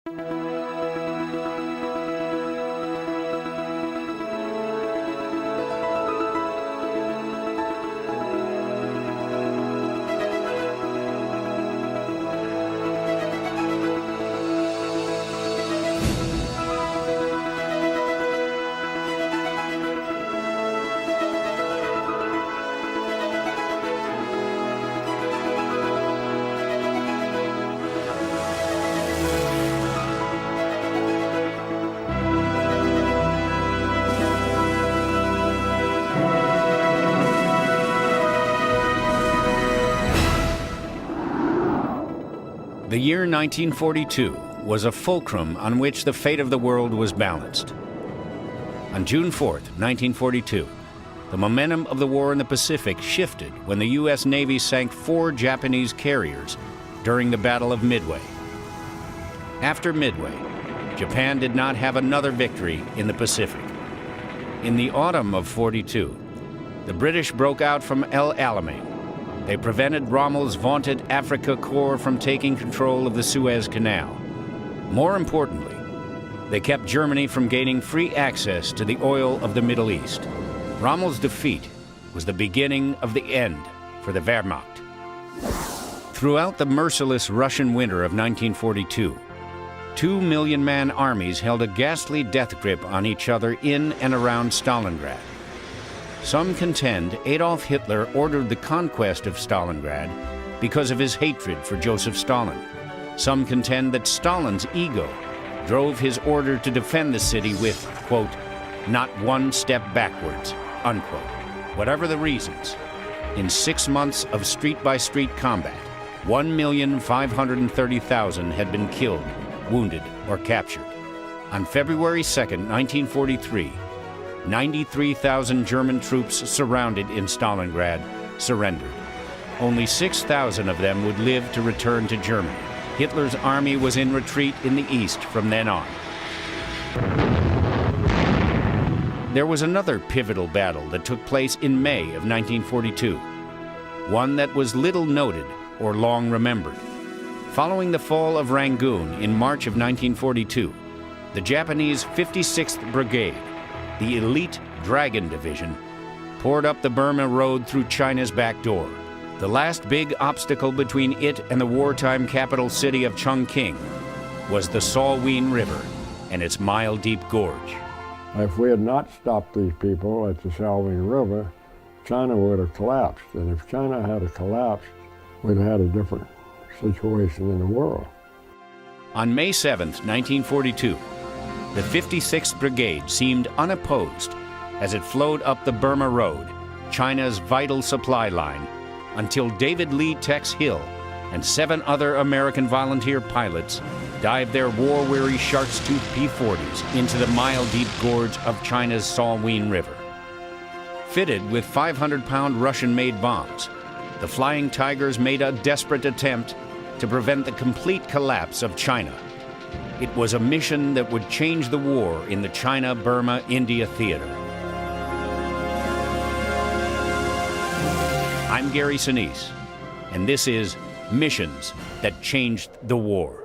The year 1942 was a fulcrum on which the fate of the world was balanced. On June 4th, 1942, the momentum of the war in the Pacific shifted when the U.S. Navy sank 4 Japanese carriers during the Battle of Midway. After Midway, Japan did not have another victory in the Pacific. In the autumn of '42, the British broke out from El Alamein. They prevented Rommel's vaunted Africa Corps from taking control of the Suez Canal. More importantly, they kept Germany from gaining free access to the oil of the Middle East. Rommel's defeat was the beginning of the end for the Wehrmacht. Throughout the merciless Russian winter of 1942, 2-million-man armies held a ghastly death grip on each other in and around Stalingrad. Some contend Adolf Hitler ordered the conquest of Stalingrad because of his hatred for Joseph Stalin. Some contend that Stalin's ego drove his order to defend the city with, quote, "not one step backwards," unquote. Whatever the reasons, in 6 months of street-by-street combat, 1,530,000 had been killed, wounded, or captured. On February 2nd, 1943, 93,000 German troops surrounded in Stalingrad surrendered. Only 6,000 of them would live to return to Germany. Hitler's army was in retreat in the east from then on. There was another pivotal battle that took place in May of 1942, one that was little noted or long remembered. Following the fall of Rangoon in March of 1942, the Japanese 56th Brigade, the elite Dragon Division, poured up the Burma Road through China's back door. The last big obstacle between it and the wartime capital city of Chongqing was the Salween River and its mile-deep gorge. If we had not stopped these people at the Salween River, China would have collapsed. And if China had collapsed, we'd have had a different situation in the world. On May 7th, 1942, the 56th Brigade seemed unopposed as it flowed up the Burma Road, China's vital supply line, until David Lee Tex Hill and 7 other American volunteer pilots dived their war-weary shark's tooth P-40s into the mile-deep gorge of China's Salween River. Fitted with 500-pound Russian-made bombs, the Flying Tigers made a desperate attempt to prevent the complete collapse of China. It was a mission that would change the war in the China-Burma-India theater. I'm Gary Sinise, and this is Missions That Changed the War.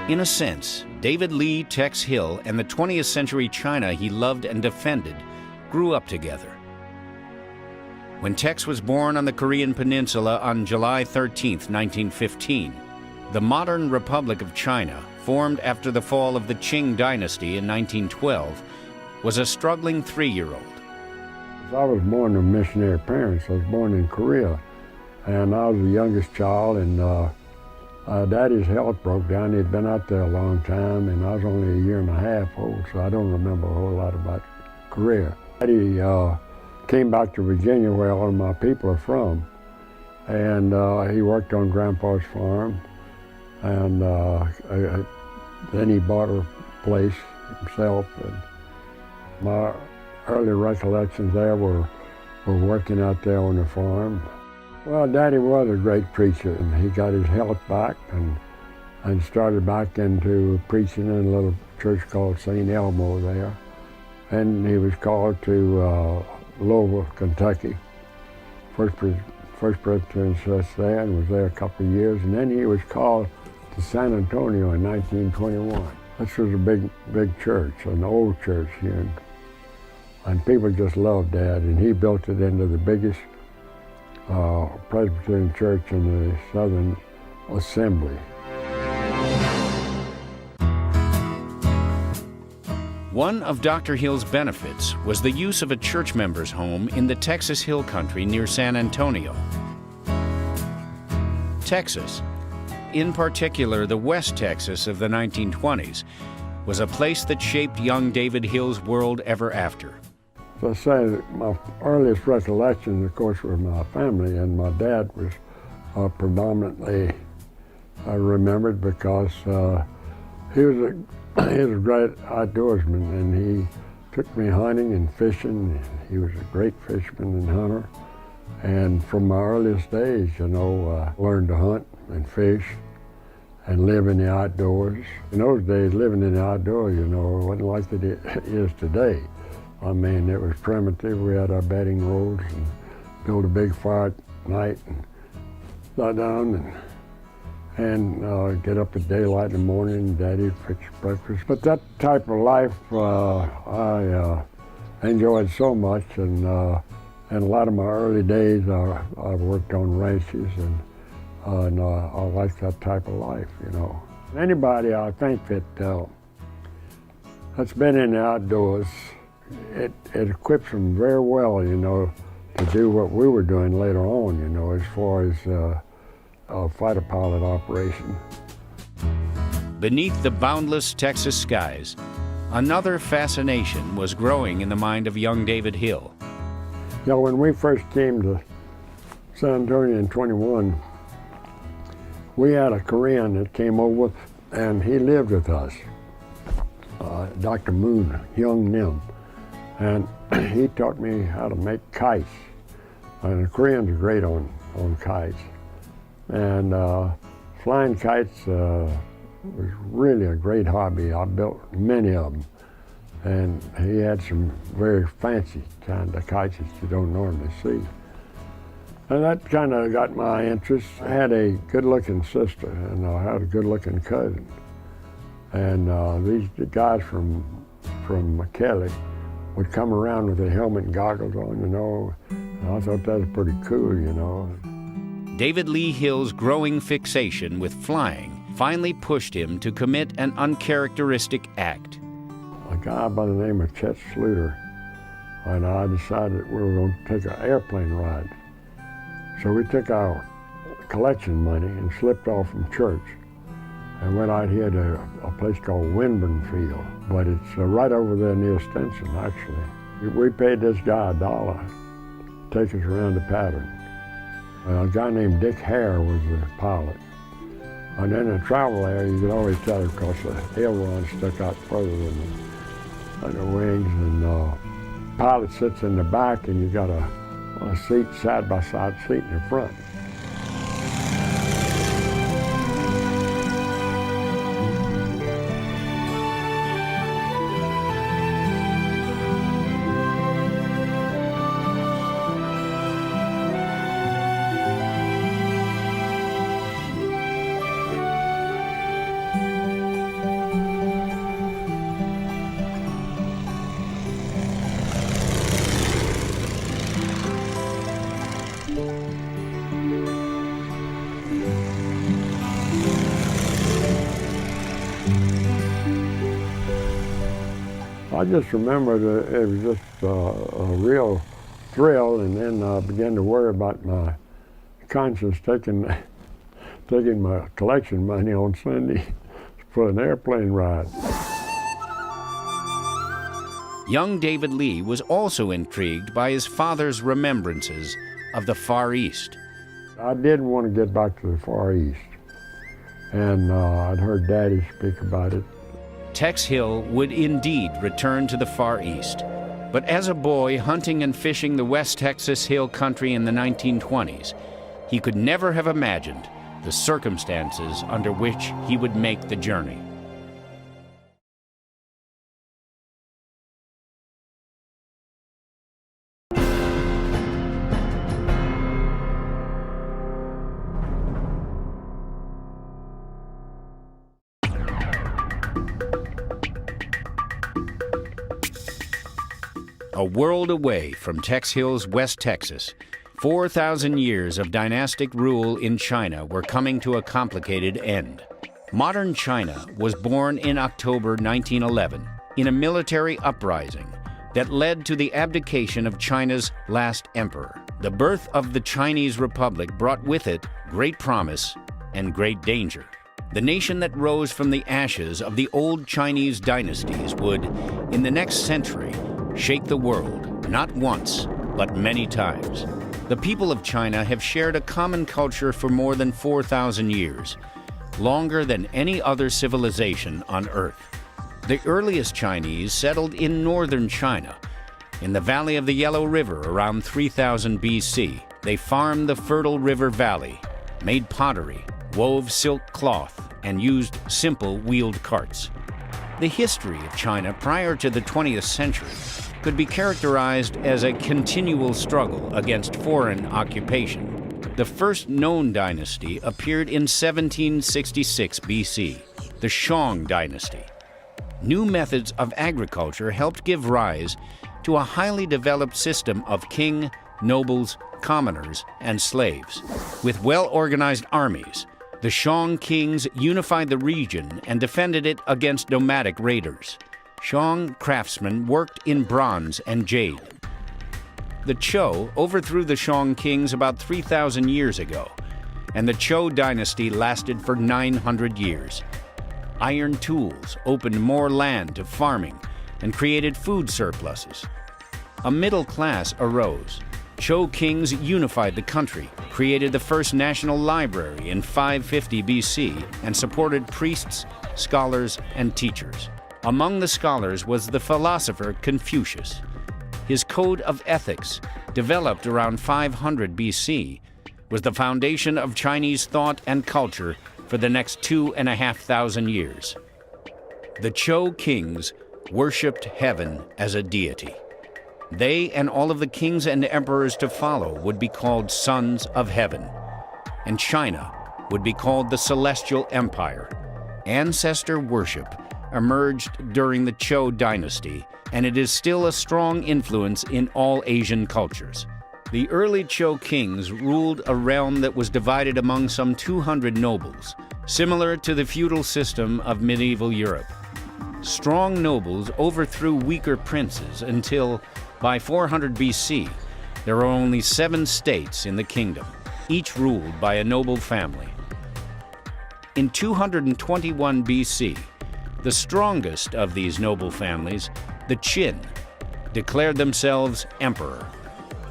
In a sense, David Lee Tex Hill and the 20th century China he loved and defended grew up together. When Tex was born on the Korean Peninsula on July 13, 1915, the modern Republic of China, formed after the fall of the Qing dynasty in 1912, was a struggling 3-year-old. I was born to missionary parents. I was born in Korea, and I was the youngest child, and Daddy's health broke down. He'd been out there a long time, and I was only a year and a half old, so I don't remember a whole lot about Korea. Daddy came back to Virginia, where all of my people are from, and he worked on Grandpa's farm, and then he bought a place himself. And my early recollections there were working out there on the farm. Well, Daddy was a great preacher, and he got his health back and started back into preaching in a little church called St. Elmo there. And he was called to Louisville, Kentucky, First Presbyterian Church there, and was there a couple of years. And then he was called to San Antonio in 1921. This was a big church, an old church here. And people just loved Dad, and he built it into the biggest Presbyterian church in the Southern Assembly. One of Dr. Hill's benefits was the use of a church member's home in the Texas Hill Country near San Antonio. Texas, in particular the West Texas of the 1920s, was a place that shaped young David Hill's world ever after. As I say, my earliest recollections, of course, were my family, and my dad was predominantly remembered because he was a great outdoorsman, and he took me hunting and fishing. He was a great fisherman and hunter. And from my earliest days, you know, learned to hunt and fish and live in the outdoors. In those days, living in the outdoors, you know, wasn't like it is today. I mean, it was primitive. We had our bedding rolls and built a big fire at night and lie down and get up at daylight in the morning. Daddy'd fix breakfast. But that type of life I enjoyed so much, and a lot of my early days I worked on ranches, and I liked that type of life, you know. Anybody, I think, that's been in the outdoors, it equips them very well, you know, to do what we were doing later on, you know, as far as a fighter pilot operation. Beneath the boundless Texas skies, another fascination was growing in the mind of young David Hill. You know, when we first came to San Antonio in '21, we had a Korean that came over, and he lived with us, Dr. Moon, Hyung Nim, and he taught me how to make kites. And the Koreans are great on kites. And flying kites was really a great hobby. I built many of them. And he had some very fancy kind of kites that you don't normally see. And that kind of got my interest. I had a good-looking sister, and I had a good-looking cousin. And these guys from McKelly would come around with their helmet and goggles on, you know. And I thought that was pretty cool, you know. David Lee Hill's growing fixation with flying finally pushed him to commit an uncharacteristic act. A guy by the name of Chet Sluter and I decided that we were going to take an airplane ride. So we took our collection money and slipped off from church and went out here to a place called Winburn Field, but it's right over there near Stinson, actually. We paid this guy $1 to take us around the pattern. A guy named Dick Hare was the pilot. And then in the travel area, you could always tell because the aileron stuck out further than the wings, and the pilot sits in the back, and you got a seat, side-by-side seat in the front. I just remember that it was just a real thrill, and then I began to worry about my conscience taking my collection money on Sunday for an airplane ride. Young David Lee was also intrigued by his father's remembrances of the Far East. I did want to get back to the Far East, and I'd heard Daddy speak about it. Tex Hill would indeed return to the Far East, But as a boy hunting and fishing the West Texas Hill Country in the 1920s, he could never have imagined the circumstances under which he would make the journey. A world away from Tex Hill's West Texas, 4,000 years of dynastic rule in China were coming to a complicated end. Modern China was born in October 1911 in a military uprising that led to the abdication of China's last emperor. The birth of the Chinese Republic brought with it great promise and great danger. The nation that rose from the ashes of the old Chinese dynasties would, in the next century, shake the world, not once, but many times. The people of China have shared a common culture for more than 4,000 years, longer than any other civilization on Earth. The earliest Chinese settled in northern China, in the valley of the Yellow River around 3000 BC. They farmed the fertile river valley, made pottery, wove silk cloth, and used simple wheeled carts. The history of China prior to the 20th century could be characterized as a continual struggle against foreign occupation. The first known dynasty appeared in 1766 BC, the Shang dynasty. New methods of agriculture helped give rise to a highly developed system of king, nobles, commoners, and slaves. With well-organized armies, the Shang kings unified the region and defended it against nomadic raiders. Shang craftsmen worked in bronze and jade. The Zhou overthrew the Shang kings about 3,000 years ago, and the Zhou dynasty lasted for 900 years. Iron tools opened more land to farming and created food surpluses. A middle class arose. Zhou kings unified the country, created the first national library in 550 BC, and supported priests, scholars, and teachers. Among the scholars was the philosopher Confucius. His code of ethics, developed around 500 BC, was the foundation of Chinese thought and culture for the next 2,500 years. The Zhou kings worshipped heaven as a deity. They and all of the kings and emperors to follow would be called sons of heaven, and China would be called the Celestial Empire. Ancestor worship emerged during the Zhou dynasty, and it is still a strong influence in all Asian cultures. The early Zhou kings ruled a realm that was divided among some 200 nobles, similar to the feudal system of medieval Europe. Strong nobles overthrew weaker princes until, by 400 BC, there were only 7 states in the kingdom, each ruled by a noble family. In 221 BC, the strongest of these noble families, the Qin, declared themselves emperor.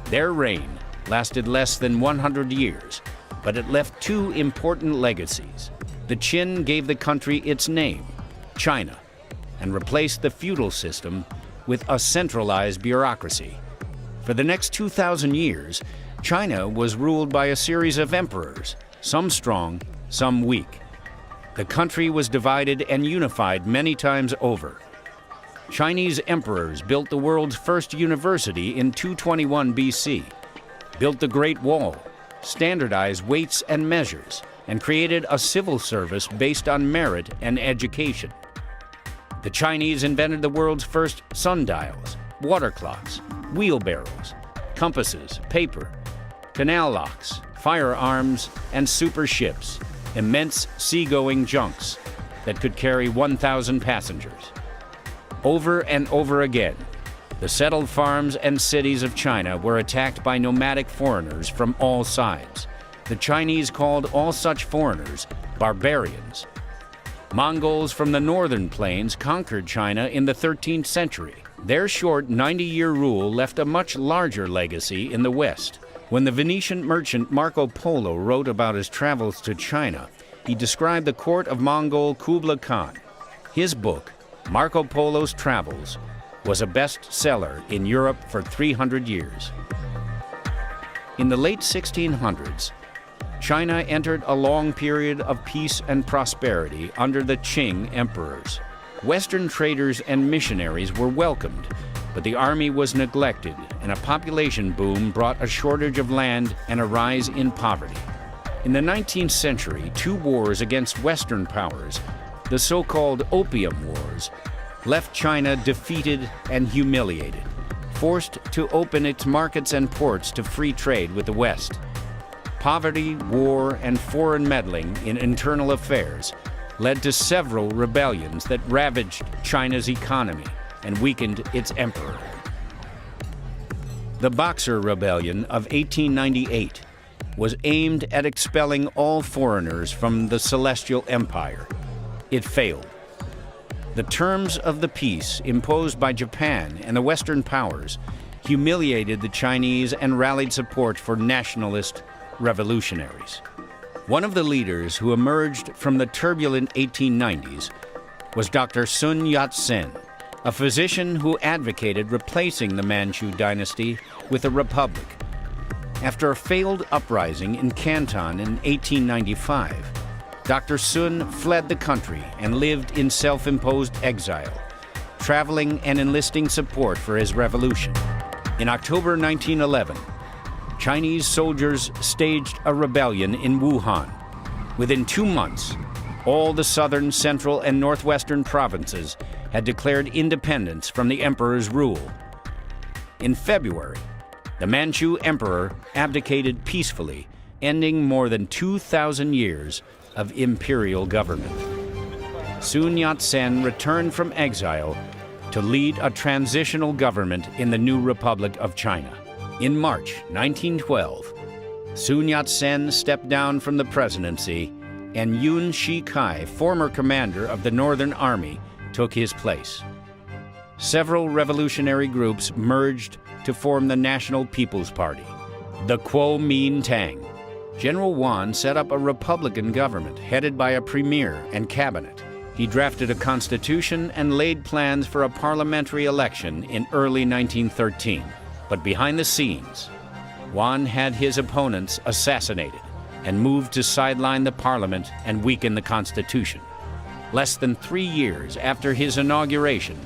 Their reign lasted less than 100 years, but it left 2 important legacies. The Qin gave the country its name, China, and replaced the feudal system with a centralized bureaucracy. For the next 2,000 years, China was ruled by a series of emperors, some strong, some weak. The country was divided and unified many times over. Chinese emperors built the world's first university in 221 BC, built the Great Wall, standardized weights and measures, and created a civil service based on merit and education. The Chinese invented the world's first sundials, water clocks, wheelbarrows, compasses, paper, canal locks, firearms, and super ships, immense seagoing junks that could carry 1,000 passengers. Over and over again, the settled farms and cities of China were attacked by nomadic foreigners from all sides. The Chinese called all such foreigners barbarians. Mongols from the northern plains conquered China in the 13th century. Their short 90-year rule left a much larger legacy in the West. When the Venetian merchant Marco Polo wrote about his travels to China, he described the court of Mongol Kublai Khan. His book, Marco Polo's Travels, was a bestseller in Europe for 300 years. In the late 1600s, China entered a long period of peace and prosperity under the Qing emperors. Western traders and missionaries were welcomed, but the army was neglected, and a population boom brought a shortage of land and a rise in poverty. In the 19th century, two wars against Western powers, the so-called Opium Wars, left China defeated and humiliated, forced to open its markets and ports to free trade with the West. Poverty, war, and foreign meddling in internal affairs led to several rebellions that ravaged China's economy and weakened its emperor. The Boxer Rebellion of 1898 was aimed at expelling all foreigners from the Celestial Empire. It failed. The terms of the peace imposed by Japan and the Western powers humiliated the Chinese and rallied support for nationalist revolutionaries. One of the leaders who emerged from the turbulent 1890s was Dr. Sun Yat-sen, a physician who advocated replacing the Manchu dynasty with a republic. After a failed uprising in Canton in 1895, Dr. Sun fled the country and lived in self-imposed exile, traveling and enlisting support for his revolution. In October 1911, Chinese soldiers staged a rebellion in Wuhan. Within 2 months, all the southern, central, and northwestern provinces had declared independence from the emperor's rule. In February, the Manchu emperor abdicated peacefully, ending more than 2,000 years of imperial government. Sun Yat-sen returned from exile to lead a transitional government in the new Republic of China. In March 1912, Sun Yat-sen stepped down from the presidency, and Yun Shikai, former commander of the Northern Army, took his place. Several revolutionary groups merged to form the National People's Party, the Kuomintang. General Yuan set up a republican government headed by a premier and cabinet. He drafted a constitution and laid plans for a parliamentary election in early 1913. But behind the scenes, Yuan had his opponents assassinated and moved to sideline the parliament and weaken the constitution. Less than 3 years after his inauguration,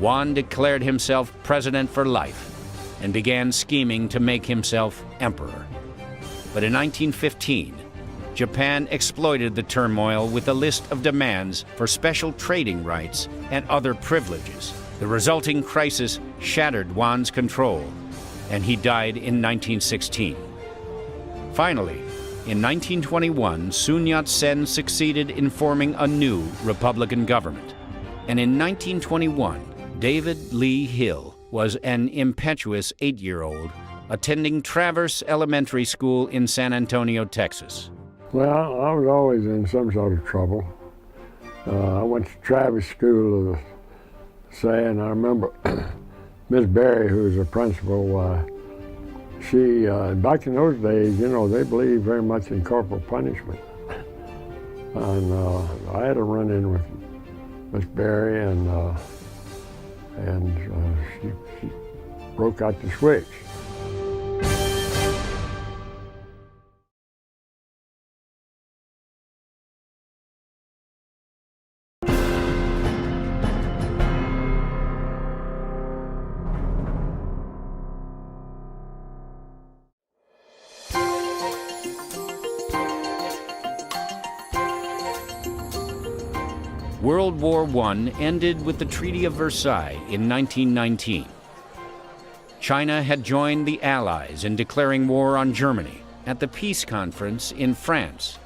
Yuan declared himself president for life and began scheming to make himself emperor. But in 1915, Japan exploited the turmoil with a list of demands for special trading rights and other privileges. The resulting crisis shattered Yuan's control, and he died in 1916. Finally, in 1921, Sun Yat-sen succeeded in forming a new Republican government. And in 1921, David Lee Hill was an impetuous 8-year-old attending Traverse Elementary School in San Antonio, Texas. Well, I was always in some sort of trouble. I went to Traverse School, and I remember Miss Berry, who was the principal, she, back in those days, you know, they believed very much in corporal punishment. And I had a run-in with Miss Berry, and she broke out the switch. World War I ended with the Treaty of Versailles in 1919. China had joined the Allies in declaring war on Germany. At the peace conference in France,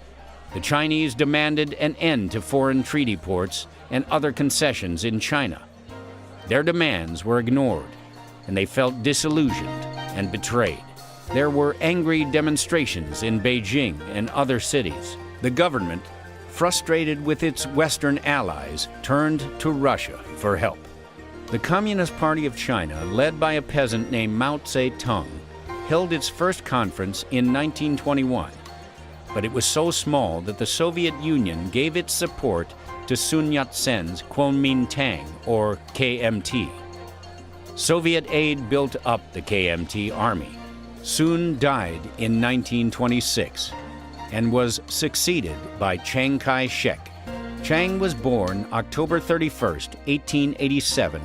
the Chinese demanded an end to foreign treaty ports and other concessions in China. Their demands were ignored, and they felt disillusioned and betrayed. There were angry demonstrations in Beijing and other cities. The government, frustrated with its Western allies, turned to Russia for help. The Communist Party of China, led by a peasant named Mao Zedong, held its first conference in 1921, but it was so small that the Soviet Union gave its support to Sun Yat-sen's Kuomintang, or KMT. Soviet aid built up the KMT army, soon died in 1926, and was succeeded by Chiang Kai-Shek. Chiang was born October 31st, 1887,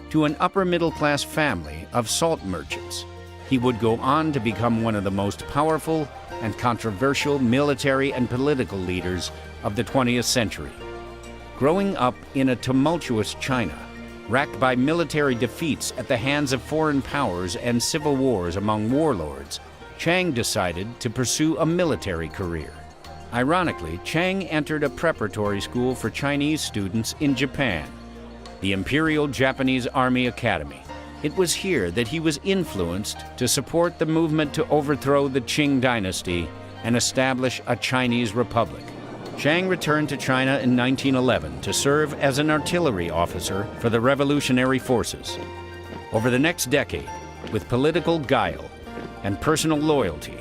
to an upper-middle-class family of salt merchants. He would go on to become one of the most powerful and controversial military and political leaders of the 20th century. Growing up in a tumultuous China, racked by military defeats at the hands of foreign powers and civil wars among warlords, Chiang decided to pursue a military career. Ironically, Chiang entered a preparatory school for Chinese students in Japan, the Imperial Japanese Army Academy. It was here that he was influenced to support the movement to overthrow the Qing dynasty and establish a Chinese republic. Chiang returned to China in 1911 to serve as an artillery officer for the revolutionary forces. Over the next decade, with political guile and personal loyalty,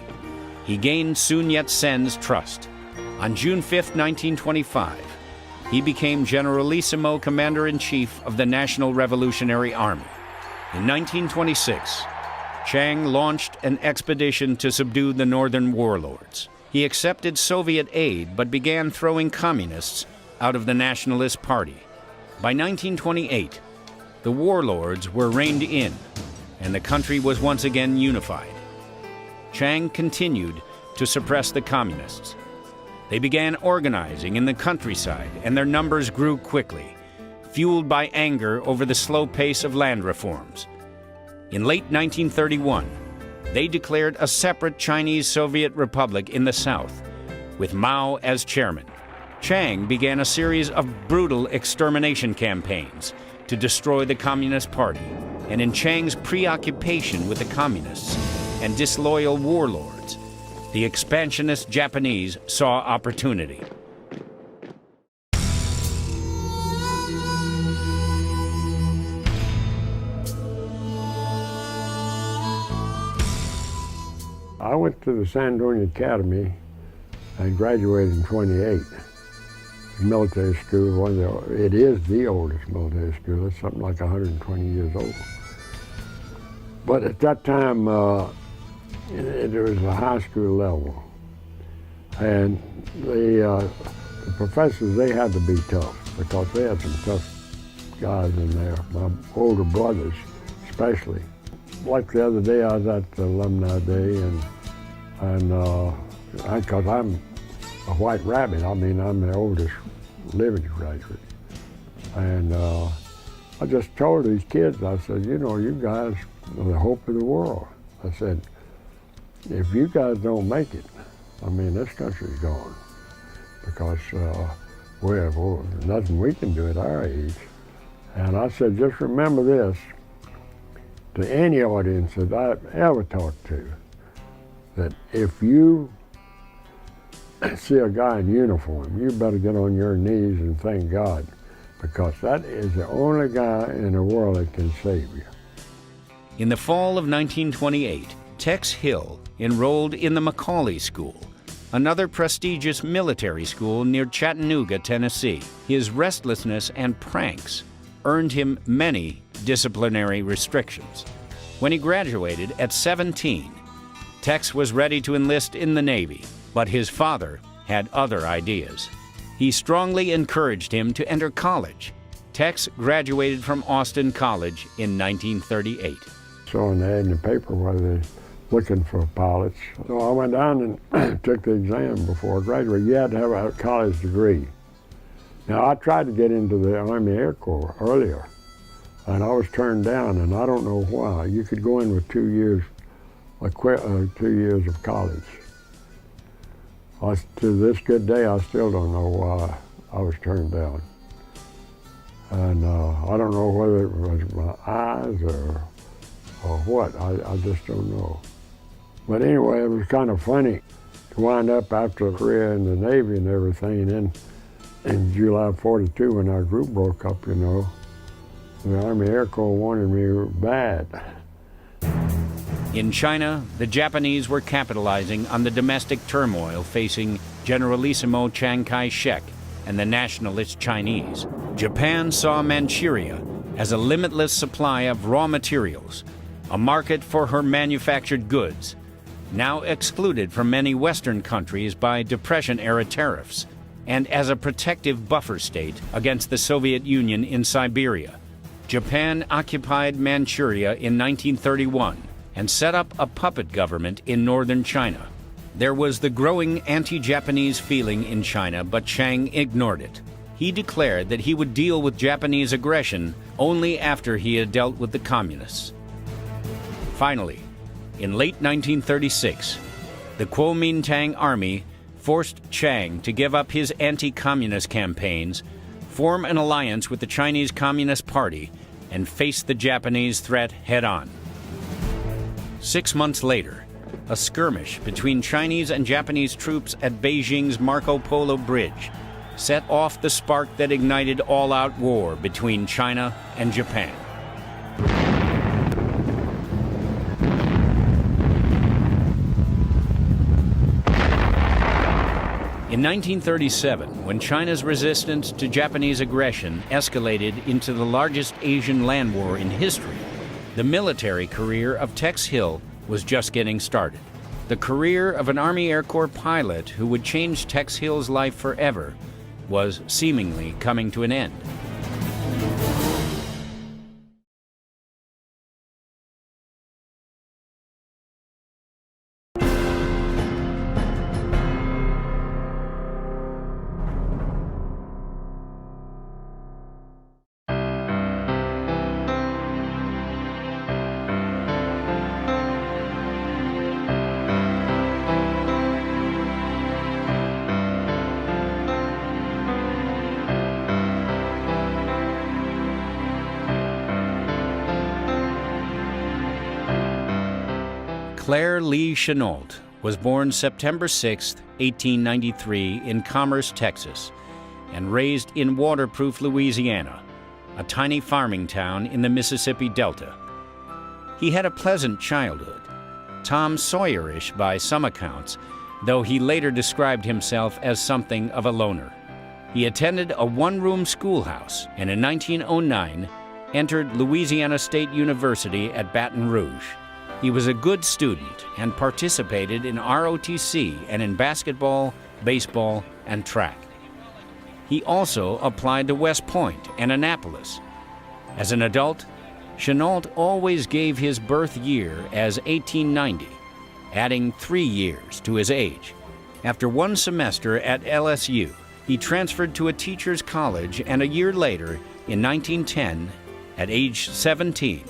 he gained Sun Yat-sen's trust. On June 5, 1925, he became Generalissimo Commander-in-Chief of the National Revolutionary Army. In 1926, Chiang launched an expedition to subdue the northern warlords. He accepted Soviet aid but began throwing communists out of the Nationalist Party. By 1928, the warlords were reined in, and the country was once again unified. Chiang continued to suppress the communists. They began organizing in the countryside, and their numbers grew quickly, fueled by anger over the slow pace of land reforms. In late 1931, they declared a separate Chinese Soviet Republic in the south, with Mao as chairman. Chiang began a series of brutal extermination campaigns to destroy the Communist Party, and in Chiang's preoccupation with the communists and disloyal warlords, the expansionist Japanese saw opportunity. I went to the San Antonio Academy and graduated in 28. Military school, it is the oldest military school. It's something like 120 years old. But at that time, it was a high school level. And the professors, they had to be tough because they had some tough guys in there, my older brothers especially. Like the other day, I was at the alumni day, and because I'm a white rabbit, I mean, I'm the oldest living graduate. And I just told these kids, I said, you know, you guys are the hope of the world. I said, if you guys don't make it, I mean, this country's gone because we have nothing we can do at our age. And I said, just remember this, to any audience that I've ever talked to, that if you see a guy in uniform, you better get on your knees and thank God, because that is the only guy in the world that can save you. In the fall of 1928, Tex Hill enrolled in the Macaulay School, another prestigious military school near Chattanooga, Tennessee. His restlessness and pranks earned him many disciplinary restrictions. When he graduated at 17, Tex was ready to enlist in the Navy, but his father had other ideas. He strongly encouraged him to enter college. Tex graduated from Austin College in 1938. Saw an ad in the paper where they're looking for pilots. So I went down and took the exam before I graduated. You had to have a college degree. Now, I tried to get into the Army Air Corps earlier, and I was turned down, and I don't know why. You could go in with 2 years, 2 years of college. To this good day, I still don't know why I was turned down. And I don't know whether it was my eyes or what, I just don't know. But anyway, it was kind of funny to wind up after a career in the Navy and everything, and then in July of '42, when our group broke up, you know, the Army Air Corps wanted me bad. In China, the Japanese were capitalizing on the domestic turmoil facing Generalissimo Chiang Kai-Shek and the nationalist Chinese. Japan saw Manchuria as a limitless supply of raw materials, a market for her manufactured goods, now excluded from many Western countries by Depression-era tariffs, and as a protective buffer state against the Soviet Union in Siberia. Japan occupied Manchuria in 1931 and set up a puppet government in northern China. There was the growing anti-Japanese feeling in China, but Chiang ignored it. He declared that he would deal with Japanese aggression only after he had dealt with the communists. Finally, in late 1936, the Kuomintang Army forced Chiang to give up his anti-communist campaigns, form an alliance with the Chinese Communist Party, and face the Japanese threat head-on. 6 months later, a skirmish between Chinese and Japanese troops at Beijing's Marco Polo Bridge set off the spark that ignited all-out war between China and Japan. In 1937, when China's resistance to Japanese aggression escalated into the largest Asian land war in history, the military career of Tex Hill was just getting started. The career of an Army Air Corps pilot who would change Tex Hill's life forever was seemingly coming to an end. Claire Lee Chennault was born September 6, 1893, in Commerce, Texas, and raised in Waterproof, Louisiana, a tiny farming town in the Mississippi Delta. He had a pleasant childhood, Tom Sawyerish by some accounts, though he later described himself as something of a loner. He attended a one-room schoolhouse and in 1909 entered Louisiana State University at Baton Rouge. He was a good student and participated in ROTC and in basketball, baseball, and track. He also applied to West Point and Annapolis. As an adult, Chennault always gave his birth year as 1890, adding 3 years to his age. After one semester at LSU, he transferred to a teacher's college and a year later, in 1910, at age 17,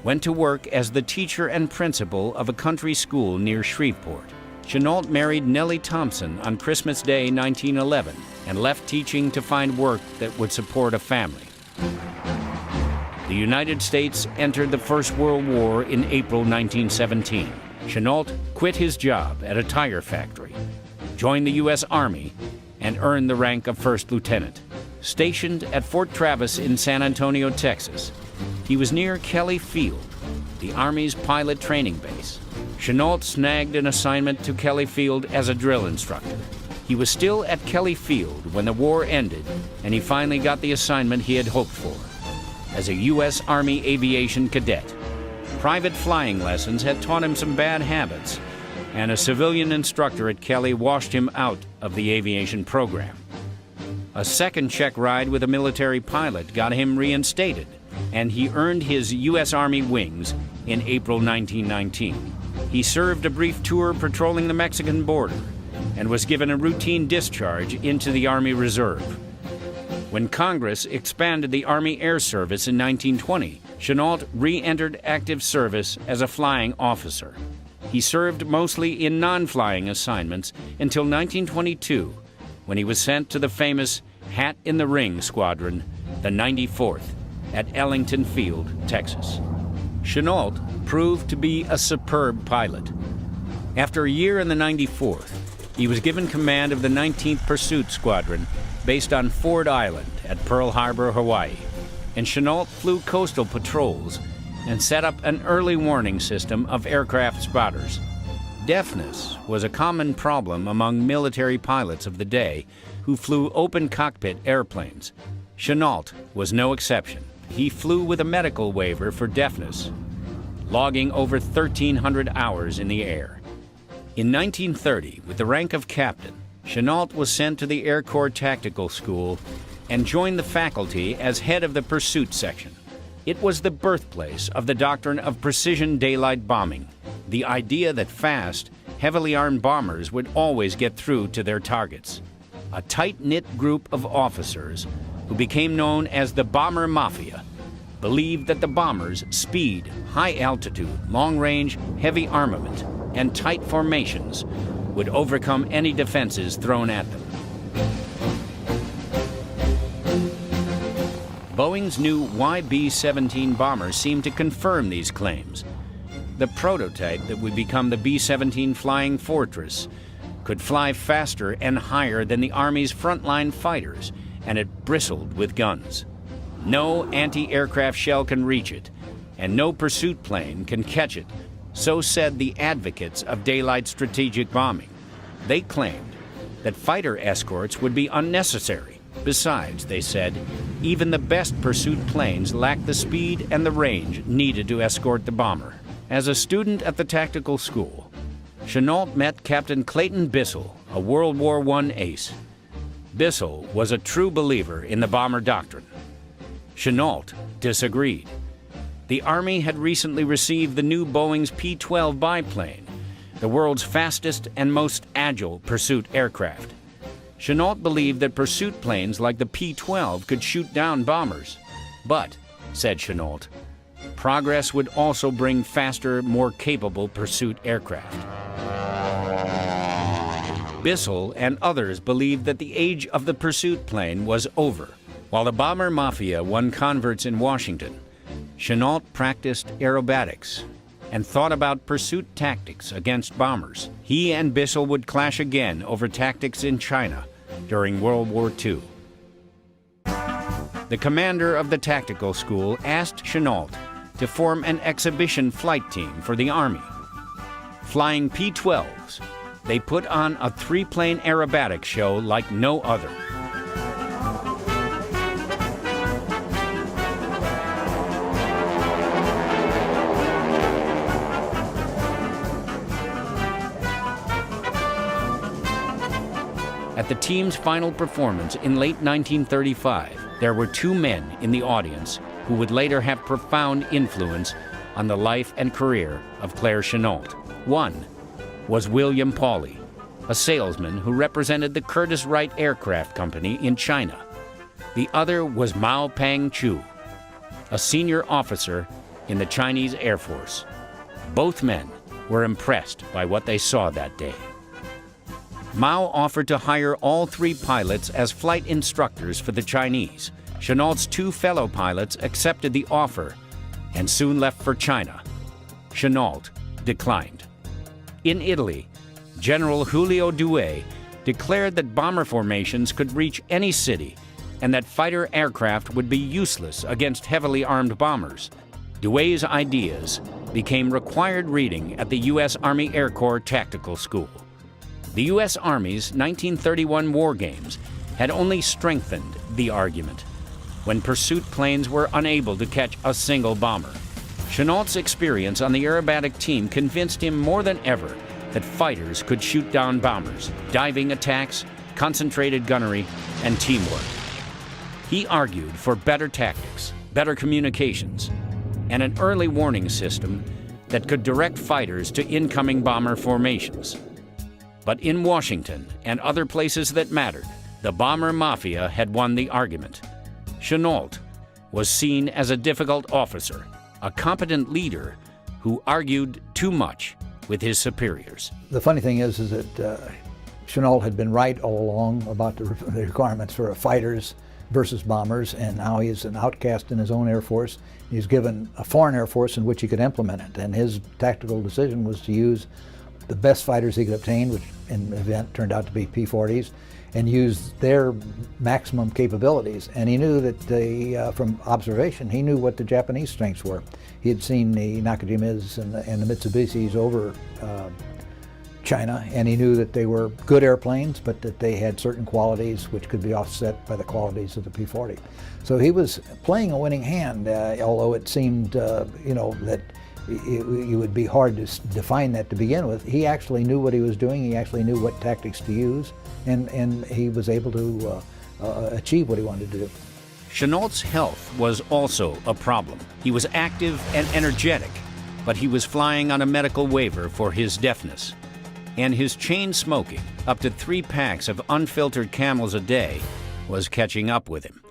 went to work as the teacher and principal of a country school near Shreveport. Chennault married Nellie Thompson on Christmas Day 1911 and left teaching to find work that would support a family. The United States entered the First World War in April 1917. Chennault quit his job at a tire factory, joined the U.S. Army, and earned the rank of first lieutenant. Stationed at Fort Travis in San Antonio, Texas, he was near Kelly Field, the Army's pilot training base. Chennault snagged an assignment to Kelly Field as a drill instructor. He was still at Kelly Field when the war ended, and he finally got the assignment he had hoped for, as a U.S. Army aviation cadet. Private flying lessons had taught him some bad habits, and a civilian instructor at Kelly washed him out of the aviation program. A second check ride with a military pilot got him reinstated, and he earned his U.S. Army wings in April 1919. He served a brief tour patrolling the Mexican border and was given a routine discharge into the Army Reserve. When Congress expanded the Army Air Service in 1920, Chennault re-entered active service as a flying officer. He served mostly in non-flying assignments until 1922, when he was sent to the famous Hat in the Ring Squadron, the 94th, at Ellington Field, Texas. Chennault proved to be a superb pilot. After a year in the 94th, he was given command of the 19th Pursuit Squadron based on Ford Island at Pearl Harbor, Hawaii, and Chennault flew coastal patrols and set up an early warning system of aircraft spotters. Deafness was a common problem among military pilots of the day who flew open cockpit airplanes. Chennault was no exception. he flew with a medical waiver for deafness, logging over 1,300 hours in the air. In 1930, with the rank of captain, Chennault was sent to the Air Corps Tactical School and joined the faculty as head of the pursuit section. It was the birthplace of the doctrine of precision daylight bombing, the idea that fast, heavily armed bombers would always get through to their targets. A tight-knit group of officers, who became known as the Bomber Mafia, believed that the bombers' speed, high altitude, long-range, heavy armament, and tight formations would overcome any defenses thrown at them. Boeing's new YB-17 bomber seemed to confirm these claims. The prototype that would become the B-17 Flying Fortress could fly faster and higher than the Army's frontline fighters, and it bristled with guns. No anti-aircraft shell can reach it, and no pursuit plane can catch it, so said the advocates of daylight strategic bombing. They claimed that fighter escorts would be unnecessary. Besides, they said, even the best pursuit planes lacked the speed and the range needed to escort the bomber. As a student at the tactical school, Chennault met Captain Clayton Bissell, a World War I ace. Bissell was a true believer in the bomber doctrine. Chennault disagreed. The Army had recently received the new Boeing's P-12 biplane, the world's fastest and most agile pursuit aircraft. Chennault believed that pursuit planes like the P-12 could shoot down bombers. But, said Chennault, progress would also bring faster, more capable pursuit aircraft. Bissell and others believed that the age of the pursuit plane was over. While the bomber mafia won converts in Washington, Chennault practiced aerobatics and thought about pursuit tactics against bombers. He and Bissell would clash again over tactics in China during World War II. The commander of the tactical school asked Chennault to form an exhibition flight team for the Army. Flying P-12s, they put on a three-plane aerobatic show like no other. At the team's final performance in late 1935, there were two men in the audience who would later have profound influence on the life and career of Claire Chennault. One was William Pauley, a salesman who represented the Curtiss Wright Aircraft Company in China. The other was Mao Pang-Chu, a senior officer in the Chinese Air Force. Both men were impressed by what they saw that day. Mao offered to hire all three pilots as flight instructors for the Chinese. Chennault's two fellow pilots accepted the offer and soon left for China. Chennault declined. In Italy, General Julio Douay declared that bomber formations could reach any city and that fighter aircraft would be useless against heavily armed bombers. Douay's ideas became required reading at the U.S. Army Air Corps Tactical School. The U.S. Army's 1931 war games had only strengthened the argument when pursuit planes were unable to catch a single bomber. Chennault's experience on the aerobatic team convinced him more than ever that fighters could shoot down bombers, diving attacks, concentrated gunnery, and teamwork. He argued for better tactics, better communications, and an early warning system that could direct fighters to incoming bomber formations. But in Washington and other places that mattered, the bomber mafia had won the argument. Chennault was seen as a difficult officer, a competent leader who argued too much with his superiors. The funny thing is that Chennault had been right all along about the requirements for fighters versus bombers, and now he's an outcast in his own Air Force. He's given a foreign Air Force in which he could implement it, and his tactical decision was to use the best fighters he could obtain, which in the event turned out to be P-40s, and use their maximum capabilities. And he knew that from observation, he knew what the Japanese strengths were. He had seen the Nakajimas and the Mitsubishis over China, and he knew that they were good airplanes, but that they had certain qualities which could be offset by the qualities of the P-40. So he was playing a winning hand, although it seemed, that it would be hard to define that to begin with. He actually knew what he was doing. He actually knew what tactics to use, and he was able to achieve what he wanted to do. Chennault's health was also a problem. He was active and energetic, but he was flying on a medical waiver for his deafness. And his chain smoking, up to 3 packs of unfiltered Camels a day, was catching up with him.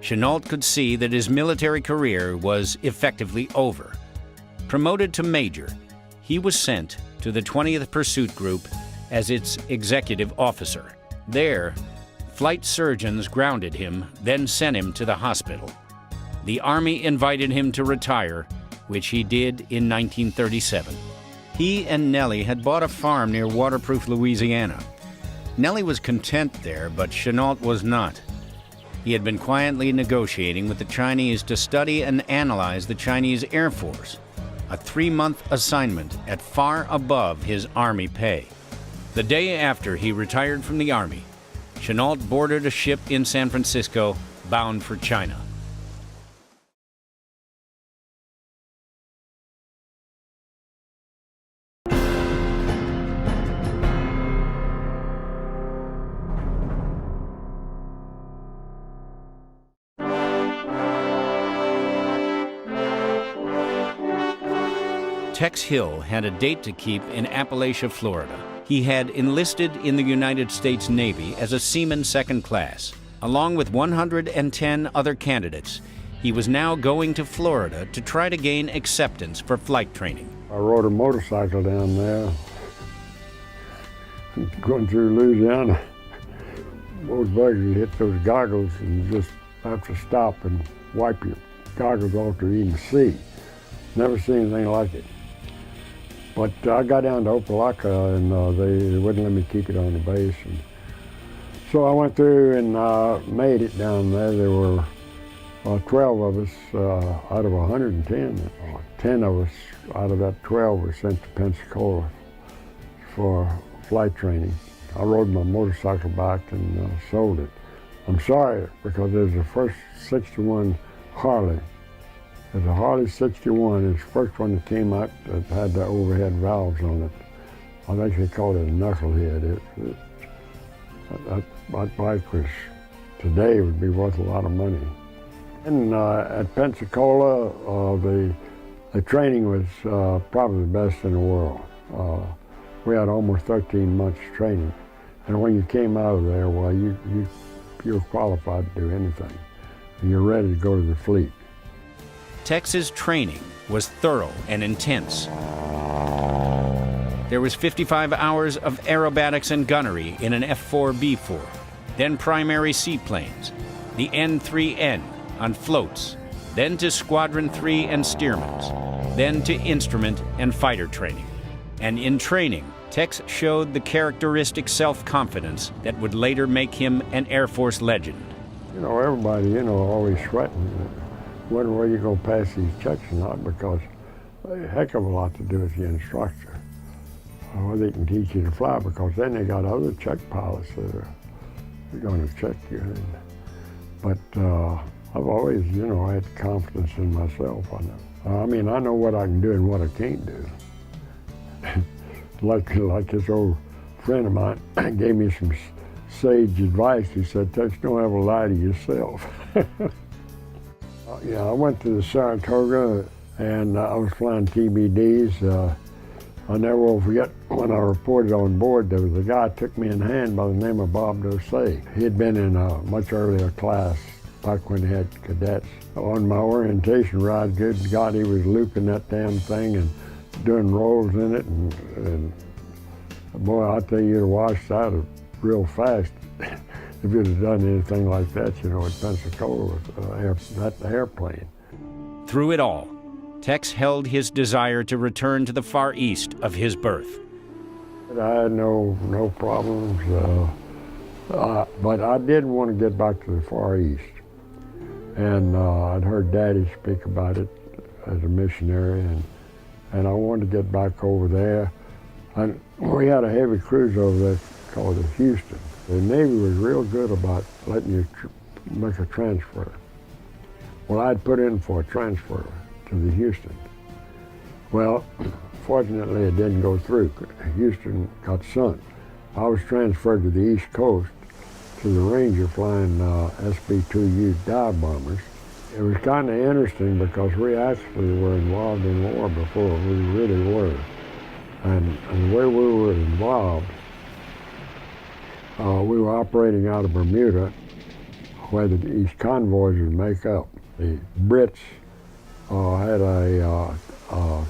Chennault could see that his military career was effectively over. Promoted to major, he was sent to the 20th Pursuit Group as its executive officer. There, flight surgeons grounded him, then sent him to the hospital. The Army invited him to retire, which he did in 1937. He and Nellie had bought a farm near Waterproof, Louisiana. Nellie was content there, but Chennault was not. He had been quietly negotiating with the Chinese to study and analyze the Chinese Air Force, a 3-month assignment at far above his Army pay. The day after he retired from the Army, Chennault boarded a ship in San Francisco bound for China. Tex Hill had a date to keep in Appalachia, Florida. He had enlisted in the United States Navy as a seaman second class. Along with 110 other candidates, he was now going to Florida to try to gain acceptance for flight training. I rode a motorcycle down there, going through Louisiana. Those bugs hit those goggles and just have to stop and wipe your goggles off to even see. Never seen anything like it. But I got down to Opelika and they wouldn't let me keep it on the base. And so I went through and made it down there. There were 12 of us out of 110. 10 of us out of that 12 were sent to Pensacola for flight training. I rode my motorcycle back and sold it. I'm sorry, because it was the first 61 Harley. It was a Harley 61. It's the first one that came out that had the overhead valves on it. I think they called it a knucklehead. That bike was, today, would be worth a lot of money. And at Pensacola, the training was probably the best in the world. We had almost 13 months training. And when you came out of there, well, you're qualified to do anything. And you're ready to go to the fleet. Tex's training was thorough and intense. There was 55 hours of aerobatics and gunnery in an F-4B-4, then primary seaplanes, the N-3N on floats, then to Squadron 3 and Stearmans, then to instrument and fighter training. And in training, Tex showed the characteristic self-confidence that would later make him an Air Force legend. You know, everybody, always sweating. Wondering where you're going to pass these checks or not, because a heck of a lot to do with the instructor. They can teach you to fly, because then they got other check pilots that are going to check you. But I've always, had confidence in myself on it. I know what I can do and what I can't do. like this old friend of mine gave me some sage advice. He said, "Tex, don't ever lie to yourself." I went to the Saratoga and I was flying TBDs. I'll never will forget when I reported on board, there was a guy took me in hand by the name of Bob Dosey. He had been in a much earlier class back when they had cadets. On my orientation ride, good God, he was looping that damn thing and doing rolls in it. And boy, I tell you, you'd have washed out real fast. If you'd have done anything like that, at Pensacola with that airplane. Through it all, Tex held his desire to return to the Far East of his birth. I had no problems, but I did want to get back to the Far East. And I'd heard Daddy speak about it as a missionary, and I wanted to get back over there. And we had a heavy cruiser over there called the Houston. The Navy was real good about letting you make a transfer. Well, I'd put in for a transfer to the Houston. Well, fortunately it didn't go through. Houston got sunk. I was transferred to the East Coast to the Ranger flying SB-2U dive bombers. It was kind of interesting because we actually were involved in war before we really were. And the way we were involved, we were operating out of Bermuda where these convoys would make up. The Brits had a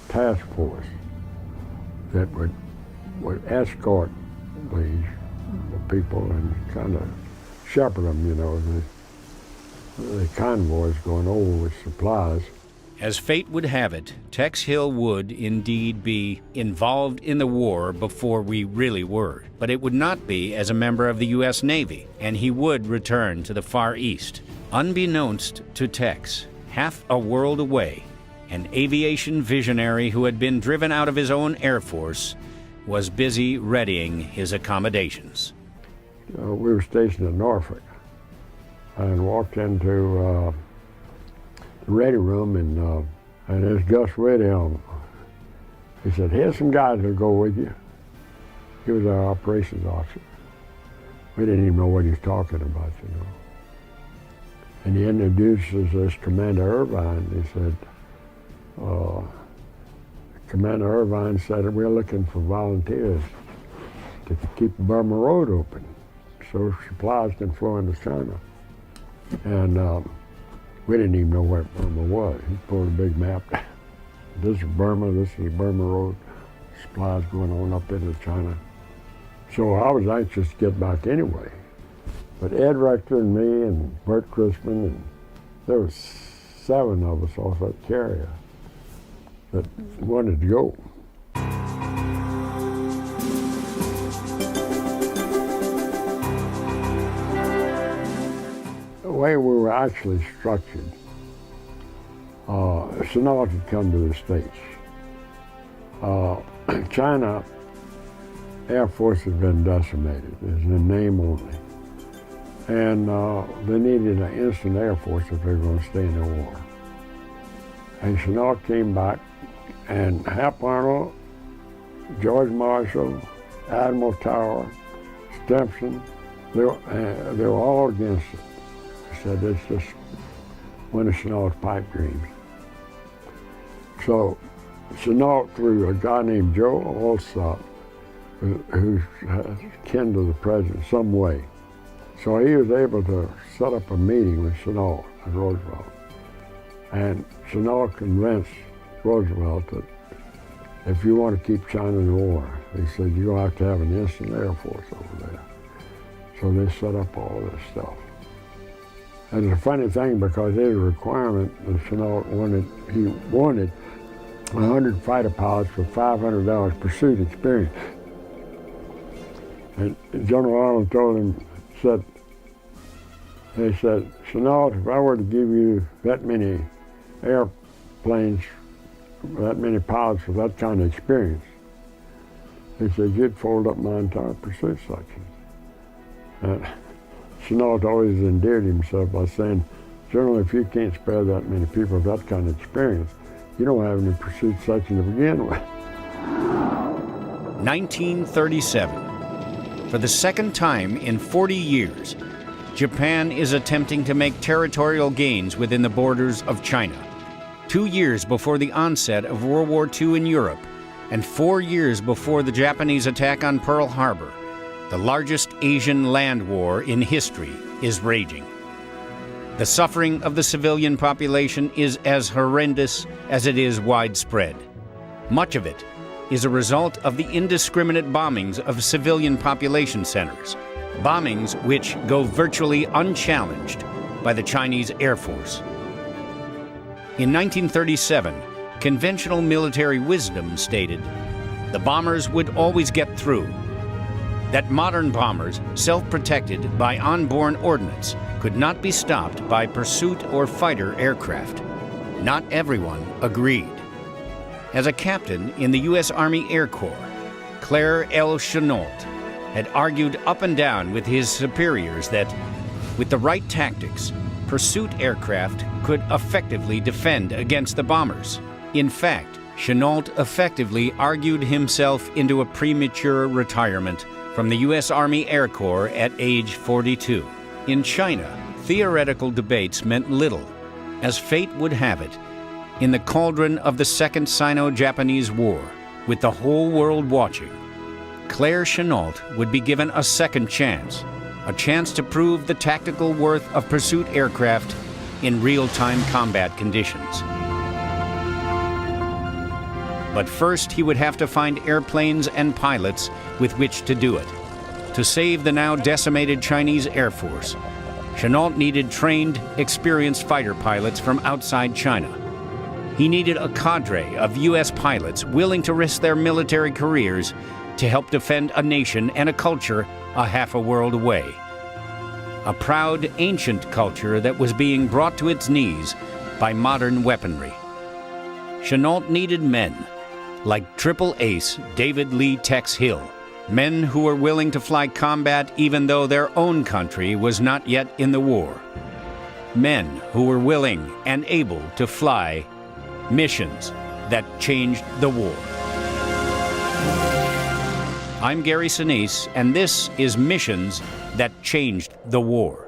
task force that would escort these people and kind of shepherd them, you know, the convoys going over with supplies. As fate would have it, Tex Hill would indeed be involved in the war before we really were, but it would not be as a member of the U.S. Navy, and he would return to the Far East. Unbeknownst to Tex, half a world away, an aviation visionary who had been driven out of his own Air Force was busy readying his accommodations. We were stationed at Norfolk and walked into the ready room, and there's Gus Redhelm. He said, "Here's some guys that'll go with you." He was our operations officer. We didn't even know what he was talking about, you know. And he introduced us as Commander Irvine. He said, Commander Irvine said, "We're looking for volunteers to keep the Burma Road open so supplies can flow into China." And we didn't even know where Burma was. He pulled a big map. This is Burma, this is Burma Road, supplies going on up into China. So I was anxious to get back anyway. But Ed Rector and me and Bert Chrisman, and there was 7 of us off that carrier that wanted to go. The way we were actually structured, Chennault had come to the States. China Air Force had been decimated, as in name only. And they needed an instant Air Force if they were going to stay in the war. And Chennault came back, and Hap Arnold, George Marshall, Admiral Tower, Stimson, they were all against it. They said it's just one of Chennault's pipe dreams. So Chennault, through a guy named Joe Allsop, who's kin to the president some way. So he was able to set up a meeting with Chennault and Roosevelt. And Chennault convinced Roosevelt that if you want to keep China in the war, he said, you'll have to have an instant Air Force over there. So they set up all this stuff. And it's a funny thing because his requirement that Chennault he wanted 100 fighter pilots for $500 pursuit experience. And General Arnold told him, he said, Chennault, if I were to give you that many airplanes, that many pilots with that kind of experience, he said, you'd fold up my entire pursuit section. And Chennault always endeared himself by saying, General, if you can't spare that many people with that kind of experience, you don't have any pursuit section to begin with. 1937. For the second time in 40 years, Japan is attempting to make territorial gains within the borders of China. 2 years before the onset of World War II in Europe, and 4 years before the Japanese attack on Pearl Harbor, the largest Asian land war in history is raging. The suffering of the civilian population is as horrendous as it is widespread. Much of it is a result of the indiscriminate bombings of civilian population centers, bombings which go virtually unchallenged by the Chinese Air Force. In 1937, conventional military wisdom stated the bombers would always get through, that modern bombers, self-protected by onboard ordnance, could not be stopped by pursuit or fighter aircraft. Not everyone agreed. As a captain in the U.S. Army Air Corps, Claire L. Chennault, had argued up and down with his superiors that, with the right tactics, pursuit aircraft could effectively defend against the bombers. In fact, Chennault effectively argued himself into a premature retirement from the U.S. Army Air Corps at age 42. In China, theoretical debates meant little. As fate would have it, in the cauldron of the Second Sino-Japanese War, with the whole world watching, Claire Chennault would be given a second chance, a chance to prove the tactical worth of pursuit aircraft in real-time combat conditions. But first, he would have to find airplanes and pilots with which to do it. To save the now decimated Chinese Air Force, Chennault needed trained, experienced fighter pilots from outside China. He needed a cadre of U.S. pilots willing to risk their military careers to help defend a nation and a culture a half a world away. A proud, ancient culture that was being brought to its knees by modern weaponry. Chennault needed men like Triple Ace David Lee Tex Hill, men who were willing to fly combat even though their own country was not yet in the war. Men who were willing and able to fly missions that changed the war. I'm Gary Sinise, and this is Missions That Changed the War.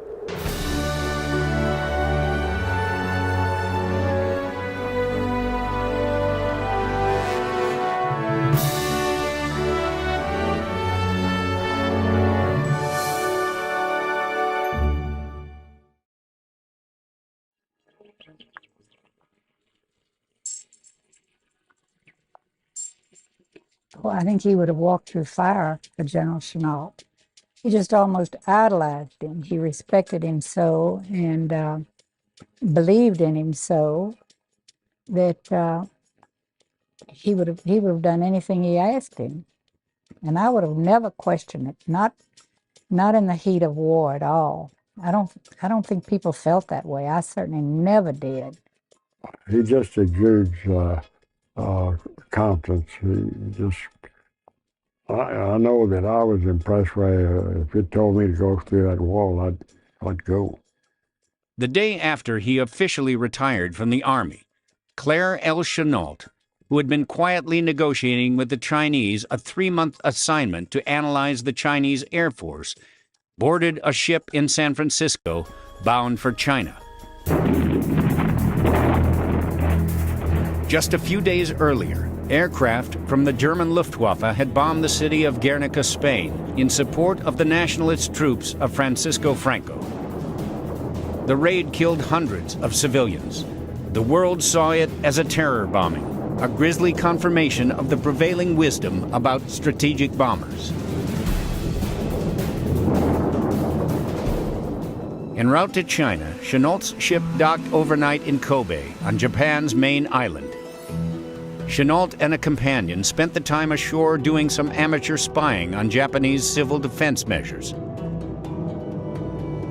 Well, I think he would have walked through fire for General Chennault. He just almost idolized him. He respected him so and believed in him so that he would have done anything he asked him. And I would have never questioned it, not in the heat of war at all. I don't think people felt that way. I certainly never did. He just exudes confidence. I know that I was impressed where if it told me to go through that wall, I'd go. The day after he officially retired from the Army, Claire L. Chennault, who had been quietly negotiating with the Chinese a 3-month assignment to analyze the Chinese Air Force, boarded a ship in San Francisco bound for China. Just a few days earlier, aircraft from the German Luftwaffe had bombed the city of Guernica, Spain, in support of the nationalist troops of Francisco Franco. The raid killed hundreds of civilians. The world saw it as a terror bombing, a grisly confirmation of the prevailing wisdom about strategic bombers. En route to China, Chennault's ship docked overnight in Kobe, on Japan's main island. Chennault and a companion spent the time ashore doing some amateur spying on Japanese civil defense measures.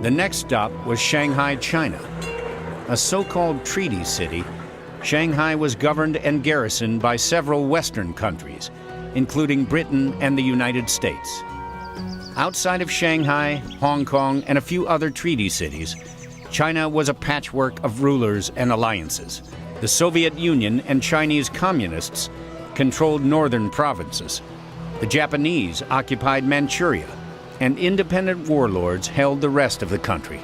The next stop was Shanghai, China. A so-called treaty city, Shanghai was governed and garrisoned by several Western countries, including Britain and the United States. Outside of Shanghai, Hong Kong, and a few other treaty cities, China was a patchwork of rulers and alliances. The Soviet Union and Chinese communists controlled northern provinces. The Japanese occupied Manchuria, and independent warlords held the rest of the country.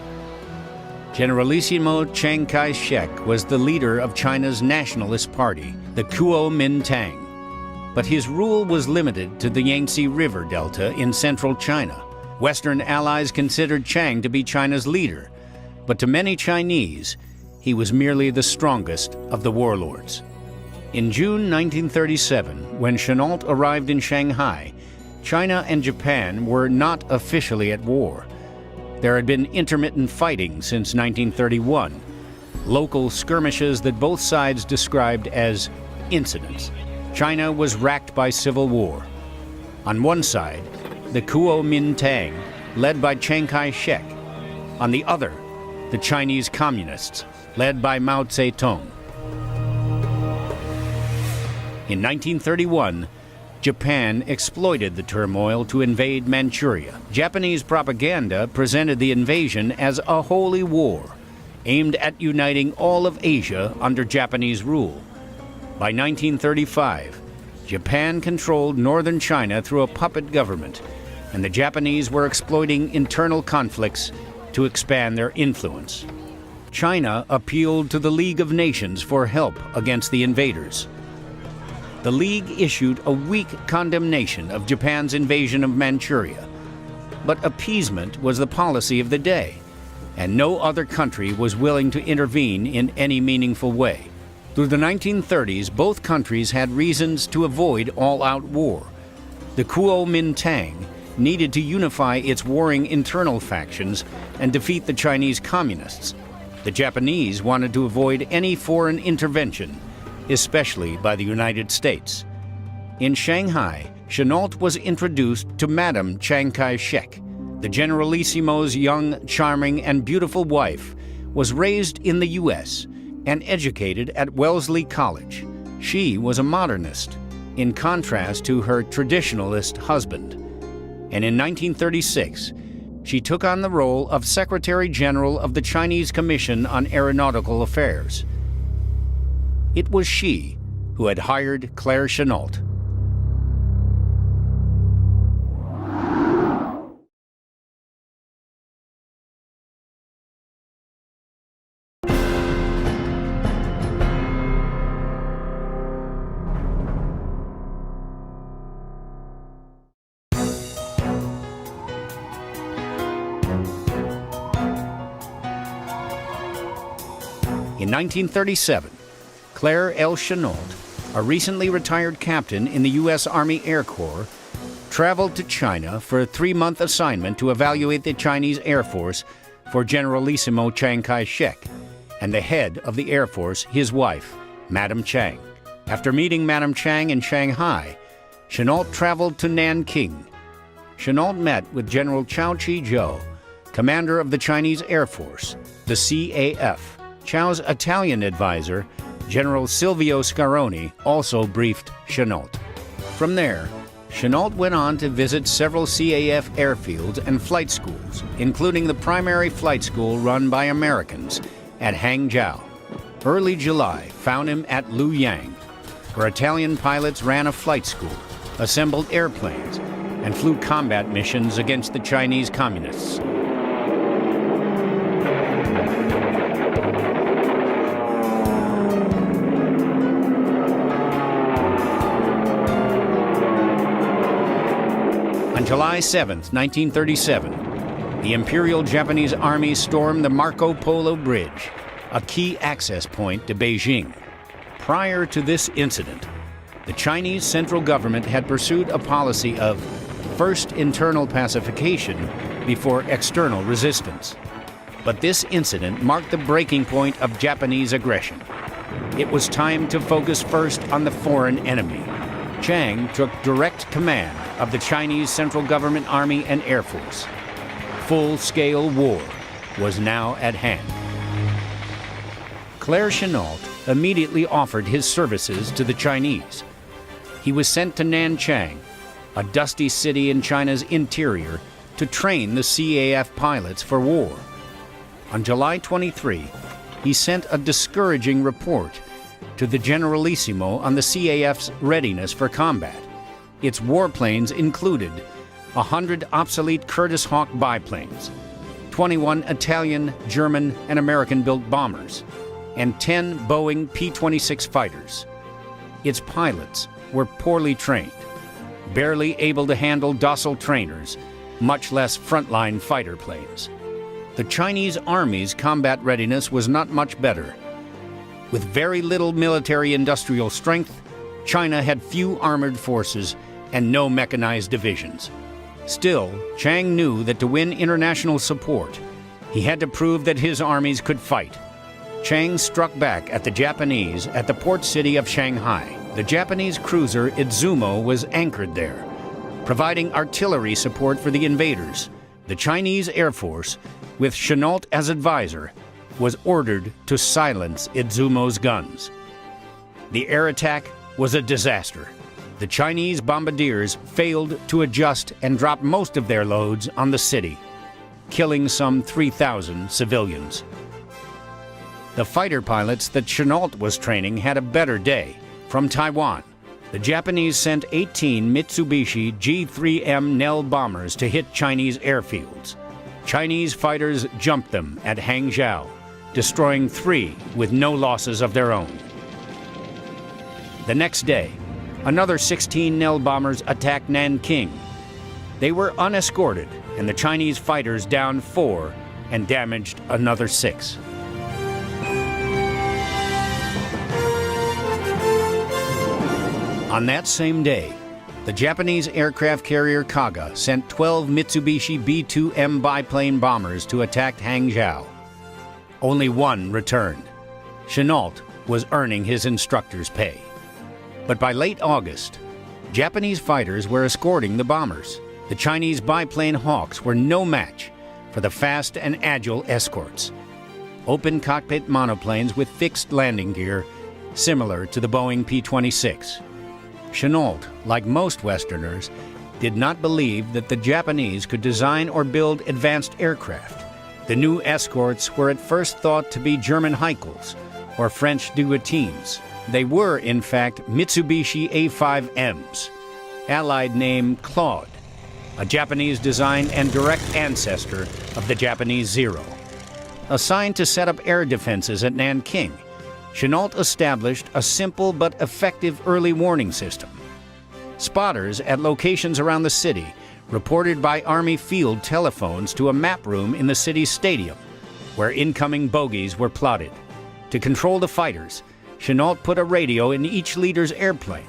Generalissimo Chiang Kai-Shek was the leader of China's nationalist party, the Kuomintang. But his rule was limited to the Yangtze River Delta in central China. Western allies considered Chiang to be China's leader, but to many Chinese, he was merely the strongest of the warlords. In June 1937, when Chennault arrived in Shanghai, China and Japan were not officially at war. There had been intermittent fighting since 1931, local skirmishes that both sides described as incidents. China was racked by civil war. On one side, the Kuomintang, led by Chiang Kai-Shek. On the other, the Chinese communists, led by Mao Zedong. In 1931, Japan exploited the turmoil to invade Manchuria. Japanese propaganda presented the invasion as a holy war, aimed at uniting all of Asia under Japanese rule. By 1935, Japan controlled northern China through a puppet government, and the Japanese were exploiting internal conflicts to expand their influence. China appealed to the League of Nations for help against the invaders. The League issued a weak condemnation of Japan's invasion of Manchuria, but appeasement was the policy of the day, and no other country was willing to intervene in any meaningful way. Through the 1930s, both countries had reasons to avoid all-out war. The Kuomintang needed to unify its warring internal factions and defeat the Chinese communists. The Japanese wanted to avoid any foreign intervention, especially by the United States. In Shanghai, Chennault was introduced to Madame Chiang Kai-Shek. The Generalissimo's young, charming, and beautiful wife was raised in the U.S. and educated at Wellesley College. She was a modernist, in contrast to her traditionalist husband. And in 1936, she took on the role of Secretary General of the Chinese Commission on Aeronautical Affairs. It was she who had hired Claire Chennault. In 1937, Claire L. Chennault, a recently retired captain in the U.S. Army Air Corps, traveled to China for a 3-month assignment to evaluate the Chinese Air Force for Generalissimo Chiang Kai-Shek and the head of the Air Force, his wife, Madame Chiang. After meeting Madame Chiang in Shanghai, Chennault traveled to Nanjing. Chennault met with General Chow Chi-jo, commander of the Chinese Air Force, the CAF. Chow's Italian advisor, General Silvio Scaroni, also briefed Chennault. From there, Chennault went on to visit several CAF airfields and flight schools, including the primary flight school run by Americans at Hangzhou. Early July found him at Luoyang, where Italian pilots ran a flight school, assembled airplanes, and flew combat missions against the Chinese communists. On July 7, 1937, the Imperial Japanese Army stormed the Marco Polo Bridge, a key access point to Beijing. Prior to this incident, the Chinese central government had pursued a policy of first internal pacification before external resistance. But this incident marked the breaking point of Japanese aggression. It was time to focus first on the foreign enemy. Chiang took direct command of the Chinese Central Government Army and Air Force. Full-scale war was now at hand. Claire Chennault immediately offered his services to the Chinese. He was sent to Nanjing, a dusty city in China's interior, to train the CAF pilots for war. On July 23, he sent a discouraging report to the Generalissimo on the CAF's readiness for combat. Its warplanes included 100 obsolete Curtiss Hawk biplanes, 21 Italian, German, and American-built bombers, and 10 Boeing P-26 fighters. Its pilots were poorly trained, barely able to handle docile trainers, much less frontline fighter planes. The Chinese Army's combat readiness was not much better. With very little military-industrial strength, China had few armored forces and no mechanized divisions. Still, Chiang knew that to win international support, he had to prove that his armies could fight. Chiang struck back at the Japanese at the port city of Shanghai. The Japanese cruiser Izumo was anchored there, providing artillery support for the invaders. The Chinese Air Force, with Chennault as advisor, was ordered to silence Izumo's guns. The air attack was a disaster. the Chinese bombardiers failed to adjust and dropped most of their loads on the city, killing some 3,000 civilians. The fighter pilots that Chennault was training had a better day. From Taiwan, the Japanese sent 18 Mitsubishi G-3M Nell bombers to hit Chinese airfields. Chinese fighters jumped them at Hangzhou, destroying 3 with no losses of their own. The next day, another 16 Nell bombers attacked Nanjing. They were unescorted, and the Chinese fighters downed 4 and damaged another 6. On that same day, the Japanese aircraft carrier Kaga sent 12 Mitsubishi B-2M biplane bombers to attack Hangzhou. Only 1 returned. Chennault was earning his instructor's pay. But by late August, Japanese fighters were escorting the bombers. The Chinese biplane Hawks were no match for the fast and agile escorts. Open cockpit monoplanes with fixed landing gear, similar to the Boeing P-26. Chennault, like most Westerners, did not believe that the Japanese could design or build advanced aircraft. The new escorts were at first thought to be German Heikels or French Dugatines. They were, in fact, Mitsubishi A-5Ms, allied name Claude, a Japanese design and direct ancestor of the Japanese Zero. Assigned to set up air defenses at Nanjing, Chennault established a simple but effective early warning system. Spotters at locations around the city reported by Army field telephones to a map room in the city's stadium, where incoming bogies were plotted. To control the fighters, Chennault put a radio in each leader's airplane,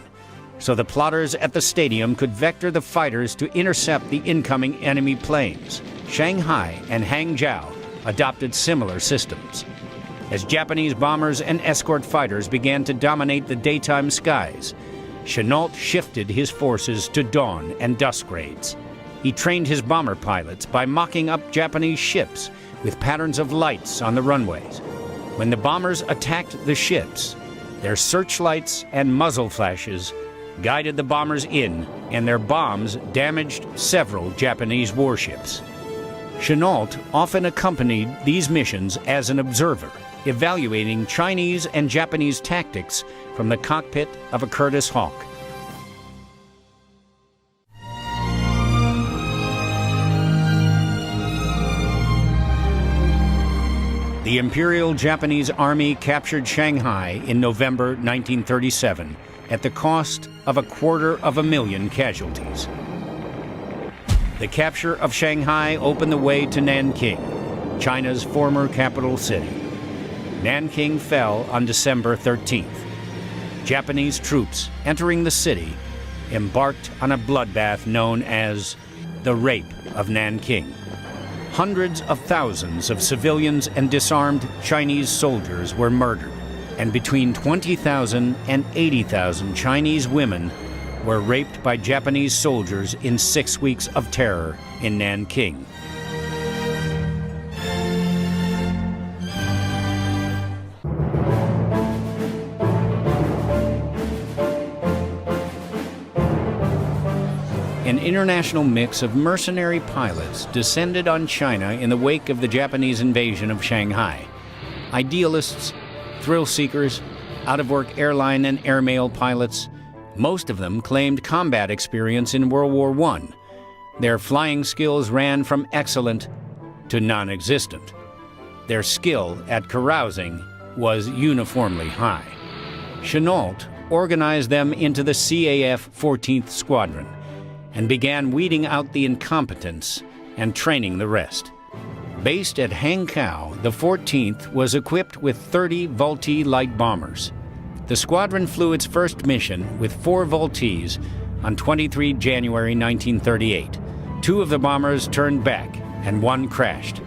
so the plotters at the stadium could vector the fighters to intercept the incoming enemy planes. Shanghai and Hangzhou adopted similar systems. As Japanese bombers and escort fighters began to dominate the daytime skies, Chennault shifted his forces to dawn and dusk raids. He trained his bomber pilots by mocking up Japanese ships with patterns of lights on the runways. When the bombers attacked the ships, their searchlights and muzzle flashes guided the bombers in, and their bombs damaged several Japanese warships. Chennault often accompanied these missions as an observer, evaluating Chinese and Japanese tactics from the cockpit of a Curtiss Hawk. The Imperial Japanese Army captured Shanghai in November 1937 at the cost of 250,000 casualties. The capture of Shanghai opened the way to Nanjing, China's former capital city. Nanjing fell on December 13th. Japanese troops entering the city embarked on a bloodbath known as the Rape of Nanjing. Hundreds of thousands of civilians and disarmed Chinese soldiers were murdered, and between 20,000 and 80,000 Chinese women were raped by Japanese soldiers in 6 weeks of terror in Nanjing. An international mix of mercenary pilots descended on China in the wake of the Japanese invasion of Shanghai. Idealists, thrill-seekers, out-of-work airline and airmail pilots, most of them claimed combat experience in World War I. Their flying skills ran from excellent to non-existent. Their skill at carousing was uniformly high. Chennault organized them into the CAF 14th Squadron and began weeding out the incompetents and training the rest. Based at Hangzhou, the 14th was equipped with 30 Vultee light bombers. The squadron flew its first mission with 4 Vultees on 23 January 1938. 2 of the bombers turned back and 1 crashed.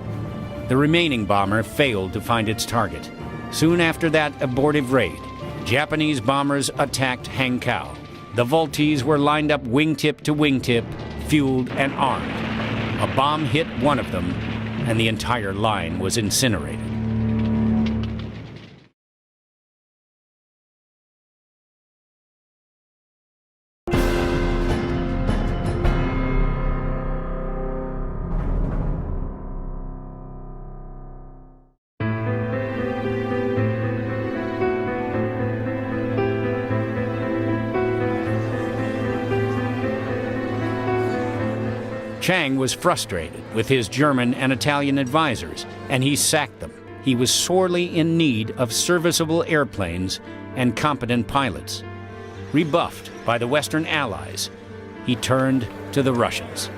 The remaining bomber failed to find its target. Soon after that abortive raid, Japanese bombers attacked Hangzhou. The Vultees were lined up wingtip to wingtip, fueled and armed. A bomb hit one of them, and the entire line was incinerated. Chiang was frustrated with his German and Italian advisors, and he sacked them. He was sorely in need of serviceable airplanes and competent pilots. Rebuffed by the Western Allies, he turned to the Russians.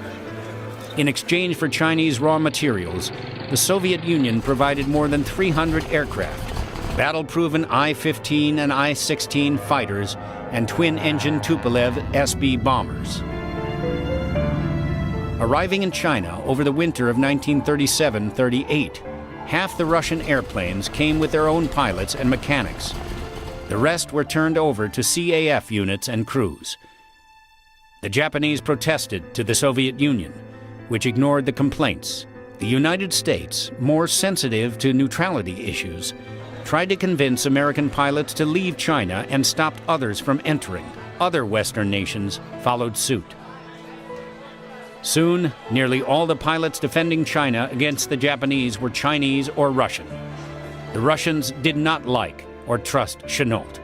In exchange for Chinese raw materials, the Soviet Union provided more than 300 aircraft, battle-proven I-15 and I-16 fighters, and twin-engine Tupolev SB bombers. Arriving in China over the winter of 1937-38, half the Russian airplanes came with their own pilots and mechanics. The rest were turned over to CAF units and crews. The Japanese protested to the Soviet Union, which ignored the complaints. The United States, more sensitive to neutrality issues, tried to convince American pilots to leave China and stopped others from entering. Other Western nations followed suit. Soon, nearly all the pilots defending China against the Japanese were Chinese or Russian. The Russians did not like or trust Chennault.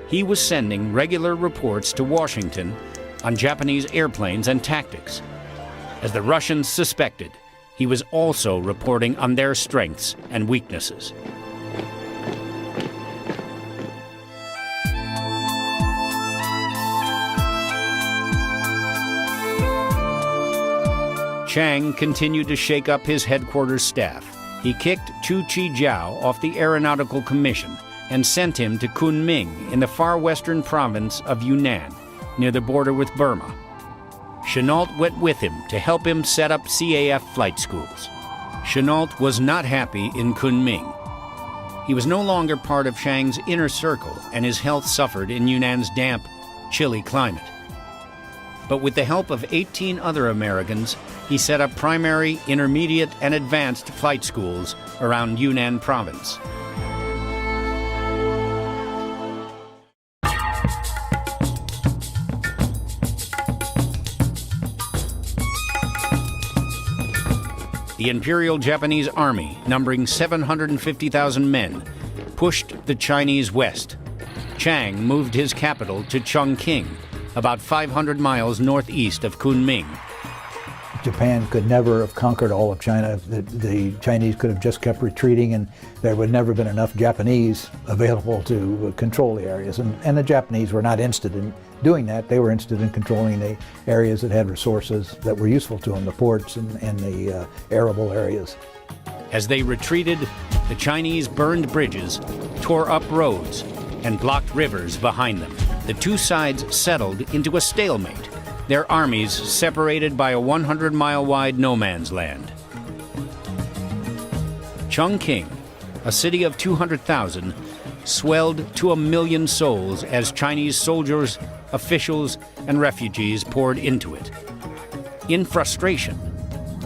He was sending regular reports to Washington on Japanese airplanes and tactics. As the Russians suspected, he was also reporting on their strengths and weaknesses. Chiang continued to shake up his headquarters staff. He kicked Chu Chi-jiao off the Aeronautical Commission and sent him to Kunming in the far western province of Yunnan, near the border with Burma. Chennault went with him to help him set up CAF flight schools. Chennault was not happy in Kunming. He was no longer part of Chiang's inner circle, and his health suffered in Yunnan's damp, chilly climate. But with the help of 18 other Americans, he set up primary, intermediate, and advanced flight schools around Yunnan province. The Imperial Japanese Army, numbering 750,000 men, pushed the Chinese west. Chiang moved his capital to Chongqing, about 500 miles northeast of Kunming. Japan could never have conquered all of China. The Chinese could have just kept retreating, and there would never been enough Japanese available to control the areas. And the Japanese were not interested in doing that. They were interested in controlling the areas that had resources that were useful to them, the ports and the arable areas. As they retreated, the Chinese burned bridges, tore up roads, and blocked rivers behind them. The two sides settled into a stalemate, their armies separated by a 100-mile-wide no-man's land. Chongqing, a city of 200,000, swelled to 1 million souls as Chinese soldiers, officials, and refugees poured into it. In frustration,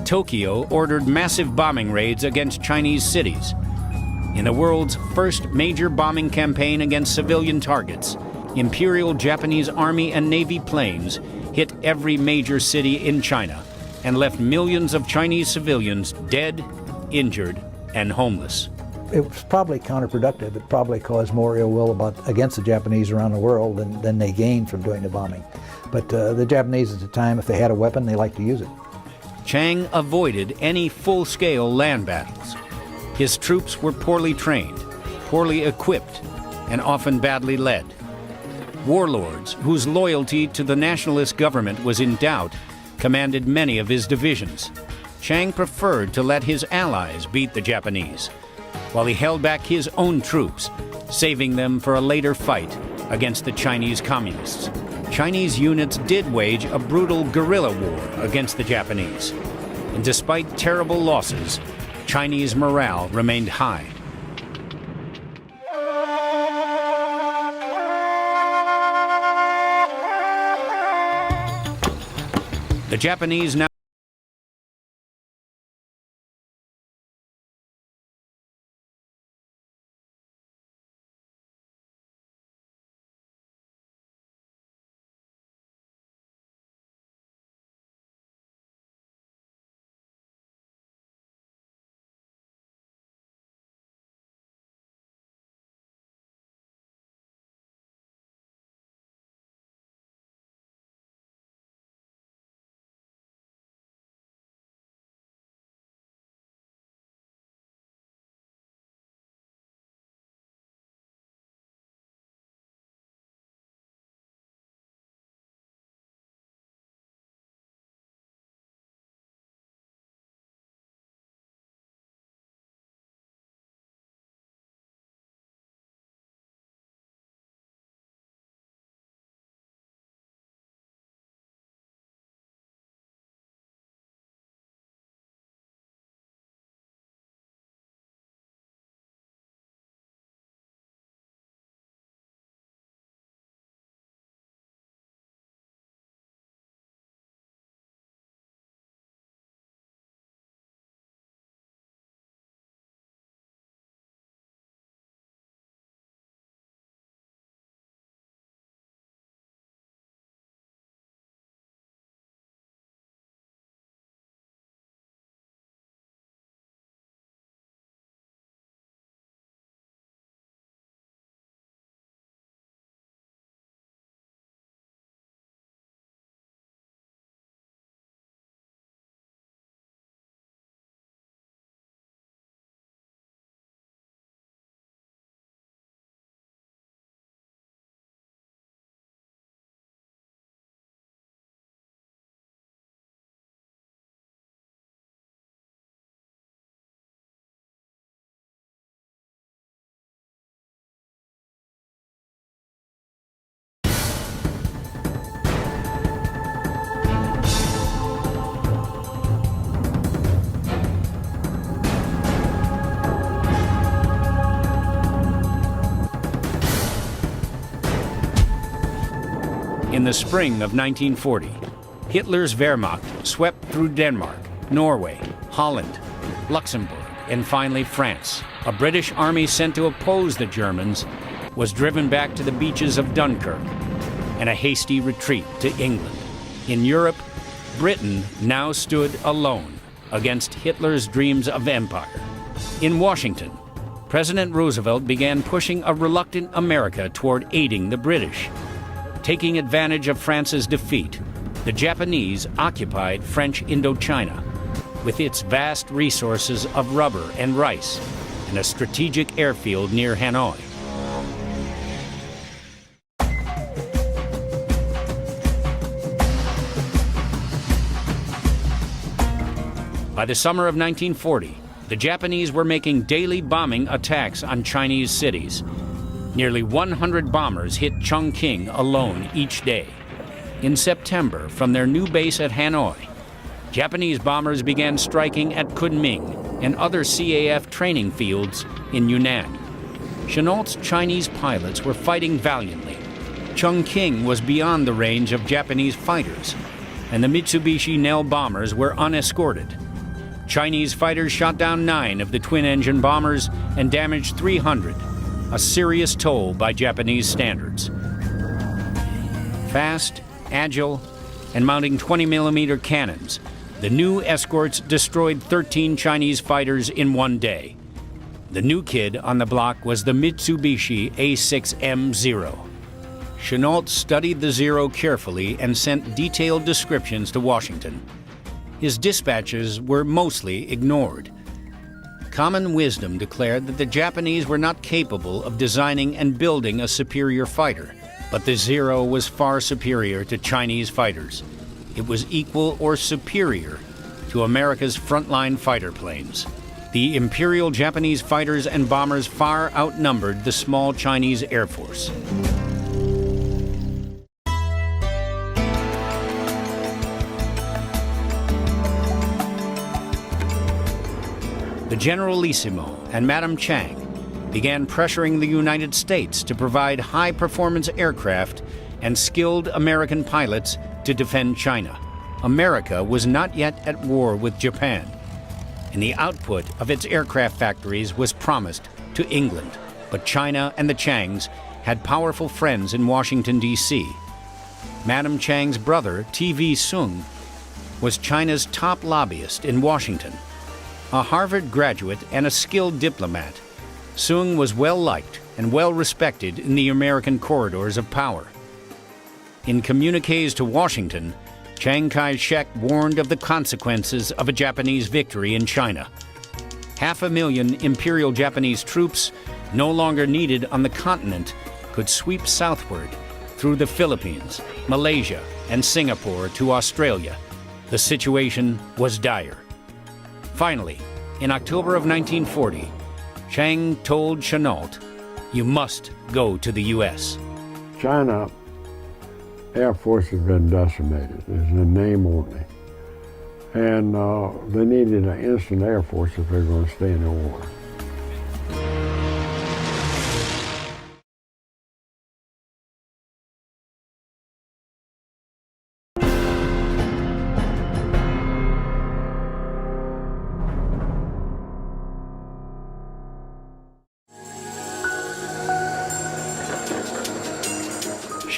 Tokyo ordered massive bombing raids against Chinese cities. In the world's first major bombing campaign against civilian targets, Imperial Japanese Army and Navy planes hit every major city in China and left millions of Chinese civilians dead, injured, and homeless. It was probably counterproductive. It probably caused more ill will against the Japanese around the world than they gained from doing the bombing. But the Japanese at the time, if they had a weapon, they liked to use it. Chiang avoided any full-scale land battles. His troops were poorly trained, poorly equipped, and often badly led. Warlords whose loyalty to the nationalist government was in doubt commanded many of his divisions. Chiang preferred to let his allies beat the Japanese, while he held back his own troops, saving them for a later fight against the Chinese communists. Chinese units did wage a brutal guerrilla war against the Japanese, and despite terrible losses, Chinese morale remained high. The Japanese now the spring of 1940, Hitler's Wehrmacht swept through Denmark, Norway, Holland, Luxembourg, and finally France. A British army sent to oppose the Germans was driven back to the beaches of Dunkirk, and a hasty retreat to England. In Europe, Britain now stood alone against Hitler's dreams of empire. In Washington, President Roosevelt began pushing a reluctant America toward aiding the British. Taking advantage of France's defeat, the Japanese occupied French Indochina with its vast resources of rubber and rice and a strategic airfield near Hanoi. By the summer of 1940, the Japanese were making daily bombing attacks on Chinese cities. Nearly 100 bombers hit Chongqing alone each day. In September, from their new base at Hanoi, Japanese bombers began striking at Kunming and other CAF training fields in Yunnan. Chennault's Chinese pilots were fighting valiantly. Chongqing was beyond the range of Japanese fighters, and the Mitsubishi Nell bombers were unescorted. Chinese fighters shot down 9 of the twin-engine bombers and damaged 300, a serious toll by Japanese standards. Fast, agile, and mounting 20mm cannons, the new escorts destroyed 13 Chinese fighters in one day. The new kid on the block was the Mitsubishi A6M-0. Chennault studied the Zero carefully and sent detailed descriptions to Washington. His dispatches were mostly ignored. Common wisdom declared that the Japanese were not capable of designing and building a superior fighter, but the Zero was far superior to Chinese fighters. It was equal or superior to America's frontline fighter planes. The Imperial Japanese fighters and bombers far outnumbered the small Chinese Air Force. The Generalissimo and Madame Chiang began pressuring the United States to provide high-performance aircraft and skilled American pilots to defend China. America was not yet at war with Japan, and the output of its aircraft factories was promised to England. But China and the Chiangs had powerful friends in Washington, D.C. Madame Chiang's brother, T.V. Soong, was China's top lobbyist in Washington. A Harvard graduate and a skilled diplomat, Soong was well-liked and well-respected in the American corridors of power. In communiques to Washington, Chiang Kai-Shek warned of the consequences of a Japanese victory in China. 500,000 Imperial Japanese troops, no longer needed on the continent, could sweep southward through the Philippines, Malaysia, and Singapore to Australia. The situation was dire. Finally, in October of 1940, Chiang told Chennault, "You must go to the U.S." China Air Force has been decimated. It's a name only. And they needed an instant Air Force if they're going to stay in the war.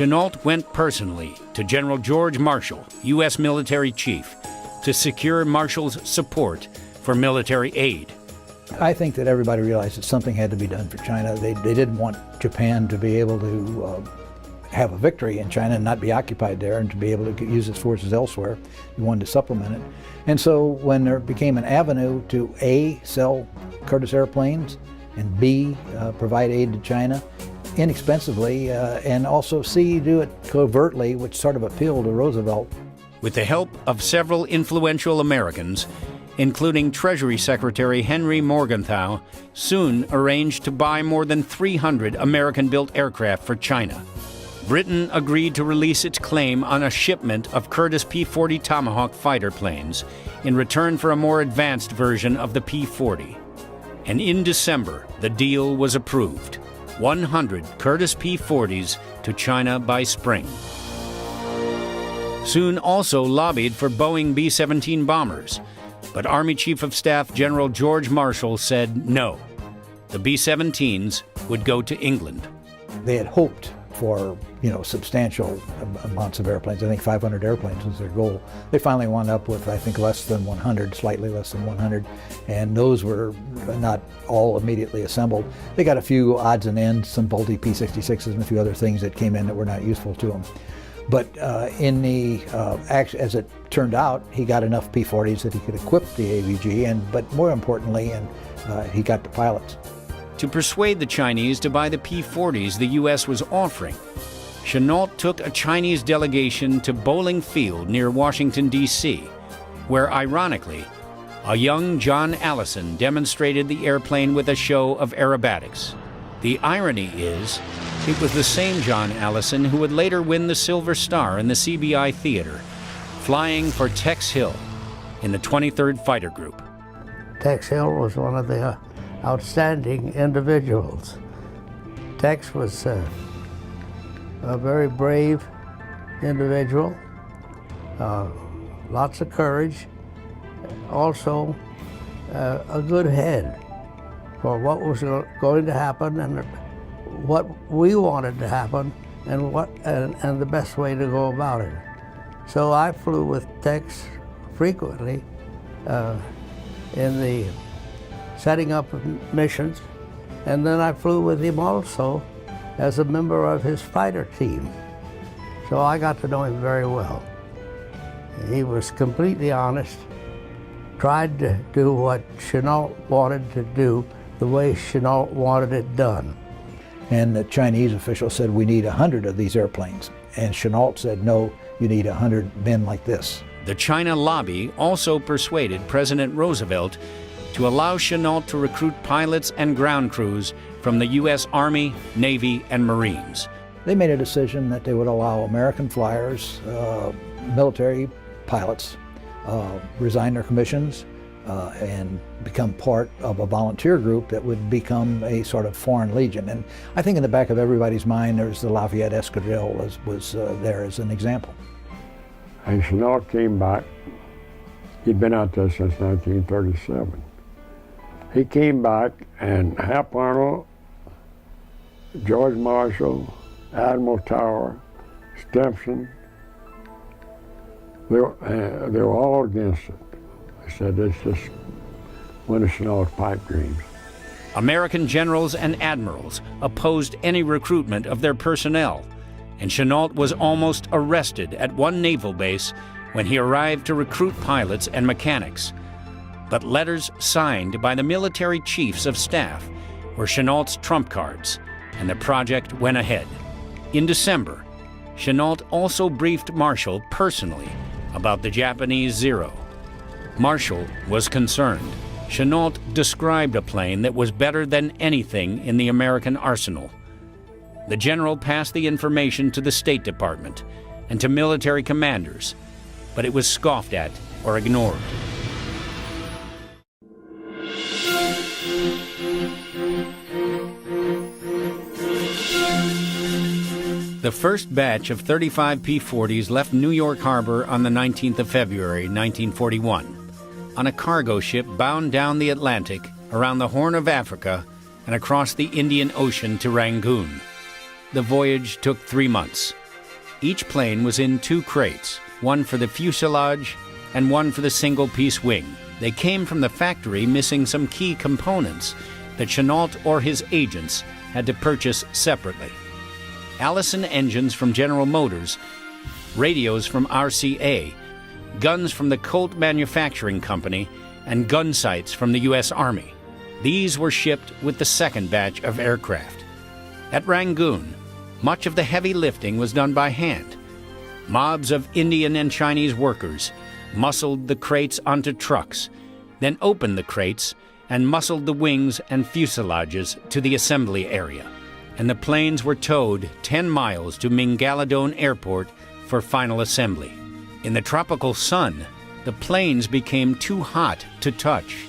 Chennault went personally to General George Marshall, U.S. military chief, to secure Marshall's support for military aid. I think that everybody realized that something had to be done for China. They didn't want Japan to be able to have a victory in China and not be occupied there, and to be able to use its forces elsewhere. They wanted to supplement it. And so when there became an avenue to A, sell Curtiss airplanes, and B, provide aid to China inexpensively, and also C, do it covertly, which sort of appealed to Roosevelt. With the help of several influential Americans, including Treasury Secretary Henry Morgenthau, soon arranged to buy more than 300 American-built aircraft for China. Britain agreed to release its claim on a shipment of Curtiss P-40 Tomahawk fighter planes in return for a more advanced version of the P-40. And in December, the deal was approved. 100 Curtiss P-40s to China by spring. Soon also lobbied for Boeing B-17 bombers, but Army Chief of Staff General George Marshall said no. The B-17s would go to England. They had hoped for, substantial amounts of airplanes. I think 500 airplanes was their goal. They finally wound up with, I think, less than 100, slightly less than 100, and those were not all immediately assembled. They got a few odds and ends, some faulty P-66s and a few other things that came in that were not useful to them. But as it turned out, he got enough P-40s that he could equip the AVG, but more importantly, he got the pilots. To persuade the Chinese to buy the P-40s the U.S. was offering, Chennault took a Chinese delegation to Bowling Field near Washington, D.C., where, ironically, a young John Allison demonstrated the airplane with a show of aerobatics. The irony is, it was the same John Allison who would later win the Silver Star in the CBI Theater, flying for Tex Hill in the 23rd Fighter Group. Tex Hill was one of the outstanding individuals. Tex was a very brave individual, lots of courage, also a good head for what was going to happen and what we wanted to happen and the best way to go about it. So I flew with Tex frequently in the setting up of missions, and then I flew with him also as a member of his fighter team. So I got to know him very well. He was completely honest, tried to do what Chennault wanted to do the way Chennault wanted it done. And the Chinese official said, we need 100 of these airplanes. And Chennault said, no, you need 100 men like this. The China lobby also persuaded President Roosevelt to allow Chennault to recruit pilots and ground crews from the U.S. Army, Navy, and Marines. They made a decision that they would allow American flyers, military pilots, resign their commissions and become part of a volunteer group that would become a sort of foreign legion. And I think in the back of everybody's mind there's the Lafayette Escadrille was there as an example. And Chennault came back. He'd been out there since 1937. He came back, and Hap Arnold, George Marshall, Admiral Tower, Stimson, they were all against it. They said it's just one of Chennault's pipe dreams. American generals and admirals opposed any recruitment of their personnel, and Chennault was almost arrested at one naval base when he arrived to recruit pilots and mechanics. But letters signed by the military chiefs of staff were Chennault's trump cards, and the project went ahead. In December, Chennault also briefed Marshall personally about the Japanese Zero. Marshall was concerned. Chennault described a plane that was better than anything in the American arsenal. The general passed the information to the State Department and to military commanders, but it was scoffed at or ignored. The first batch of 35 P-40s left New York Harbor on the 19th of February, 1941, on a cargo ship bound down the Atlantic, around the Horn of Africa, and across the Indian Ocean to Rangoon. The voyage took 3 months. Each plane was in 2 crates, one for the fuselage and one for the single-piece wing. They came from the factory missing some key components that Chennault or his agents had to purchase separately. Allison engines from General Motors, radios from RCA, guns from the Colt Manufacturing Company, and gun sights from the U.S. Army. These were shipped with the second batch of aircraft. At Rangoon, much of the heavy lifting was done by hand. Mobs of Indian and Chinese workers muscled the crates onto trucks, then opened the crates and muscled the wings and fuselages to the assembly area, and the planes were towed 10 miles to Mingaladon Airport for final assembly. In the tropical sun, the planes became too hot to touch,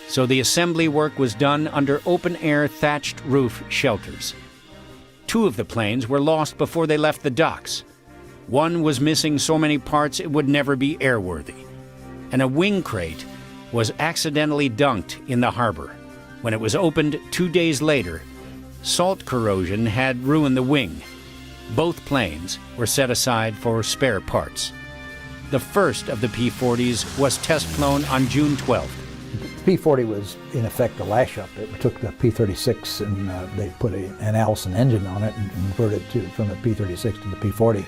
so the assembly work was done under open-air thatched roof shelters. 2 of the planes were lost before they left the docks. One was missing so many parts it would never be airworthy. And a wing crate was accidentally dunked in the harbor. When it was opened 2 days later, salt corrosion had ruined the wing. Both planes were set aside for spare parts. The first of the P-40s was test flown on June 12th. P-40 was, in effect, a lash-up. It took the P-36 and they put an Allison engine on it and converted from the P-36 to the P-40.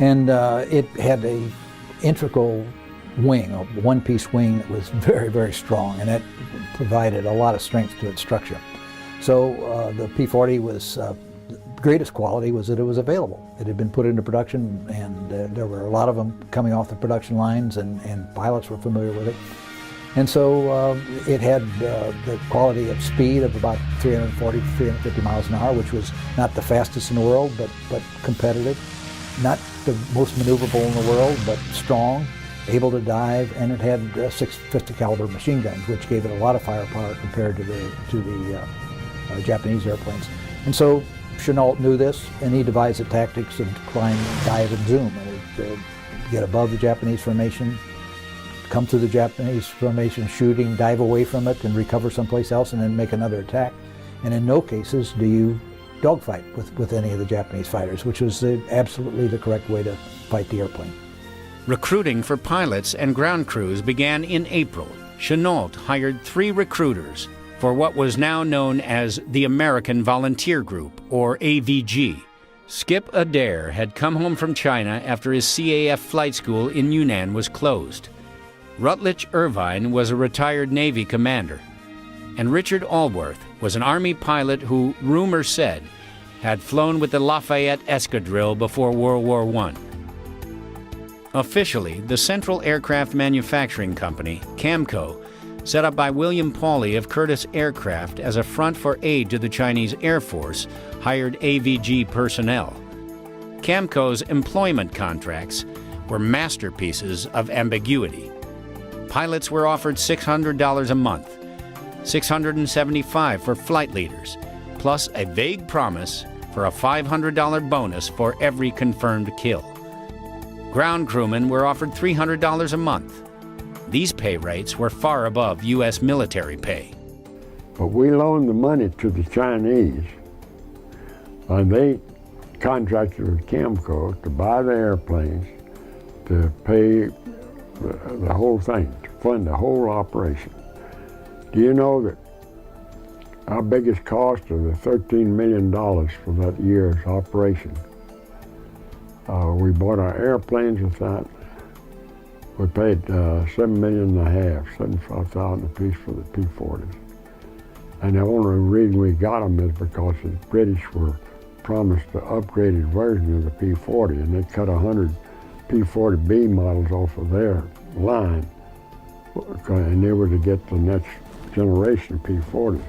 And it had a integral wing, a one-piece wing that was very, very strong, and that provided a lot of strength to its structure. So the P-40 was, the greatest quality was that it was available. It had been put into production, and there were a lot of them coming off the production lines, and pilots were familiar with it. And so it had the quality of speed of about 340 to 350 miles an hour, which was not the fastest in the world, but competitive. Not the most maneuverable in the world, but strong, able to dive, and it had 650 caliber machine guns, which gave it a lot of firepower compared to the Japanese airplanes. And so Chennault knew this, and he devised the tactics of climb, dive, and zoom, and get above the Japanese formation, come through the Japanese formation shooting, dive away from it, and recover someplace else, and then make another attack. And in no cases do you dogfight with any of the Japanese fighters, which was absolutely the correct way to fight the airplane. Recruiting for pilots and ground crews began in April. Chennault hired 3 recruiters for what was now known as the American Volunteer Group, or AVG. Skip Adair had come home from China after his CAF flight school in Yunnan was closed. Rutledge Irvine was a retired Navy commander, and Richard Allworth was an Army pilot who, rumor said, had flown with the Lafayette Escadrille before World War I. Officially, the Central Aircraft Manufacturing Company, CAMCO, set up by William Pauley of Curtiss Aircraft as a front for aid to the Chinese Air Force, hired AVG personnel. CAMCO's employment contracts were masterpieces of ambiguity. Pilots were offered $600 a month, $675 for flight leaders, plus a vague promise for a $500 bonus for every confirmed kill. Ground crewmen were offered $300 a month. These pay rates were far above U.S. military pay. But we loaned the money to the Chinese, and they contracted with CAMCO to buy the airplanes, to pay the whole thing, to fund the whole operation. Do you know that our biggest cost of the $13 million for that year's operation? We bought our airplanes with that. We paid $7.5 million, $75,000 apiece for the P-40s. And the only reason we got them is because the British were promised the upgraded version of the P-40, and they cut 100 P-40B models off of their line, and they were to get the next generation P-40s.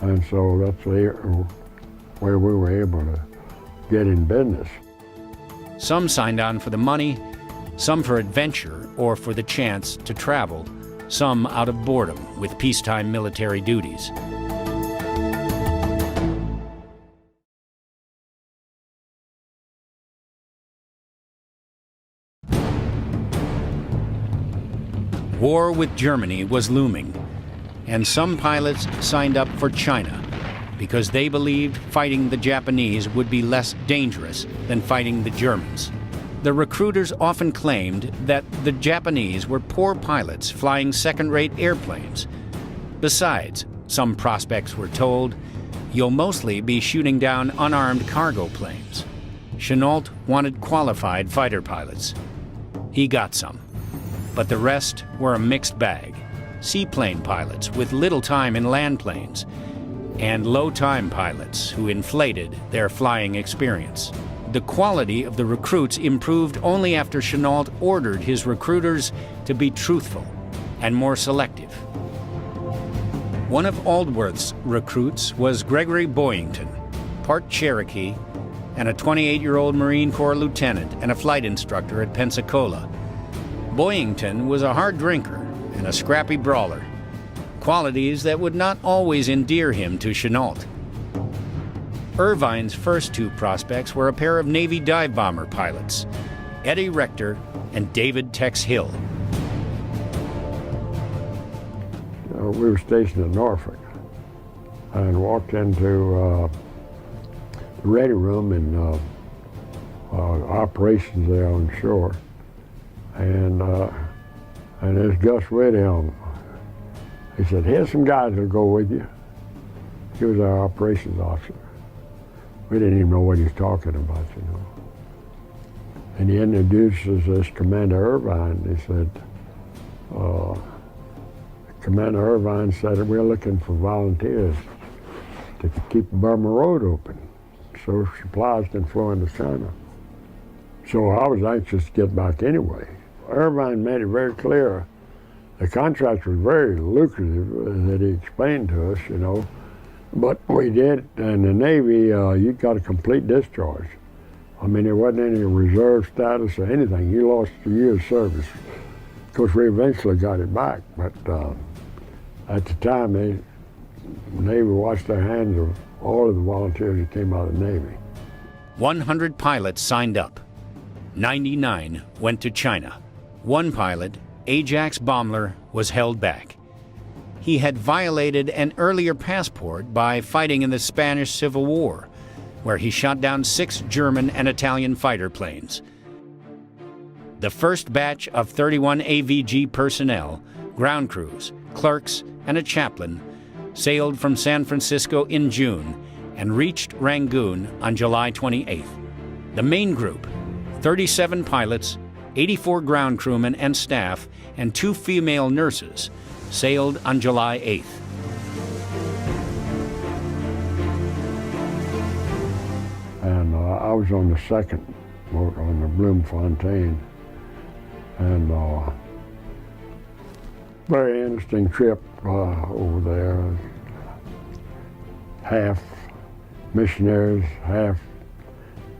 And so that's where we were able to get in business. Some signed on for the money, some for adventure or for the chance to travel, some out of boredom with peacetime military duties. War with Germany was looming, and some pilots signed up for China because they believed fighting the Japanese would be less dangerous than fighting the Germans. The recruiters often claimed that the Japanese were poor pilots flying second-rate airplanes. Besides, some prospects were told, you'll mostly be shooting down unarmed cargo planes. Chennault wanted qualified fighter pilots. He got some, but the rest were a mixed bag. Seaplane pilots with little time in land planes, and low-time pilots who inflated their flying experience. The quality of the recruits improved only after Chennault ordered his recruiters to be truthful and more selective. One of Aldworth's recruits was Gregory Boyington, part Cherokee, and a 28-year-old Marine Corps lieutenant and a flight instructor at Pensacola. Boyington was a hard drinker and a scrappy brawler, qualities that would not always endear him to Chennault. Irvine's first two prospects were a pair of Navy dive bomber pilots, Eddie Rector and David Tex Hill. We were stationed at Norfolk and walked into the ready room in operations there on shore. And there's Gus Redhelm. He said, "Here's some guys that'll go with you." He was our operations officer. We didn't even know what he was talking about, you know. And he introduces us Commander Irvine. He said, Commander Irvine said, "We're looking for volunteers to keep the Burma Road open so supplies can flow into China." So I was anxious to get back anyway. Irvine made it very clear the contract was very lucrative that he explained to us, you know. But we did, in the Navy, you got a complete discharge. I mean, there wasn't any reserve status or anything. You lost a year's service. Of course, we eventually got it back, but at the time, the Navy washed their hands of all of the volunteers that came out of the Navy. 100 pilots signed up. 99 went to China. One pilot, Ajax Baumler, was held back. He had violated an earlier passport by fighting in the Spanish Civil War, where he shot down 6 German and Italian fighter planes. The first batch of 31 AVG personnel, ground crews, clerks, and a chaplain sailed from San Francisco in June and reached Rangoon on July 28th. The main group, 37 pilots, 84 ground crewmen and staff, and 2 female nurses, sailed on July 8th. And I was on the second boat on the Bloemfontein. And very interesting trip over there. Half missionaries, half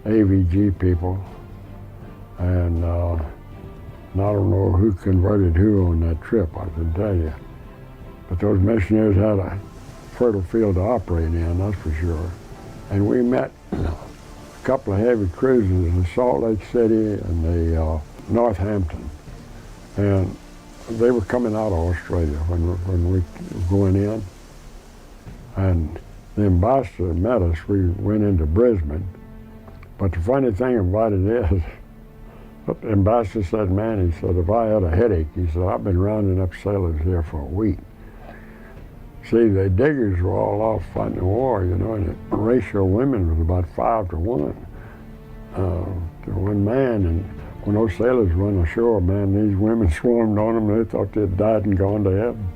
AVG people. And I don't know who converted who on that trip, I can tell you. But those missionaries had a fertile field to operate in, that's for sure. And we met a couple of heavy cruisers in Salt Lake City and the Northampton. And they were coming out of Australia when we were going in. And the ambassador met us. We went into Brisbane. But the funny thing about it is, the ambassador said, "Man," he said, "if I had a headache," he said, "I've been rounding up sailors here for a week." See, the diggers were all off fighting the war, you know, and the ratio of women was about 5 to 1 to one man. And when those sailors run ashore, man, these women swarmed on them. They thought they'd died and gone to heaven.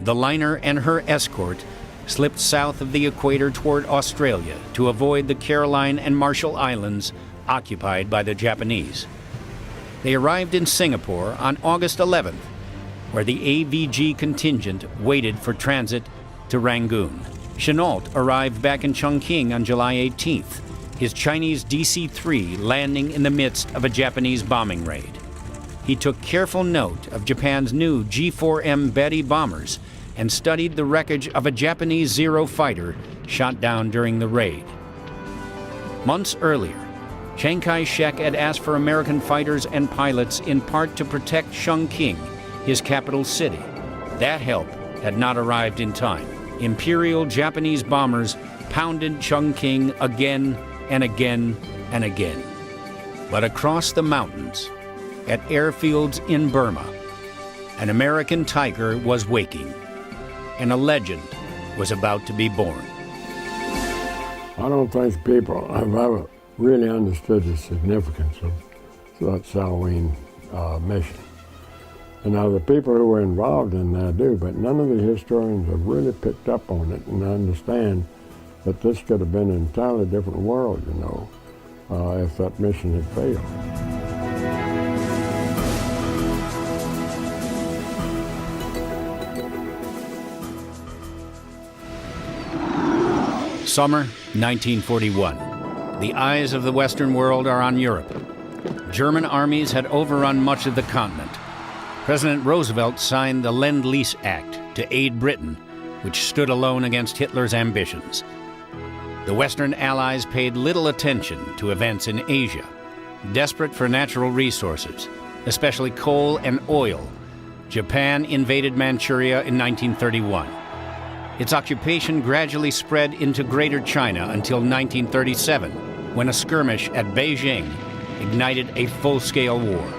The liner and her escort slipped south of the equator toward Australia to avoid the Caroline and Marshall Islands occupied by the Japanese. They arrived in Singapore on August 11th, where the AVG contingent waited for transit to Rangoon. Chennault arrived back in Chongqing on July 18th, his Chinese DC-3 landing in the midst of a Japanese bombing raid. He took careful note of Japan's new G-4M Betty bombers and studied the wreckage of a Japanese Zero fighter shot down during the raid. Months earlier, Chiang Kai-Shek had asked for American fighters and pilots in part to protect Chongqing, his capital city. That help had not arrived in time. Imperial Japanese bombers pounded Chongqing again and again and again. But across the mountains, at airfields in Burma, an American Tiger was waking, and a legend was about to be born. I don't think people have ever really understood the significance of that Salween mission. And now the people who were involved in that do, but none of the historians have really picked up on it and understand that this could have been an entirely different world, you know, if that mission had failed. Summer 1941. The eyes of the Western world are on Europe. German armies had overrun much of the continent. President Roosevelt signed the Lend-Lease Act to aid Britain, which stood alone against Hitler's ambitions. The Western Allies paid little attention to events in Asia. Desperate for natural resources, especially coal and oil, Japan invaded Manchuria in 1931. Its occupation gradually spread into Greater China until 1937, when a skirmish at Beijing ignited a full-scale war.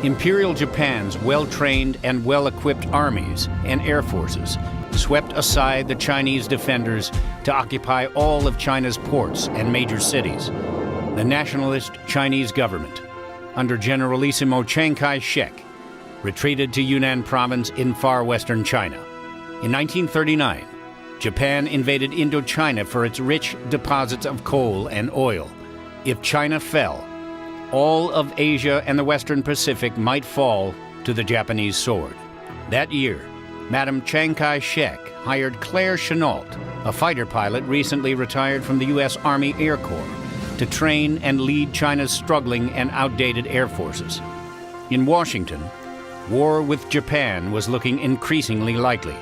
Imperial Japan's well-trained and well-equipped armies and air forces swept aside the Chinese defenders to occupy all of China's ports and major cities. The nationalist Chinese government, under Generalissimo Chiang Kai-Shek, retreated to Yunnan province in far western China. In 1939, Japan invaded Indochina for its rich deposits of coal and oil. If China fell, all of Asia and the Western Pacific might fall to the Japanese sword. That year, Madame Chiang Kai-Shek hired Claire Chennault, a fighter pilot recently retired from the U.S. Army Air Corps, to train and lead China's struggling and outdated air forces. In Washington, war with Japan was looking increasingly likely.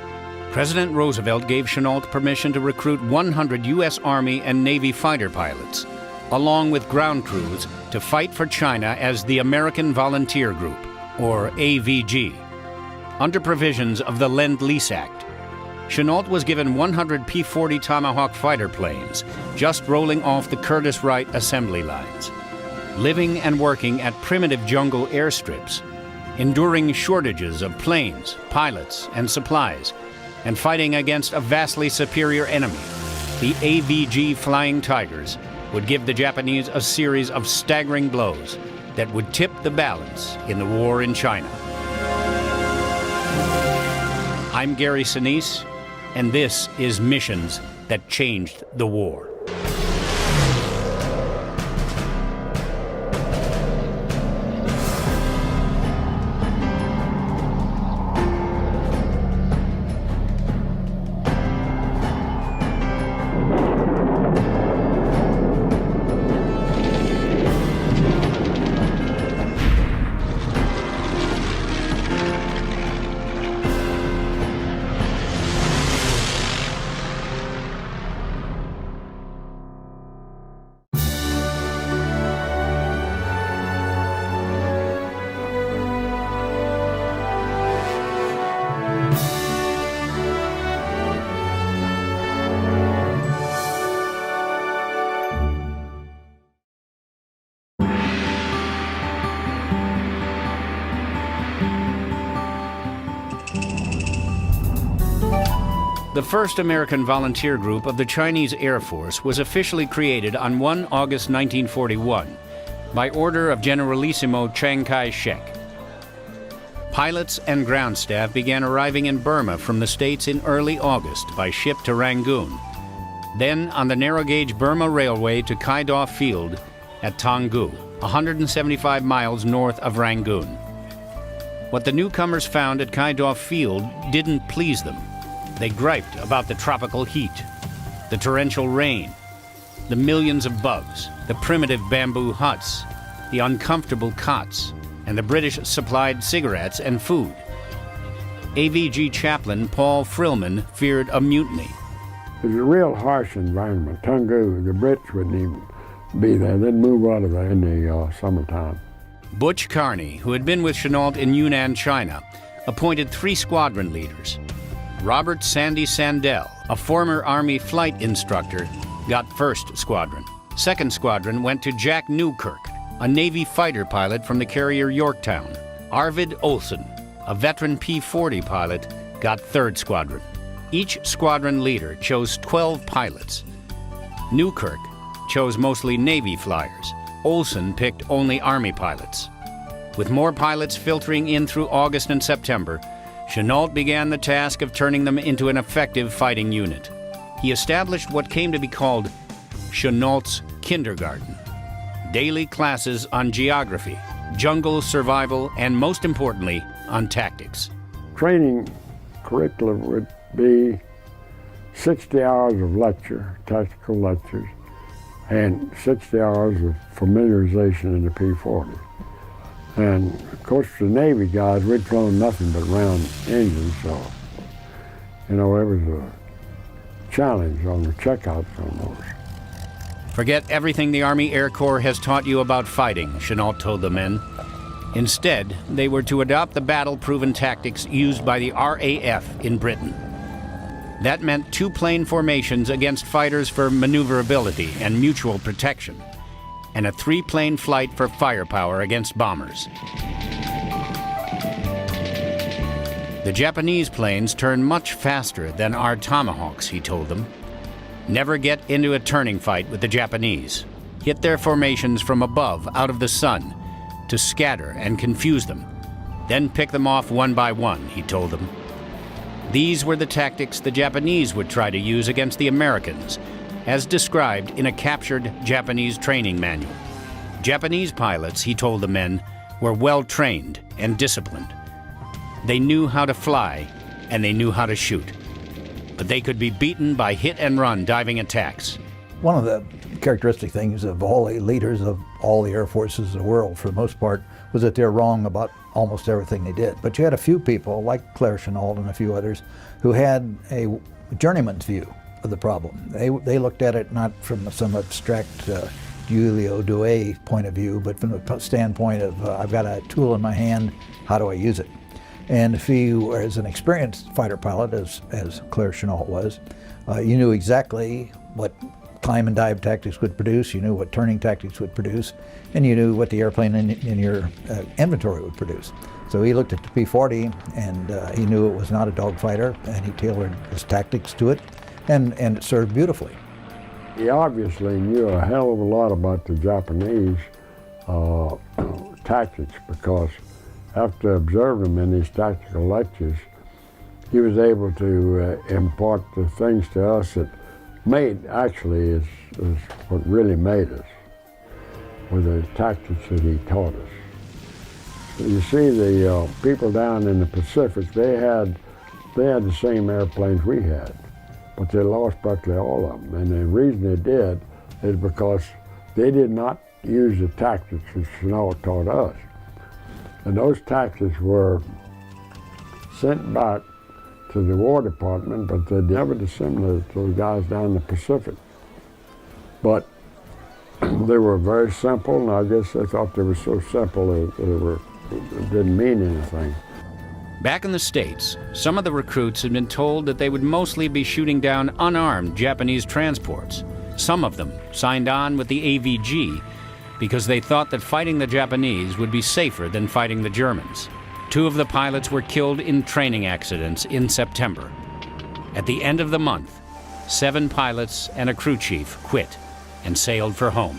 President Roosevelt gave Chennault permission to recruit 100 U.S. Army and Navy fighter pilots, along with ground crews, to fight for China as the American Volunteer Group, or AVG. Under provisions of the Lend-Lease Act, Chennault was given 100 P-40 Tomahawk fighter planes, just rolling off the Curtiss Wright assembly lines. Living and working at primitive jungle airstrips, enduring shortages of planes, pilots, and supplies, and fighting against a vastly superior enemy, the AVG Flying Tigers would give the Japanese a series of staggering blows that would tip the balance in the war in China. I'm Gary Sinise, and this is Missions That Changed the War. The first American volunteer group of the Chinese Air Force was officially created on 1 August 1941 by order of Generalissimo Chiang Kai-Shek. Pilots and ground staff began arriving in Burma from the States in early August by ship to Rangoon, then on the narrow-gauge Burma Railway to Kai Da Field at Taungoo, 175 miles north of Rangoon. What the newcomers found at Kai Da Field didn't please them. They griped about the tropical heat, the torrential rain, the millions of bugs, the primitive bamboo huts, the uncomfortable cots, and the British-supplied cigarettes and food. AVG chaplain Paul Frillman feared a mutiny. It was a real harsh environment. Taungoo, the Brits wouldn't even be there. They'd move out of there in the summertime. Butch Carney, who had been with Chennault in Yunnan, China, appointed 3 squadron leaders. Robert Sandy Sandell, a former Army flight instructor, got 1st Squadron. 2nd Squadron went to Jack Newkirk, a Navy fighter pilot from the carrier Yorktown. Arvid Olsen, a veteran P-40 pilot, got 3rd Squadron. Each squadron leader chose 12 pilots. Newkirk chose mostly Navy flyers. Olsen picked only Army pilots. With more pilots filtering in through August and September, Chennault began the task of turning them into an effective fighting unit. He established what came to be called Chennault's Kindergarten. Daily classes on geography, jungle survival, and most importantly, on tactics. Training curriculum would be 60 hours of lecture, tactical lectures, and 60 hours of familiarization in the P-40. And of course, the Navy guys, we'd flown nothing but round engines, so, you know, it was a challenge on the checkouts on those. Forget everything the Army Air Corps has taught you about fighting, Chennault told the men. Instead, they were to adopt the battle-proven tactics used by the RAF in Britain. That meant two-plane formations against fighters for maneuverability and mutual protection, and a three-plane flight for firepower against bombers. The Japanese planes turn much faster than our Tomahawks, he told them. Never get into a turning fight with the Japanese. Hit their formations from above, out of the sun, to scatter and confuse them. Then pick them off one by one, he told them. These were the tactics the Japanese would try to use against the Americans, as described in a captured Japanese training manual. Japanese pilots, he told the men, were well trained and disciplined. They knew how to fly, and they knew how to shoot. But they could be beaten by hit-and-run diving attacks. One of the characteristic things of all the leaders of all the air forces of the world, for the most part, was that they're wrong about almost everything they did. But you had a few people, like Claire Chennault and a few others, who had a journeyman's view of the problem. They looked at it not from some abstract WWII point of view, but from the standpoint of, I've got a tool in my hand, how do I use it? And if you were as an experienced fighter pilot, as Claire Chennault was, you knew exactly what climb and dive tactics would produce, you knew what turning tactics would produce, and you knew what the airplane in your inventory would produce. So he looked at the P-40 and he knew it was not a dogfighter, and he tailored his tactics to it, and it served beautifully. He obviously knew a hell of a lot about the Japanese tactics, because after observing them in these tactical lectures, he was able to impart the things to us that actually is what really made us, were the tactics that he taught us. So you see, the people down in the Pacific, they had the same airplanes we had, but they lost practically all of them. And the reason they did is because they did not use the tactics that Chennault taught us. And those tactics were sent back to the War Department, but they never disseminated to those guys down in the Pacific. But they were very simple, and I guess they thought they were so simple it didn't mean anything. Back in the States, some of the recruits had been told that they would mostly be shooting down unarmed Japanese transports. Some of them signed on with the AVG because they thought that fighting the Japanese would be safer than fighting the Germans. 2 of the pilots were killed in training accidents in September. At the end of the month, 7 pilots and a crew chief quit and sailed for home.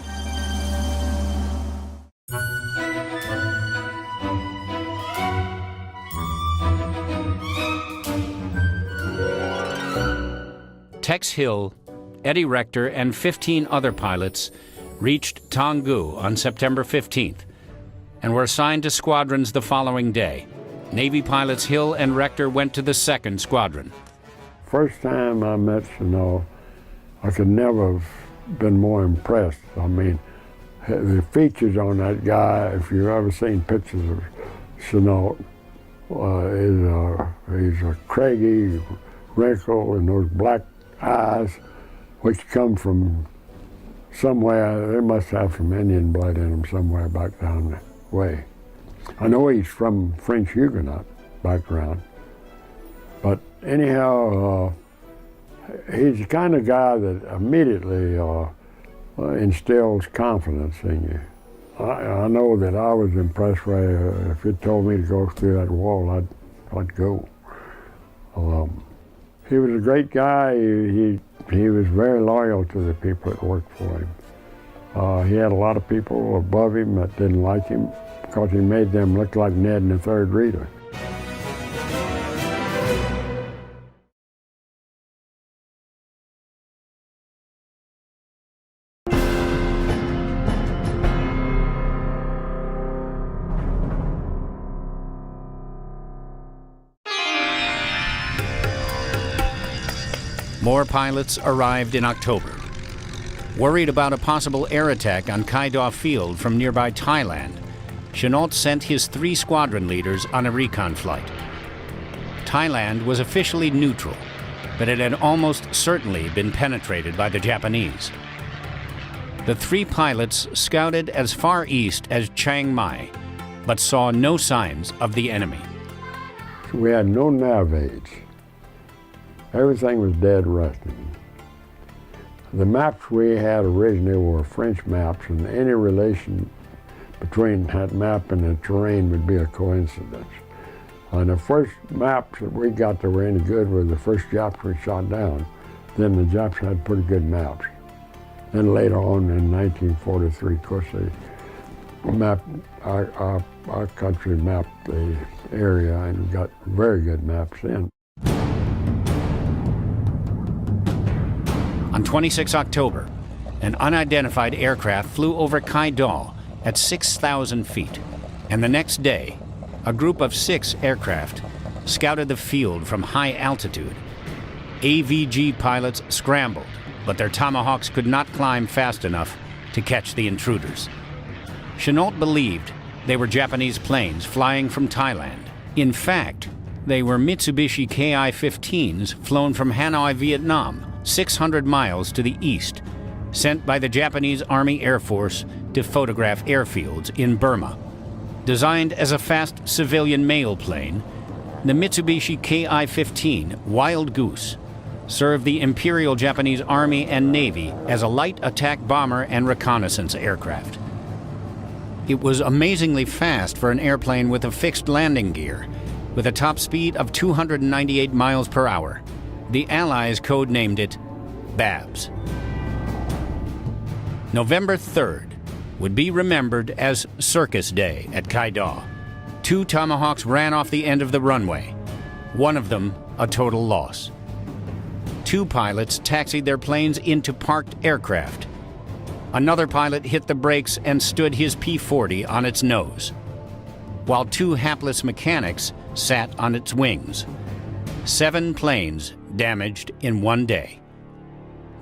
Tex Hill, Eddie Rector, and 15 other pilots reached Tonggu on September 15th and were assigned to squadrons the following day. Navy pilots Hill and Rector went to the 2nd Squadron. First time I met Chennault, I could never have been more impressed. I mean, the features on that guy, if you've ever seen pictures of Chennault, he's a craggy, wrinkle, and those black eyes, which come from somewhere. They must have some Indian blood in them somewhere back down the way. I know he's from French Huguenot background, but anyhow, he's the kind of guy that immediately instills confidence in you. I know that I was impressed where if it told me to go through that wall, I'd go. He was a great guy. He was very loyal to the people that worked for him. He had a lot of people above him that didn't like him because he made them look like Ned and the Third Reader. More pilots arrived in October. Worried about a possible air attack on Kai-Da Field from nearby Thailand, Chennault sent his 3 squadron leaders on a recon flight. Thailand was officially neutral, but it had almost certainly been penetrated by the Japanese. The 3 pilots scouted as far east as Chiang Mai, but saw no signs of the enemy. We had no nav aids. Everything was dead rusting. The maps we had originally were French maps, and any relation between that map and the terrain would be a coincidence. And the first maps that we got that were any good were the first Japs we shot down. Then the Japs had pretty good maps. Then later on in 1943, of course, they mapped our country, mapped the area, and got very good maps then. On 26 October, an unidentified aircraft flew over Kai-Dao at 6,000 feet, and the next day, a group of 6 aircraft scouted the field from high altitude. AVG pilots scrambled, but their Tomahawks could not climb fast enough to catch the intruders. Chennault believed they were Japanese planes flying from Thailand. In fact, they were Mitsubishi Ki-15s flown from Hanoi, Vietnam, 600 miles to the east, sent by the Japanese Army Air Force to photograph airfields in Burma. Designed as a fast civilian mail plane, the Mitsubishi Ki-15 Wild Goose served the Imperial Japanese Army and Navy as a light attack bomber and reconnaissance aircraft. It was amazingly fast for an airplane with a fixed landing gear, with a top speed of 298 miles per hour. The Allies codenamed it Babs. November 3rd would be remembered as Circus Day at Kai-Dao. 2 Tomahawks ran off the end of the runway, one of them a total loss. 2 pilots taxied their planes into parked aircraft. Another pilot hit the brakes and stood his P-40 on its nose, while 2 hapless mechanics sat on its wings. 7 planes damaged in one day.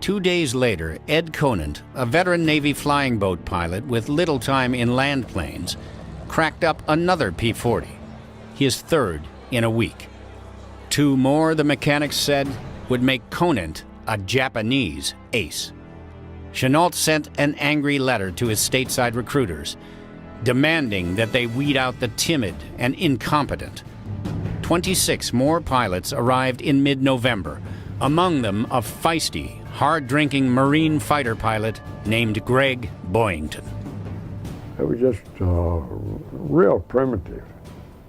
2 days later, Ed Conant, a veteran Navy flying boat pilot with little time in land planes, cracked up another P-40, his 3rd in a week. 2 more, the mechanics said, would make Conant a Japanese ace. Chennault sent an angry letter to his stateside recruiters, demanding that they weed out the timid and incompetent. 26 more pilots arrived in mid-November, among them a feisty, hard-drinking Marine fighter pilot named Greg Boyington. It was just real primitive.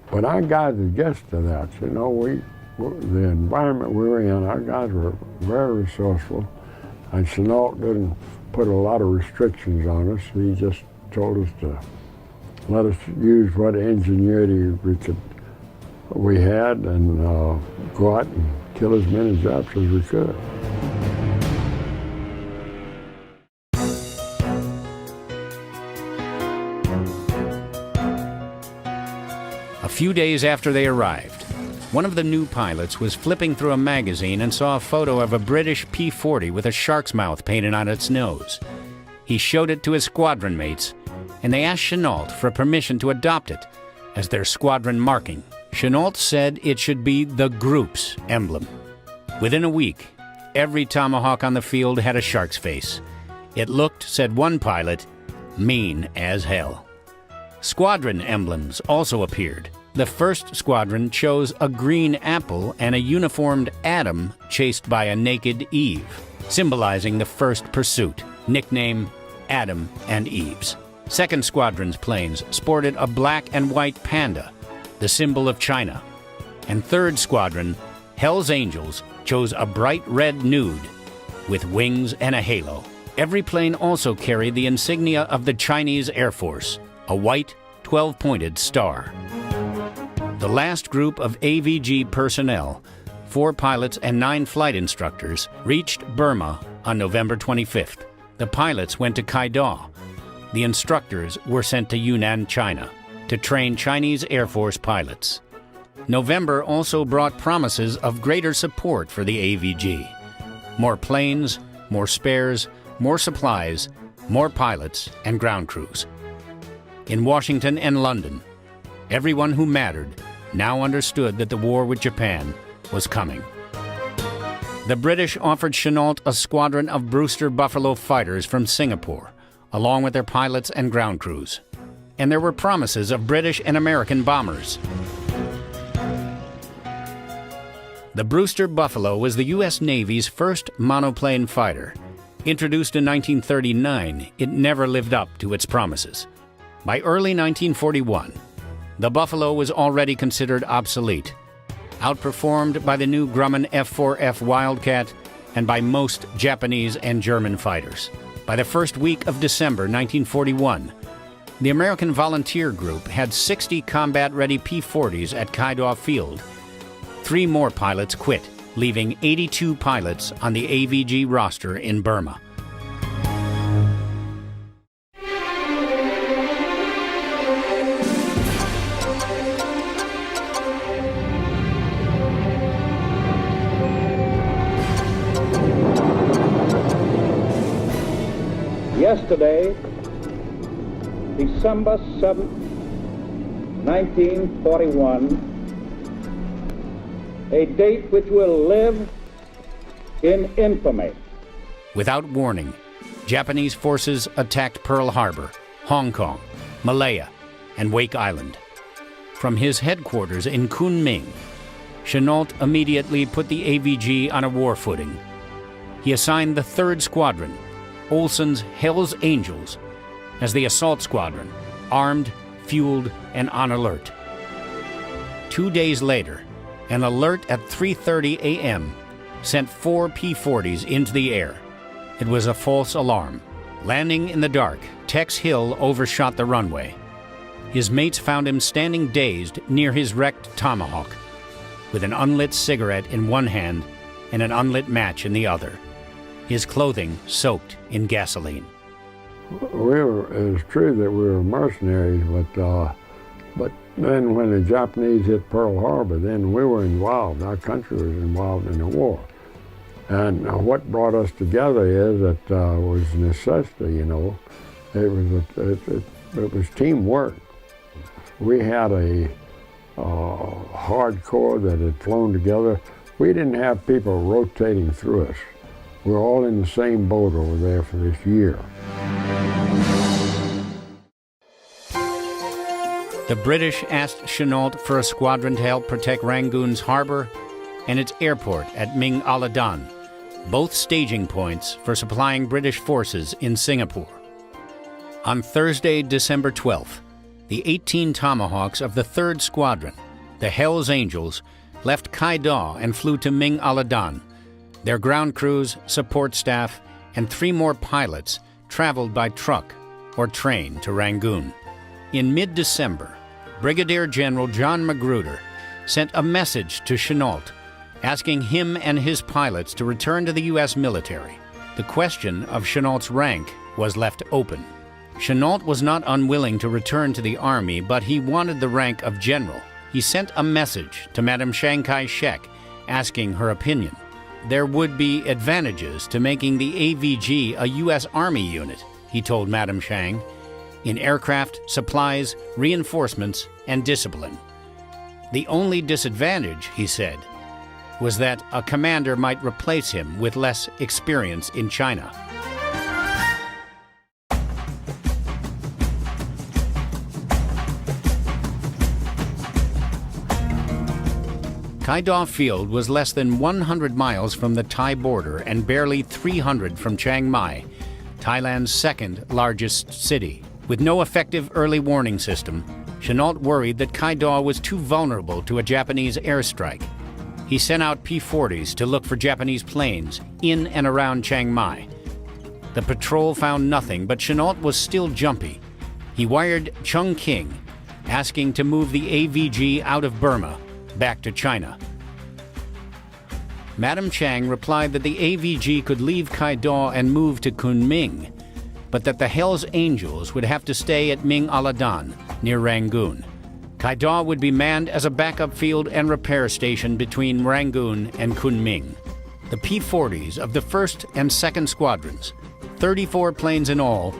But our guys adjusted to that. You know, the environment we were in, our guys were very resourceful, and Chennault didn't put a lot of restrictions on us. He just told us to let us use what ingenuity we had and go out and kill as many Japs as we could. A few days after they arrived, one of the new pilots was flipping through a magazine and saw a photo of a British P-40 with a shark's mouth painted on its nose. He showed it to his squadron mates, and they asked Chennault for permission to adopt it as their squadron marking. Chennault said it should be the group's emblem. Within a week, every Tomahawk on the field had a shark's face. It looked, said one pilot, mean as hell. Squadron emblems also appeared. The first squadron chose a green apple and a uniformed Adam chased by a naked Eve, symbolizing the first pursuit, nickname Adam and Eve's. Second squadron's planes sported a black and white panda, the symbol of China. And third squadron, Hell's Angels, chose a bright red nude with wings and a halo. Every plane also carried the insignia of the Chinese Air Force, a white 12-pointed star. The last group of AVG personnel, 4 pilots and 9 flight instructors, reached Burma on November 25th. The pilots went to Kai-Dao. The instructors were sent to Yunnan, China, to train Chinese Air Force pilots. November also brought promises of greater support for the AVG. More planes, more spares, more supplies, more pilots and ground crews. In Washington and London, everyone who mattered now understood that the war with Japan was coming. The British offered Chennault a squadron of Brewster Buffalo fighters from Singapore, along with their pilots and ground crews. And there were promises of British and American bombers. The Brewster Buffalo was the U.S. Navy's first monoplane fighter. Introduced in 1939, it never lived up to its promises. By early 1941, the Buffalo was already considered obsolete, outperformed by the new Grumman F-4F Wildcat and by most Japanese and German fighters. By the first week of December 1941, the American Volunteer Group had 60 combat-ready P-40s at Kai-Da Field. 3 more pilots quit, leaving 82 pilots on the AVG roster in Burma. Yesterday, December 7th, 1941, a date which will live in infamy. Without warning, Japanese forces attacked Pearl Harbor, Hong Kong, Malaya, and Wake Island. From his headquarters in Kunming, Chennault immediately put the AVG on a war footing. He assigned the 3rd Squadron, Olson's Hell's Angels, as the assault squadron, armed, fueled, and on alert. 2 days later, an alert at 3:30 a.m. sent 4 P-40s into the air. It was a false alarm. Landing in the dark, Tex Hill overshot the runway. His mates found him standing dazed near his wrecked Tomahawk, with an unlit cigarette in one hand and an unlit match in the other, his clothing soaked in gasoline. It's true that we were mercenaries, but then when the Japanese hit Pearl Harbor, then we were involved. Our country was involved in the war. And what brought us together is that was necessity, you know. It was teamwork. We had a hardcore that had flown together. We didn't have people rotating through us. We're all in the same boat over there for this year. The British asked Chennault for a squadron to help protect Rangoon's harbor and its airport at Ming Aladan, both staging points for supplying British forces in Singapore. On Thursday, December 12th, the 18 Tomahawks of the 3rd Squadron, the Hell's Angels, left Kai-Da and flew to Ming Aladan. Their ground crews, support staff, and 3 more pilots traveled by truck or train to Rangoon. In mid-December, Brigadier General John Magruder sent a message to Chennault asking him and his pilots to return to the U.S. military. The question of Chennault's rank was left open. Chennault was not unwilling to return to the Army, but he wanted the rank of general. He sent a message to Madame Chiang Kai-Shek asking her opinion. There would be advantages to making the AVG a U.S. Army unit, he told Madame Chiang, in aircraft, supplies, reinforcements, and discipline. The only disadvantage, he said, was that a commander might replace him with less experience in China. Kai-Da Field was less than 100 miles from the Thai border and barely 300 from Chiang Mai, Thailand's 2nd largest city. With no effective early warning system, Chennault worried that Kai-Da was too vulnerable to a Japanese airstrike. He sent out P-40s to look for Japanese planes in and around Chiang Mai. The patrol found nothing, but Chennault was still jumpy. He wired Chung King, asking to move the AVG out of Burma, back to China. Madame Chiang replied that the AVG could leave Kai-Da and move to Kunming, but that the Hell's Angels would have to stay at Ming Aladan, near Rangoon. Kai-Da would be manned as a backup field and repair station between Rangoon and Kunming. The P-40s of the 1st and 2nd Squadrons, 34 planes in all,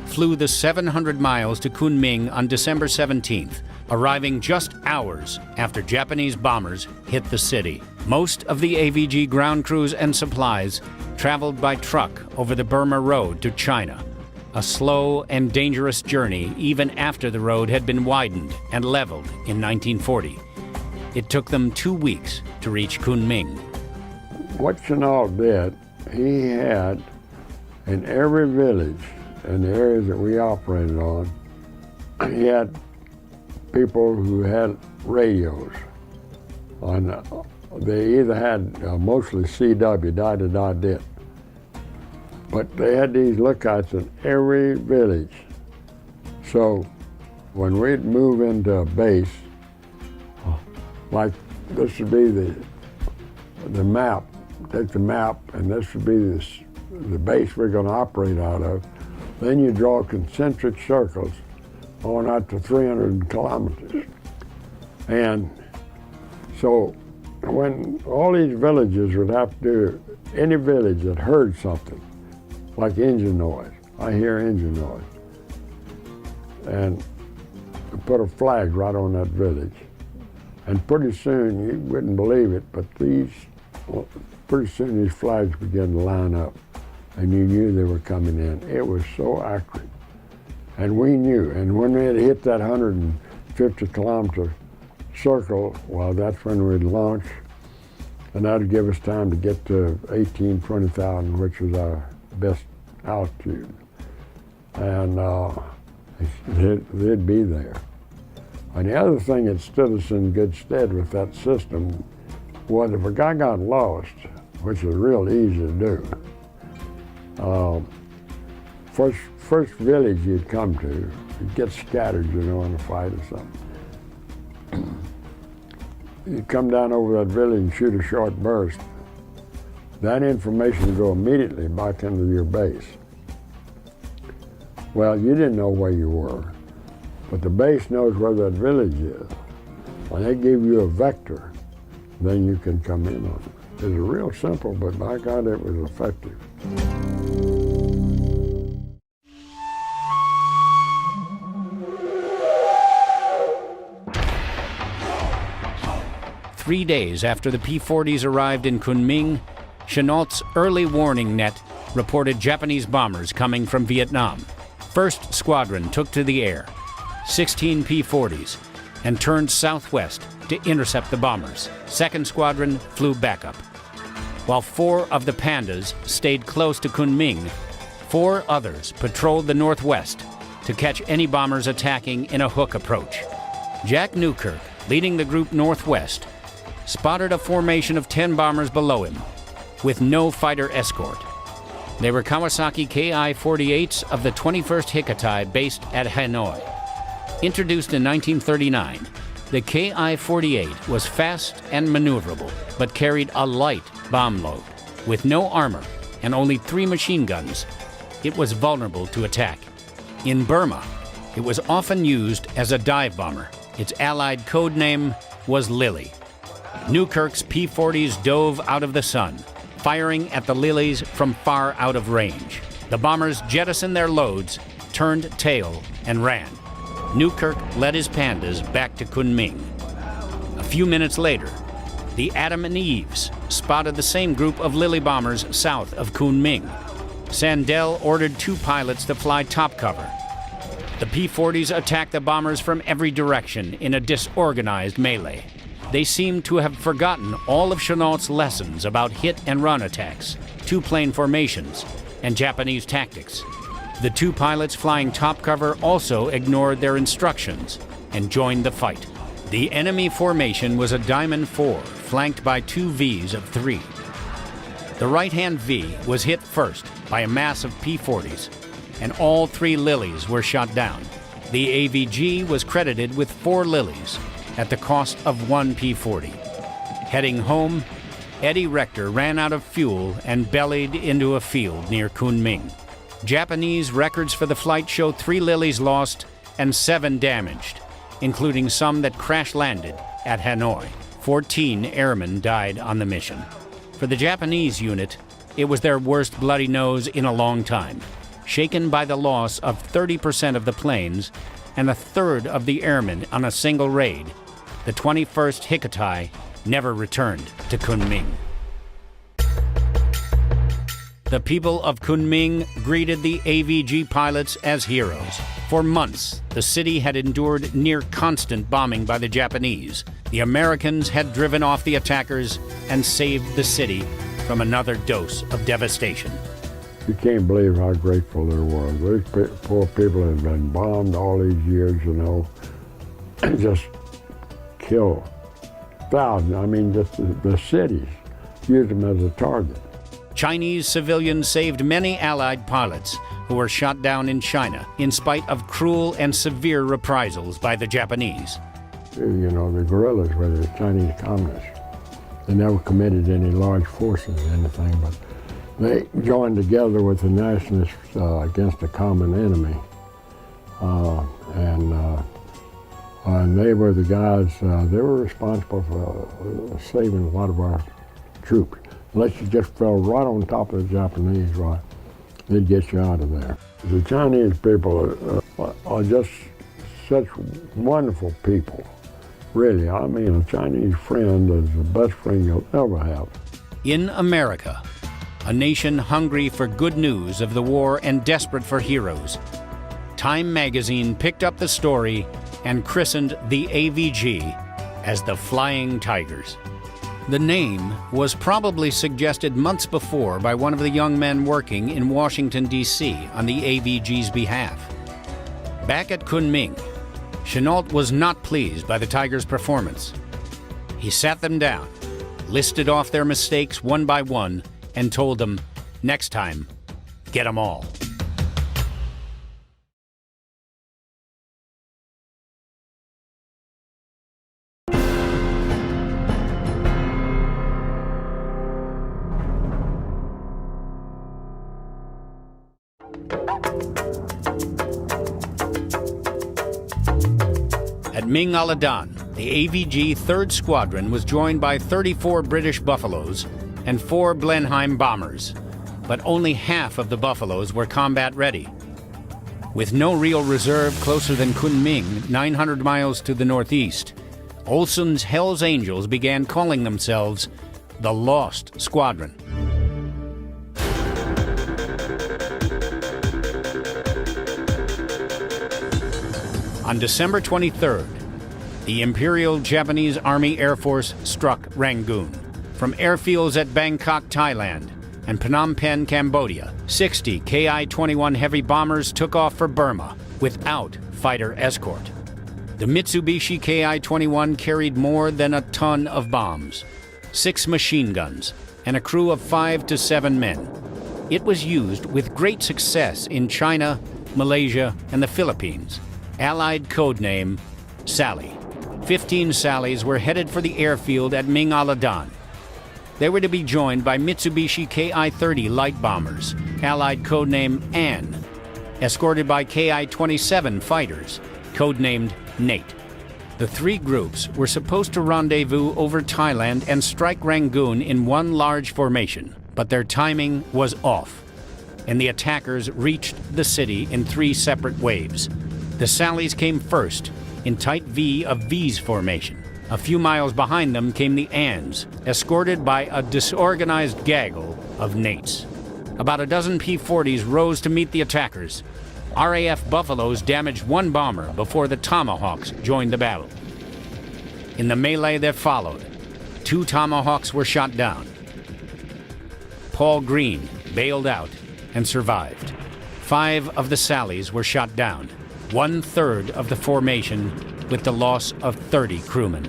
flew the 700 miles to Kunming on December 17th, arriving just hours after Japanese bombers hit the city. Most of the AVG ground crews and supplies traveled by truck over the Burma Road to China, a slow and dangerous journey even after the road had been widened and leveled in 1940. It took them 2 weeks to reach Kunming. What Chennault did, he had in every village in the areas that we operated on, he had people who had radios. They either had mostly CW, die-to-die-dit, but they had these lookouts in every village. So when we'd move into a base, like this would be the map, take the map, and this would be the base we're going to operate out of. Then you draw concentric circles on out to 300 kilometers. And so when all these villages would have to do, any village that heard something, like engine noise, I hear engine noise, and put a flag right on that village. And pretty soon, you wouldn't believe it, but pretty soon these flags began to line up, and you knew they were coming in. It was so accurate. And we knew, and when we had hit that 150 kilometer circle, well, that's when we'd launch, and that'd give us time to get to 18, 20,000, which was our best altitude. And they'd be there. And the other thing that stood us in good stead with that system was if a guy got lost, which was real easy to do, first village you'd come to, you'd get scattered, you know, in a fight or something. You'd come down over that village and shoot a short burst. That information would go immediately back into your base. Well, you didn't know where you were, but the base knows where that village is. When they give you a vector, then you can come in on it. It's real simple, but by God, it was effective. Three days after the P-40s arrived in Kunming, Chennault's early warning net reported Japanese bombers coming from Vietnam. 1st Squadron took to the air, 16 P-40s, and turned southwest to intercept the bombers. 2nd Squadron flew backup. While 4 of the Pandas stayed close to Kunming, 4 others patrolled the northwest to catch any bombers attacking in a hook approach. Jack Newkirk, leading the group northwest, spotted a formation of 10 bombers below him, with no fighter escort. They were Kawasaki Ki-48s of the 21st Hikkatai based at Hanoi. Introduced in 1939, the Ki-48 was fast and maneuverable, but carried a light bomb load. With no armor and only 3 machine guns, it was vulnerable to attack. In Burma, it was often used as a dive bomber. Its allied code name was Lily. Newkirk's P-40s dove out of the sun, firing at the Lilies from far out of range. The bombers jettisoned their loads, turned tail, and ran. Newkirk led his Pandas back to Kunming. A few minutes later, the Adam and Eves spotted the same group of Lily bombers south of Kunming. Sandel ordered 2 pilots to fly top cover. The P-40s attacked the bombers from every direction in a disorganized melee. They seemed to have forgotten all of Chennault's lessons about hit-and-run attacks, 2-plane formations, and Japanese tactics. The 2 pilots flying top cover also ignored their instructions and joined the fight. The enemy formation was a Diamond 4, flanked by 2 Vs of 3. The right-hand V was hit first by a mass of P-40s, and all 3 Lilies were shot down. The AVG was credited with 4 Lilies, at the cost of 1 P-40. Heading home, Eddie Rector ran out of fuel and bellied into a field near Kunming. Japanese records for the flight show 3 Lilies lost and 7 damaged, including some that crash-landed at Hanoi. 14 airmen died on the mission. For the Japanese unit, it was their worst bloody nose in a long time. Shaken by the loss of 30% of the planes, and a third of the airmen on a single raid, the 21st Hikkatai never returned to Kunming. The people of Kunming greeted the AVG pilots as heroes. For months, the city had endured near constant bombing by the Japanese. The Americans had driven off the attackers and saved the city from another dose of devastation. You can't believe how grateful they were. Those poor people had been bombed all these years, you know, and just killed thousands. I mean, just the cities used them as a target. Chinese civilians saved many Allied pilots who were shot down in China in spite of cruel and severe reprisals by the Japanese. You know, the guerrillas were the Chinese communists. They never committed any large forces or anything, but they joined together with the nationalists against a common enemy. And they were the guys, they were responsible for saving a lot of our troops. Unless you just fell right on top of the Japanese, right, they'd get you out of there. The Chinese people are just such wonderful people, really. I mean, a Chinese friend is the best friend you'll ever have. In America, a nation hungry for good news of the war and desperate for heroes, Time magazine picked up the story and christened the AVG as the Flying Tigers. The name was probably suggested months before by one of the young men working in Washington, D.C. on the AVG's behalf. Back at Kunming, Chennault was not pleased by the Tigers' performance. He sat them down, listed off their mistakes one by one, and told them, next time, get 'em all. At Ming Aladan, the AVG 3rd Squadron was joined by 34 British Buffaloes and 4 Blenheim bombers, but only half of the Buffaloes were combat-ready. With no real reserve closer than Kunming, 900 miles to the northeast, Olson's Hells Angels began calling themselves the Lost Squadron. On December 23rd, the Imperial Japanese Army Air Force struck Rangoon. From airfields at Bangkok, Thailand, and Phnom Penh, Cambodia, 60 Ki-21 heavy bombers took off for Burma without fighter escort. The Mitsubishi Ki-21 carried more than a ton of bombs, 6 machine guns, and a crew of 5 to 7 men. It was used with great success in China, Malaysia, and the Philippines. Allied codename Sally. 15 Sallies were headed for the airfield at Ming Aladan. They were to be joined by Mitsubishi Ki-30 light bombers, Allied codename Anne, escorted by Ki-27 fighters, codenamed Nate. The 3 groups were supposed to rendezvous over Thailand and strike Rangoon in one large formation, but their timing was off, and the attackers reached the city in 3 separate waves. The Sallies came first, in tight V of V's formation. A few miles behind them came the Anns, escorted by a disorganized gaggle of Nates. About a dozen P-40s rose to meet the attackers. RAF Buffaloes damaged 1 bomber before the Tomahawks joined the battle. In the melee that followed, 2 Tomahawks were shot down. Paul Green bailed out and survived. 5 of the Sallies were shot down. 1/3 of the formation, with the loss of 30 crewmen.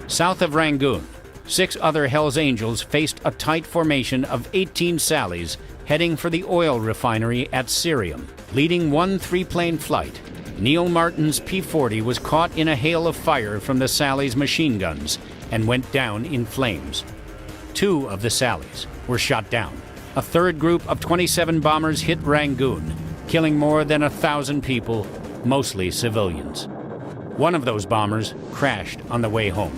South of Rangoon, 6 other Hells Angels faced a tight formation of 18 Sallies heading for the oil refinery at Syrium. Leading one 3-plane flight, Neil Martin's P-40 was caught in a hail of fire from the Sallies' machine guns and went down in flames. 2 of the Sallies were shot down. A 3rd group of 27 bombers hit Rangoon, killing more than 1,000 people, mostly civilians. One of those bombers crashed on the way home.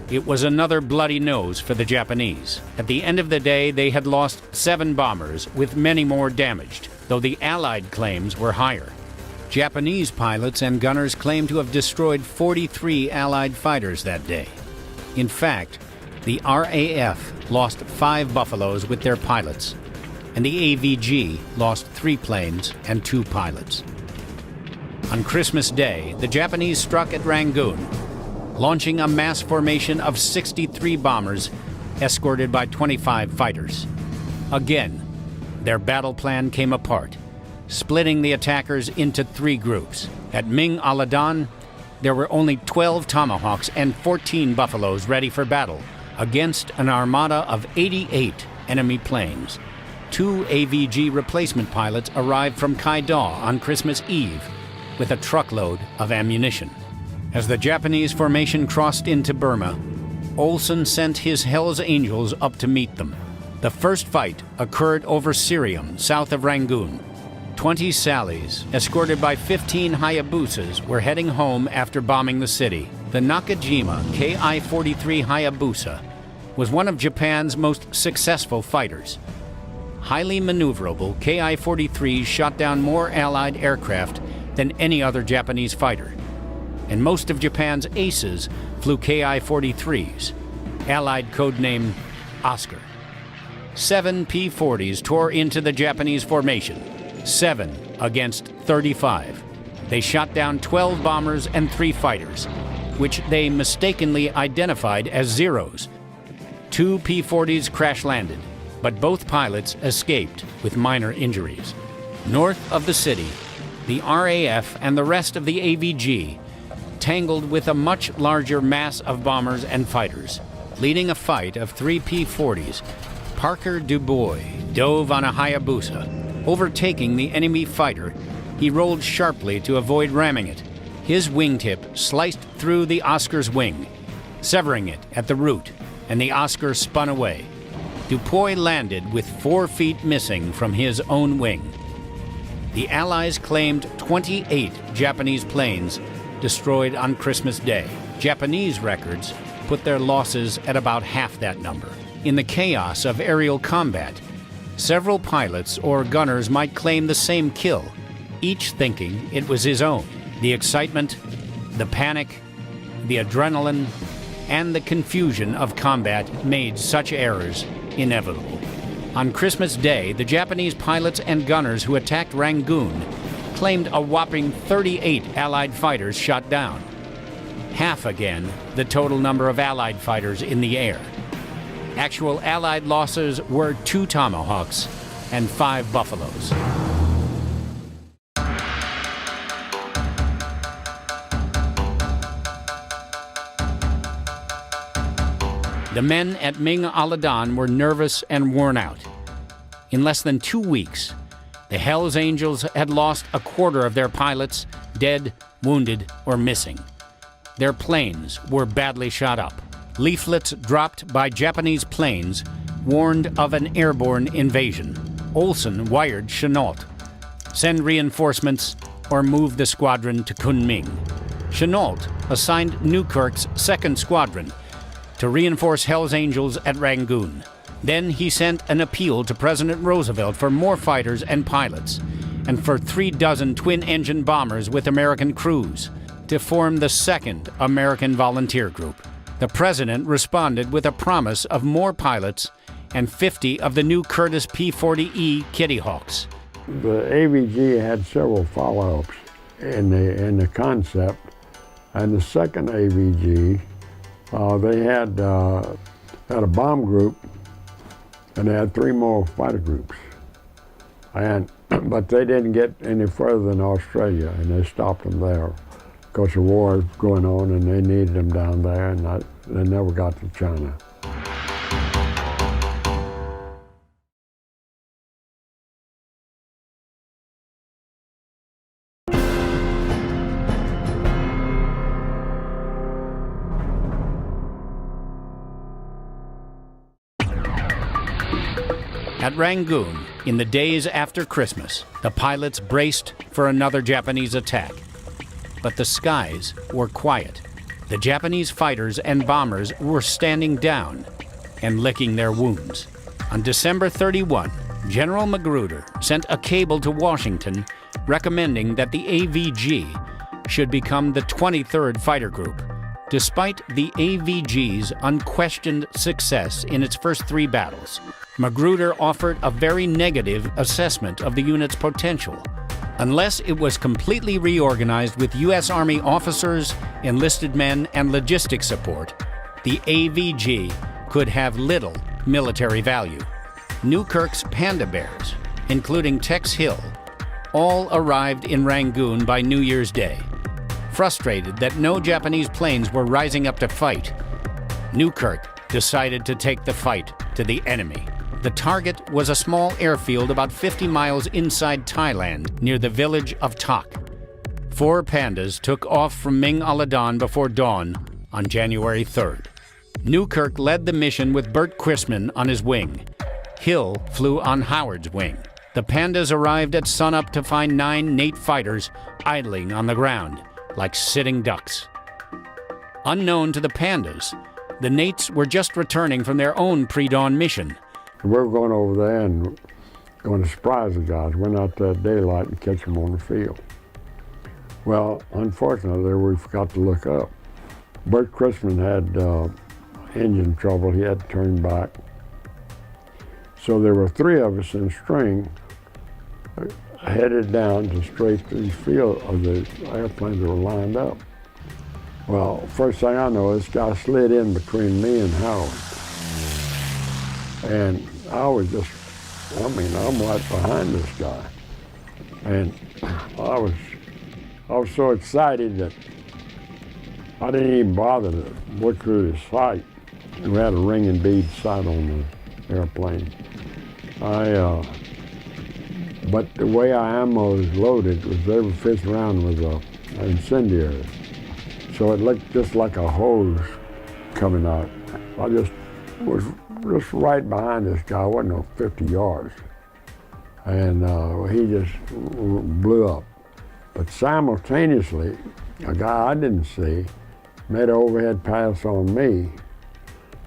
It was another bloody nose for the Japanese. At the end of the day, they had lost 7 bombers, with many more damaged, though the Allied claims were higher. Japanese pilots and gunners claim to have destroyed 43 Allied fighters that day. In fact, the RAF lost 5 Buffaloes with their pilots, and the AVG lost 3 planes and 2 pilots. On Christmas Day, the Japanese struck at Rangoon, launching a mass formation of 63 bombers escorted by 25 fighters. Again, their battle plan came apart, splitting the attackers into 3 groups. At Ming Aladan, there were only 12 Tomahawks and 14 Buffaloes ready for battle against an armada of 88 enemy planes. 2 AVG replacement pilots arrived from Kaidaw on Christmas Eve with a truckload of ammunition. As the Japanese formation crossed into Burma, Olson sent his Hell's Angels up to meet them. The first fight occurred over Syrium, south of Rangoon. 20 Sallies, escorted by 15 Hayabusas, were heading home after bombing the city. The Nakajima Ki-43 Hayabusa was one of Japan's most successful fighters. Highly maneuverable, Ki-43s shot down more Allied aircraft than any other Japanese fighter, and most of Japan's aces flew Ki-43s, Allied codename Oscar. 7 P-40s tore into the Japanese formation, 7 against 35. They shot down 12 bombers and 3 fighters, which they mistakenly identified as Zeros. 2 P-40s crash-landed, but both pilots escaped with minor injuries. North of the city, the RAF and the rest of the AVG tangled with a much larger mass of bombers and fighters. Leading a fight of 3 P-40s, Parker Dubois dove on a Hayabusa. Overtaking the enemy fighter, he rolled sharply to avoid ramming it. His wingtip sliced through the Oscar's wing, severing it at the root, and the Oscar spun away. Dubois landed with 4 feet missing from his own wing. The Allies claimed 28 Japanese planes destroyed on Christmas Day. Japanese records put their losses at about half that number. In the chaos of aerial combat, several pilots or gunners might claim the same kill, each thinking it was his own. The excitement, the panic, the adrenaline, and the confusion of combat made such errors inevitable. On Christmas Day, the Japanese pilots and gunners who attacked Rangoon claimed a whopping 38 Allied fighters shot down. Half again the total number of Allied fighters in the air. Actual Allied losses were 2 Tomahawks and 5 Buffaloes. The men at Ming Aladan were nervous and worn out. In less than 2 weeks, the Hell's Angels had lost a quarter of their pilots, dead, wounded, or missing. Their planes were badly shot up. Leaflets dropped by Japanese planes warned of an airborne invasion. Olson wired Chennault, send reinforcements or move the squadron to Kunming. Chennault assigned Newkirk's 2nd Squadron to reinforce Hell's Angels at Rangoon. Then he sent an appeal to President Roosevelt for more fighters and pilots, and for 36 twin-engine bombers with American crews to form the 2nd American Volunteer Group. The president responded with a promise of more pilots and 50 of the new Curtiss P-40E Kitty Hawks. The AVG had several follow-ups in the concept, and the 2nd AVG, they had a bomb group, and they had 3 more fighter groups. But they didn't get any further than Australia, and they stopped them there because the war was going on, and they needed them down there, and they never got to China. At Rangoon, in the days after Christmas, the pilots braced for another Japanese attack. But the skies were quiet. The Japanese fighters and bombers were standing down and licking their wounds. On December 31, General Magruder sent a cable to Washington recommending that the AVG should become the 23rd Fighter Group. Despite the AVG's unquestioned success in its first 3 battles, Magruder offered a very negative assessment of the unit's potential. Unless it was completely reorganized with U.S. Army officers, enlisted men, and logistics support, the AVG could have little military value. Newkirk's Panda Bears, including Tex Hill, all arrived in Rangoon by New Year's Day. Frustrated that no Japanese planes were rising up to fight, Newkirk decided to take the fight to the enemy. The target was a small airfield about 50 miles inside Thailand, near the village of Tak. 4 Pandas took off from Ming Aladan before dawn on January 3rd. Newkirk led the mission with Bert Chrisman on his wing. Hill flew on Howard's wing. The Pandas arrived at sunup to find 9 Nate fighters idling on the ground, like sitting ducks. Unknown to the Pandas, the Nates were just returning from their own pre-dawn mission. We were going over there and going to surprise the guys. Went out there at daylight and catch them on the field. Well, unfortunately, we forgot to look up. Bert Chrisman had engine trouble. He had to turn back. So there were 3 of us in string headed down to straight to the field of the airplanes that were lined up. Well, first thing I know, this guy slid in between me and Howard. And I was just, I'm right behind this guy. And I was so excited that I didn't even bother to look through the sight. We had a ring and bead sight on the airplane. But the way our ammo was loaded was they were fixed around with an incendiary. So it looked just like a hose coming out. I just was just right behind this guy, wasn't no 50 yards. And he just blew up. But simultaneously, a guy I didn't see made an overhead pass on me,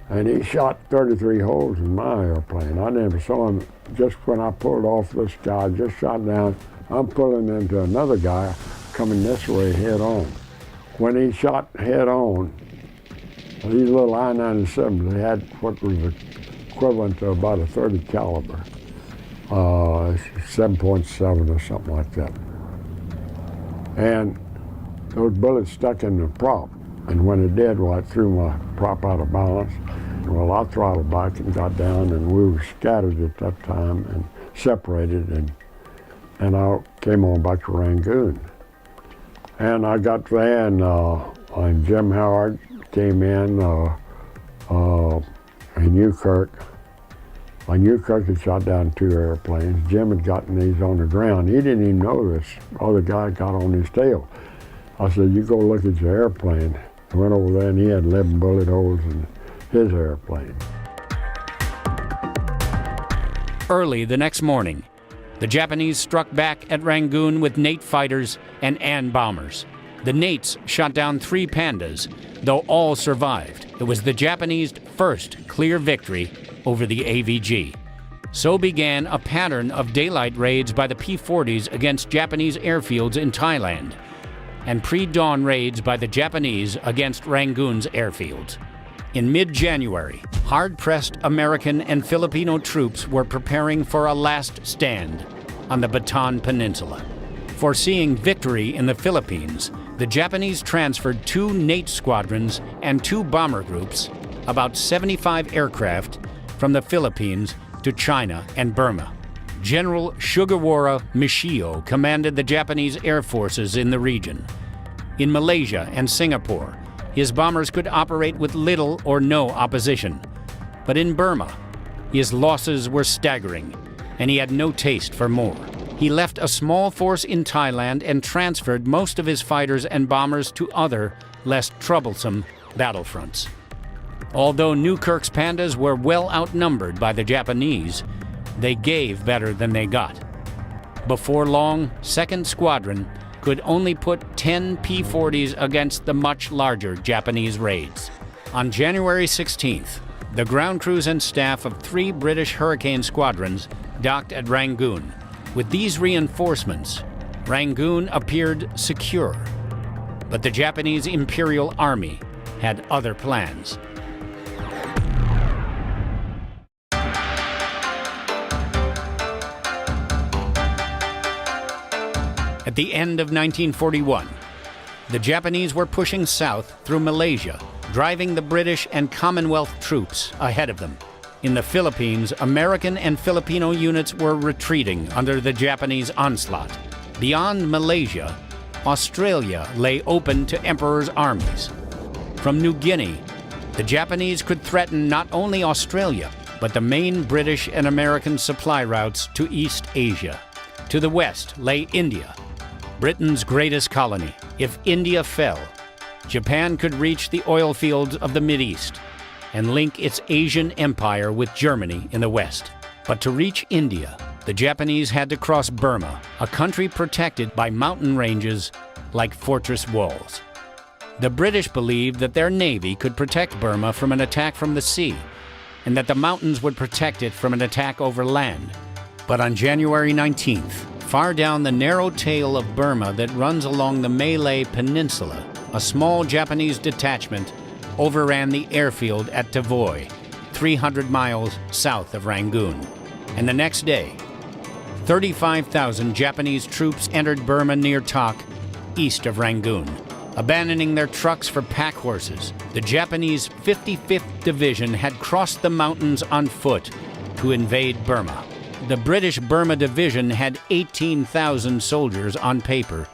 and he shot 33 holes in my airplane. I never saw him. Just when I pulled off, this guy just shot down. I'm pulling into another guy coming this way head on. When he shot head on, these little I-97s, they had what was equivalent to about a 30 caliber, 7.7 or something like that. And those bullets stuck in the prop. And when it did, well, it threw my prop out of balance. Well, I throttled back and got down, and we were scattered at that time and separated, and I came on back to Rangoon. And I got there, and Jim Howard came in, and Newkirk. Newkirk had shot down 2 airplanes. Jim had gotten these on the ground. He didn't even know this. Other guy got on his tail. I said, you go look at your airplane. I went over there, and he had 11 bullet holes in his airplane. Early the next morning, the Japanese struck back at Rangoon with Nate fighters and AN bombers. The Nates shot down 3 Pandas, though all survived. It was the Japanese' first clear victory over the AVG. So began a pattern of daylight raids by the P-40s against Japanese airfields in Thailand, and pre-dawn raids by the Japanese against Rangoon's airfields. In mid-January, hard-pressed American and Filipino troops were preparing for a last stand on the Bataan Peninsula. Foreseeing victory in the Philippines, the Japanese transferred 2 Nate squadrons and 2 bomber groups, about 75 aircraft, from the Philippines to China and Burma. General Sugawara Michio commanded the Japanese air forces in the region. In Malaysia and Singapore, his bombers could operate with little or no opposition. But in Burma, his losses were staggering, and he had no taste for more. He left a small force in Thailand and transferred most of his fighters and bombers to other, less troublesome battlefronts. Although Newkirk's Pandas were well outnumbered by the Japanese, they gave better than they got. Before long, 2nd Squadron could only put 10 P-40s against the much larger Japanese raids. On January 16th, the ground crews and staff of 3 British Hurricane squadrons docked at Rangoon. With these reinforcements, Rangoon appeared secure, but the Japanese Imperial Army had other plans. At the end of 1941, the Japanese were pushing south through Malaysia, driving the British and Commonwealth troops ahead of them. In the Philippines, American and Filipino units were retreating under the Japanese onslaught. Beyond Malaysia, Australia lay open to Emperor's armies. From New Guinea, the Japanese could threaten not only Australia, but the main British and American supply routes to East Asia. To the west lay India, Britain's greatest colony. If India fell, Japan could reach the oil fields of the Mideast and link its Asian empire with Germany in the west. But to reach India, the Japanese had to cross Burma, a country protected by mountain ranges like fortress walls. The British believed that their navy could protect Burma from an attack from the sea, and that the mountains would protect it from an attack over land. But on January 19th, far down the narrow tail of Burma that runs along the Malay Peninsula, a small Japanese detachment overran the airfield at Tavoy, 300 miles south of Rangoon. And the next day, 35,000 Japanese troops entered Burma near Tak, east of Rangoon. Abandoning their trucks for pack horses, the Japanese 55th Division had crossed the mountains on foot to invade Burma. The British Burma Division had 18,000 soldiers on paper,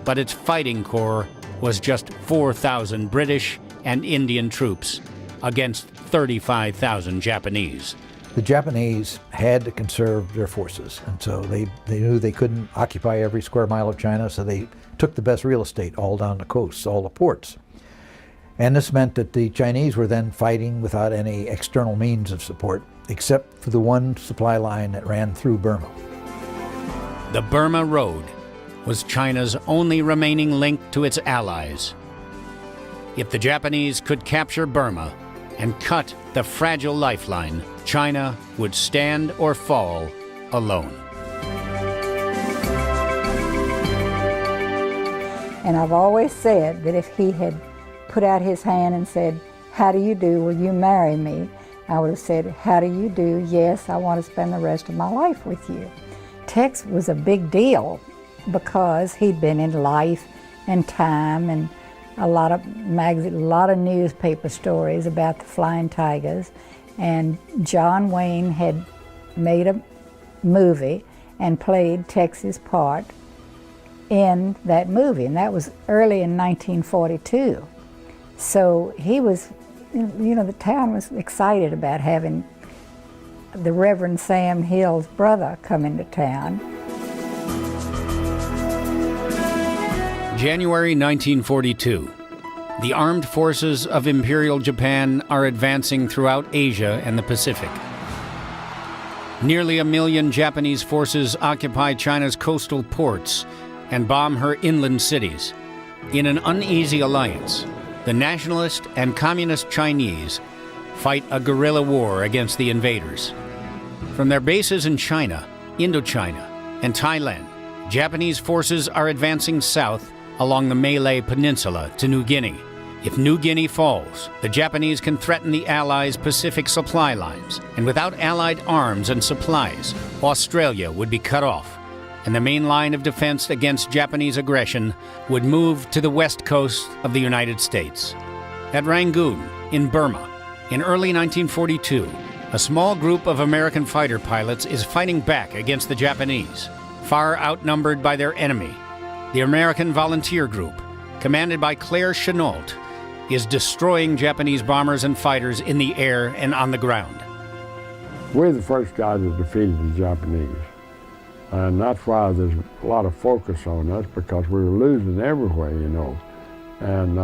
but its fighting corps was just 4,000 British and Indian troops against 35,000 Japanese. The Japanese had to conserve their forces, and so they knew they couldn't occupy every square mile of China, so they took the best real estate all down the coast, all the ports. And this meant that the Chinese were then fighting without any external means of support, except for the one supply line that ran through Burma. The Burma Road was China's only remaining link to its allies. If the Japanese could capture Burma and cut the fragile lifeline, China would stand or fall alone. And I've always said that if he had put out his hand and said, "How do you do? Will you marry me?" I would have said, "How do you do? Yes, I want to spend the rest of my life with you." Tex was a big deal because he'd been in Life and Time and a lot of newspaper stories about the Flying Tigers. And John Wayne had made a movie and played Tex's part in that movie, and that was early in 1942. So he was, the town was excited about having the Reverend Sam Hill's brother come into town. January 1942. The armed forces of Imperial Japan are advancing throughout Asia and the Pacific. Nearly 1 million Japanese forces occupy China's coastal ports and bomb her inland cities. In an uneasy alliance, the nationalist and communist Chinese fight a guerrilla war against the invaders. From their bases in China, Indochina, and Thailand, Japanese forces are advancing south along the Malay Peninsula to New Guinea. If New Guinea falls, the Japanese can threaten the Allies' Pacific supply lines, and without Allied arms and supplies, Australia would be cut off, and the main line of defense against Japanese aggression would move to the west coast of the United States. At Rangoon, in Burma, in early 1942, a small group of American fighter pilots is fighting back against the Japanese, far outnumbered by their enemy. The American Volunteer Group, commanded by Claire Chennault, is destroying Japanese bombers and fighters in the air and on the ground. We're the first guys that defeated the Japanese. And that's why there's a lot of focus on us, because we were losing everywhere, And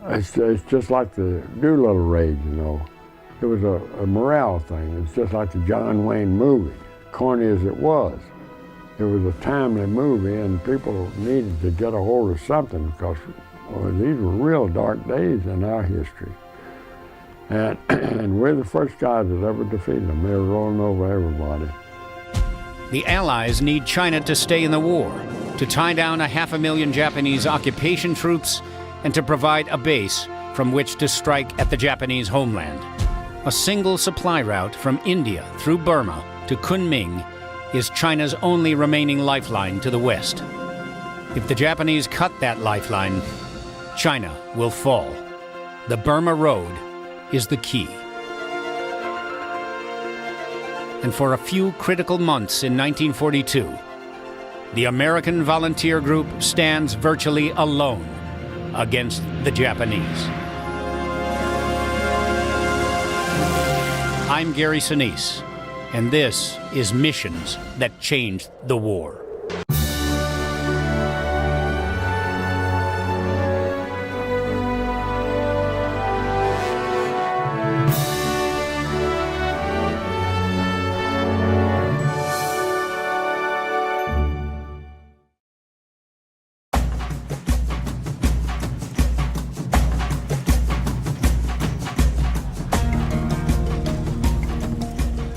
it's just like the Doolittle raid, It was a morale thing. It's just like the John Wayne movie, corny as it was. It was a timely movie, and people needed to get a hold of something, because these were real dark days in our history. And we're the first guys that ever defeated them. They were rolling over everybody. The Allies need China to stay in the war, to tie down 500,000 Japanese occupation troops, and to provide a base from which to strike at the Japanese homeland. A single supply route from India through Burma to Kunming is China's only remaining lifeline to the West. If the Japanese cut that lifeline, China will fall. The Burma Road is the key. And for a few critical months in 1942, the American volunteer group stands virtually alone against the Japanese. I'm Gary Sinise, and this is Missions That Changed the War.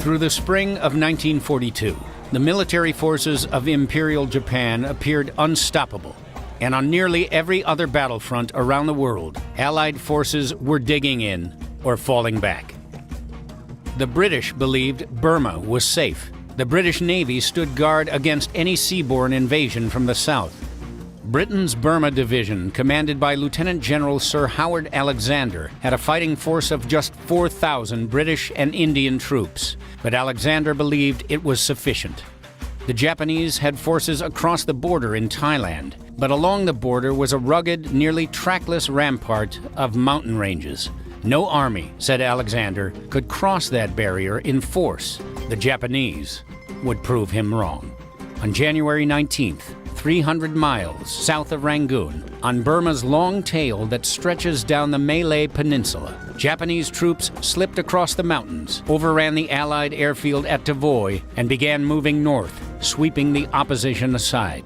Through the spring of 1942, the military forces of Imperial Japan appeared unstoppable, and on nearly every other battlefront around the world, Allied forces were digging in or falling back. The British believed Burma was safe. The British Navy stood guard against any seaborne invasion from the south. Britain's Burma Division, commanded by Lieutenant General Sir Howard Alexander, had a fighting force of just 4,000 British and Indian troops, but Alexander believed it was sufficient. The Japanese had forces across the border in Thailand, but along the border was a rugged, nearly trackless rampart of mountain ranges. No army, said Alexander, could cross that barrier in force. The Japanese would prove him wrong. On January 19th, 300 miles south of Rangoon, on Burma's long tail that stretches down the Malay Peninsula, Japanese troops slipped across the mountains, overran the Allied airfield at Tavoy, and began moving north, sweeping the opposition aside.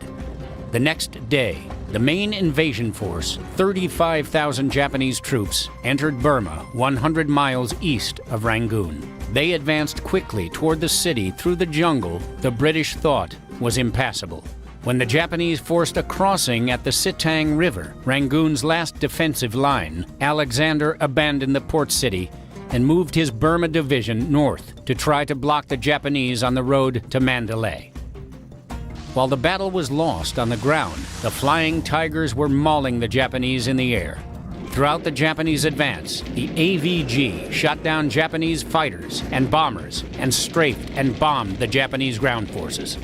The next day, the main invasion force, 35,000 Japanese troops, entered Burma 100 miles east of Rangoon. They advanced quickly toward the city through the jungle the British thought was impassable. When the Japanese forced a crossing at the Sitang River, Rangoon's last defensive line, Alexander abandoned the port city and moved his Burma division north to try to block the Japanese on the road to Mandalay. While the battle was lost on the ground, the Flying Tigers were mauling the Japanese in the air. Throughout the Japanese advance, the AVG shot down Japanese fighters and bombers and strafed and bombed the Japanese ground forces.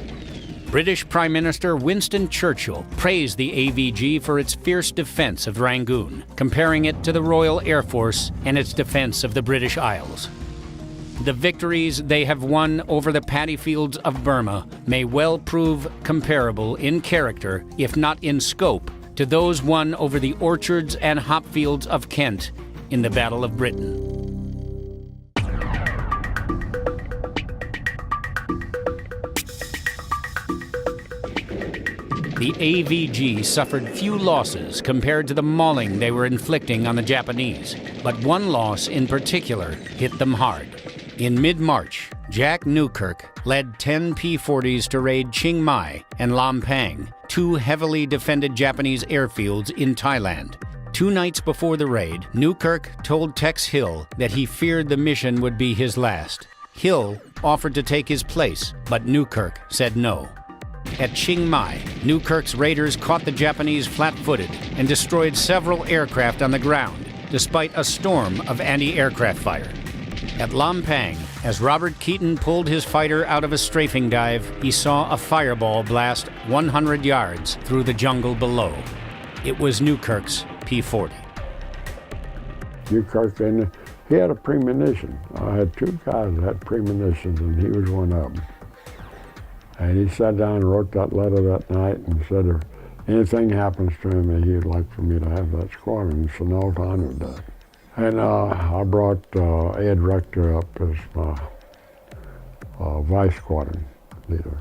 British Prime Minister Winston Churchill praised the AVG for its fierce defense of Rangoon, comparing it to the Royal Air Force and its defense of the British Isles. The victories they have won over the paddy fields of Burma may well prove comparable in character, if not in scope, to those won over the orchards and hop fields of Kent in the Battle of Britain. The AVG suffered few losses compared to the mauling they were inflicting on the Japanese, but one loss in particular hit them hard. In mid-March, Jack Newkirk led 10 P-40s to raid Chiang Mai and Lampang, two heavily defended Japanese airfields in Thailand. 2 nights before the raid, Newkirk told Tex Hill that he feared the mission would be his last. Hill offered to take his place, but Newkirk said no. At Chiang Mai, Newkirk's raiders caught the Japanese flat-footed and destroyed several aircraft on the ground, despite a storm of anti-aircraft fire. At Lampang, as Robert Keaton pulled his fighter out of a strafing dive, he saw a fireball blast 100 yards through the jungle below. It was Newkirk's P-40. Newkirk, and he had a premonition. I had 2 guys that had premonitions, and he was one of them. And he sat down and wrote that letter that night and said if anything happens to him, he'd like for me to have that squadron. And Chennault honored that. And I brought Ed Rector up as my vice squadron leader.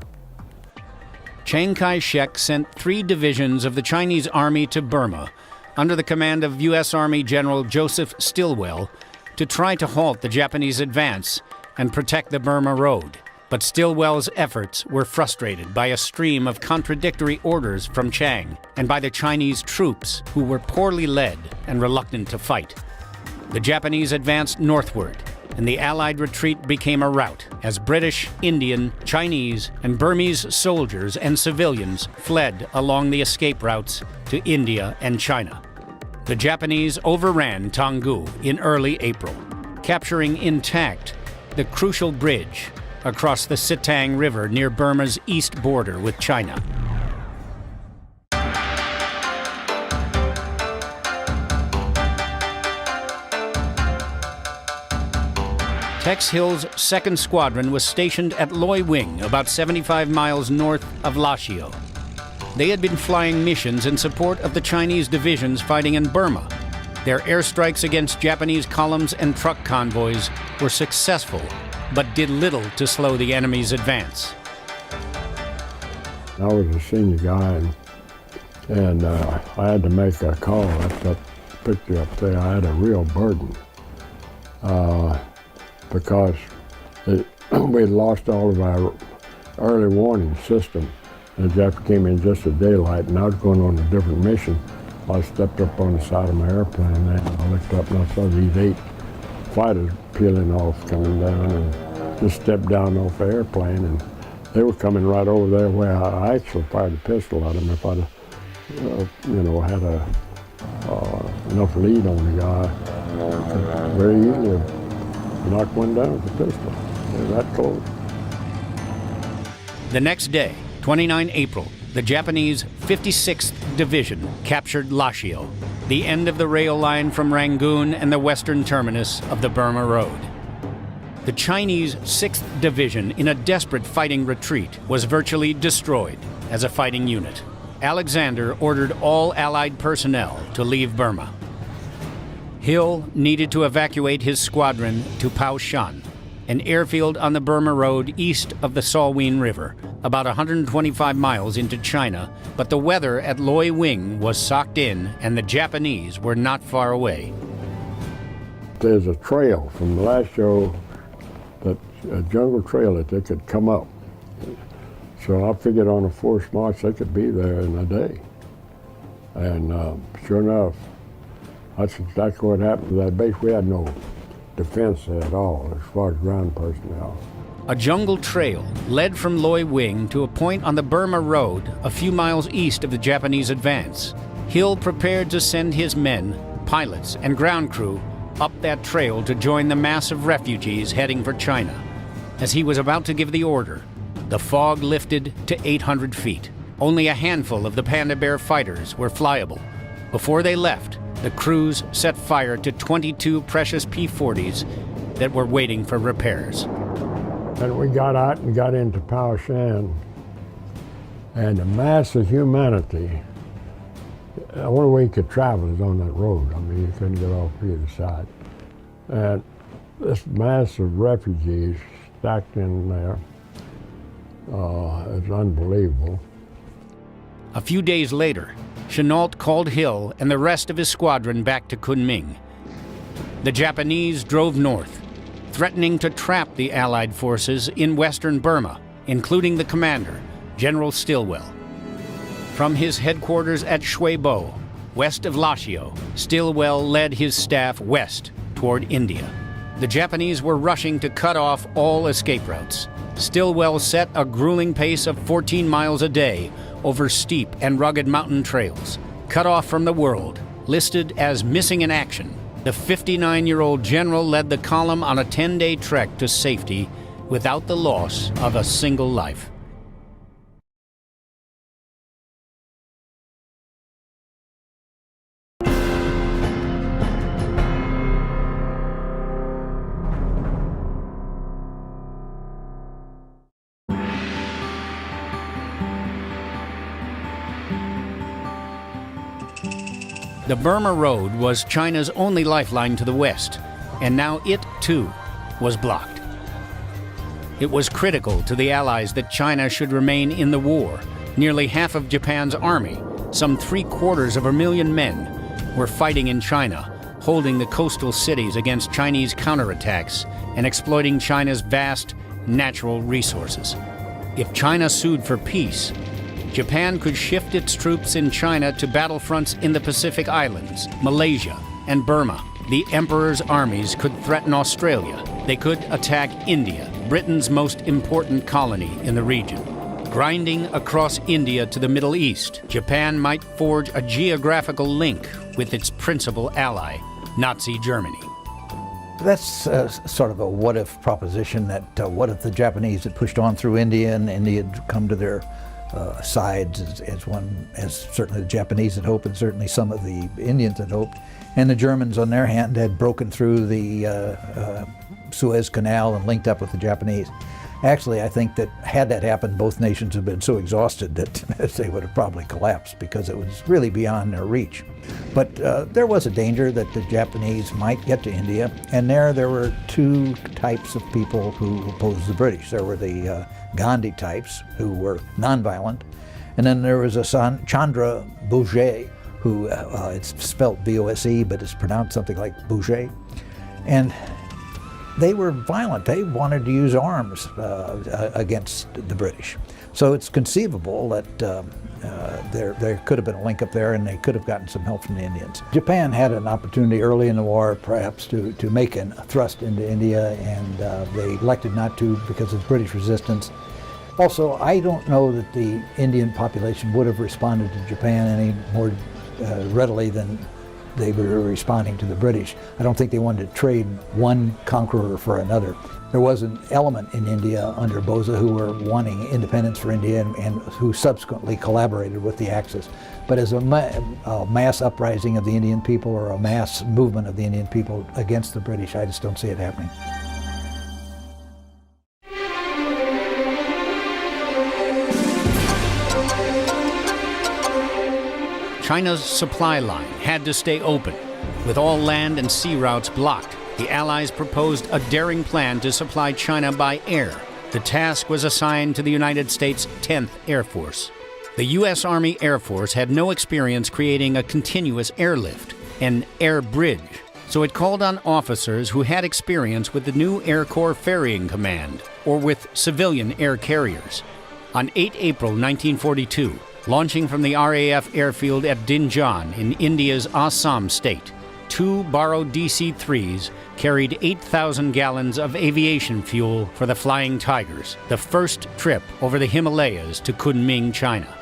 Chiang Kai-Shek sent 3 divisions of the Chinese Army to Burma under the command of U.S. Army General Joseph Stilwell to try to halt the Japanese advance and protect the Burma Road. But Stilwell's efforts were frustrated by a stream of contradictory orders from Chiang and by the Chinese troops, who were poorly led and reluctant to fight. The Japanese advanced northward, and the Allied retreat became a rout as British, Indian, Chinese, and Burmese soldiers and civilians fled along the escape routes to India and China. The Japanese overran Taungoo in early April, capturing intact the crucial bridge across the Sitang River near Burma's east border with China. Tex Hill's 2nd Squadron was stationed at Loy Wing, about 75 miles north of Lashio. They had been flying missions in support of the Chinese divisions fighting in Burma. Their airstrikes against Japanese columns and truck convoys were successful, but did little to slow the enemy's advance. I was a senior guy, and I had to make a call. That's that picture up there. I had a real burden because we had lost all of our early warning system. And Jeff came in just at daylight, and I was going on a different mission. I stepped up on the side of my airplane, and I looked up and I saw these 8 fighters peeling off, coming down, and just stepped down off the airplane, and they were coming right over there where I actually fired a pistol at them. If I'd had enough lead on the guy, I could very easily knock one down with a pistol. They're that close. The next day, 29 April, the Japanese 56th Division captured Lashio, the end of the rail line from Rangoon and the western terminus of the Burma Road. The Chinese 6th Division, in a desperate fighting retreat, was virtually destroyed as a fighting unit. Alexander ordered all Allied personnel to leave Burma. Hill needed to evacuate his squadron to Pao Shan, an airfield on the Burma Road east of the Salween River, about 125 miles into China, but the weather at Loy Wing was socked in and the Japanese were not far away. There's a trail from the last show, a jungle trail that they could come up. So I figured on a forced march they could be there in a day. And sure enough, that's exactly what happened to that base. We had no defense there at all as far as ground personnel. A jungle trail led from Loy Wing to a point on the Burma Road a few miles east of the Japanese advance. Hill prepared to send his men, pilots, and ground crew up that trail to join the mass of refugees heading for China. As he was about to give the order, the fog lifted to 800 feet. Only a handful of the Panda Bear fighters were flyable. Before they left, the crews set fire to 22 precious P-40s that were waiting for repairs. And we got out and got into Pao Shan, and the mass of humanity, the only way you could travel is on that road. I mean, you couldn't get off either side. And this mass of refugees stacked in there is unbelievable. A few days later, Chennault called Hill and the rest of his squadron back to Kunming. The Japanese drove north, threatening to trap the Allied forces in western Burma, including the commander, General Stilwell. From his headquarters at Shuibo, west of Lashio, Stilwell led his staff west toward India. The Japanese were rushing to cut off all escape routes. Stilwell set a grueling pace of 14 miles a day over steep and rugged mountain trails. Cut off from the world, listed as missing in action, the 59-year-old general led the column on a 10-day trek to safety without the loss of a single life. The Burma Road was China's only lifeline to the west, and now it, too, was blocked. It was critical to the Allies that China should remain in the war. Nearly half of Japan's army, some 750,000 men, were fighting in China, holding the coastal cities against Chinese counterattacks and exploiting China's vast natural resources. If China sued for peace, Japan could shift its troops in China to battlefronts in the Pacific Islands, Malaysia, and Burma. The Emperor's armies could threaten Australia. They could attack India, Britain's most important colony in the region. Grinding across India to the Middle East, Japan might forge a geographical link with its principal ally, Nazi Germany. That's sort of a what-if proposition, that what if the Japanese had pushed on through India and India had come to their sides as certainly the Japanese had hoped and certainly some of the Indians had hoped, and the Germans on their hand had broken through the Suez Canal and linked up with the Japanese. Actually, I think that had that happened, both nations have been so exhausted that they would have probably collapsed because it was really beyond their reach. But there was a danger that the Japanese might get to India, and there were two types of people who opposed the British. There were the Gandhi types, who were nonviolent, and then there was a Chandra Bose, who it's spelled B-O-S-E, but it's pronounced something like Boucher. And they were violent. They wanted to use arms against the British. So it's conceivable that there could have been a link up there and they could have gotten some help from the Indians. Japan had an opportunity early in the war perhaps to make a thrust into India, and they elected not to because of British resistance. Also, I don't know that the Indian population would have responded to Japan any more readily than they were responding to the British. I don't think they wanted to trade one conqueror for another. There was an element in India under Bose who were wanting independence for India and who subsequently collaborated with the Axis. But as a mass uprising of the Indian people or a mass movement of the Indian people against the British, I just don't see it happening. China's supply line had to stay open. With all land and sea routes blocked, the Allies proposed a daring plan to supply China by air. The task was assigned to the United States 10th Air Force. The U.S. Army Air Force had no experience creating a continuous airlift, an air bridge, so it called on officers who had experience with the new Air Corps Ferrying Command, or with civilian air carriers. On 8 April 1942, launching from the RAF airfield at Dinjan in India's Assam state, 2 borrowed DC-3s carried 8,000 gallons of aviation fuel for the Flying Tigers, the first trip over the Himalayas to Kunming, China.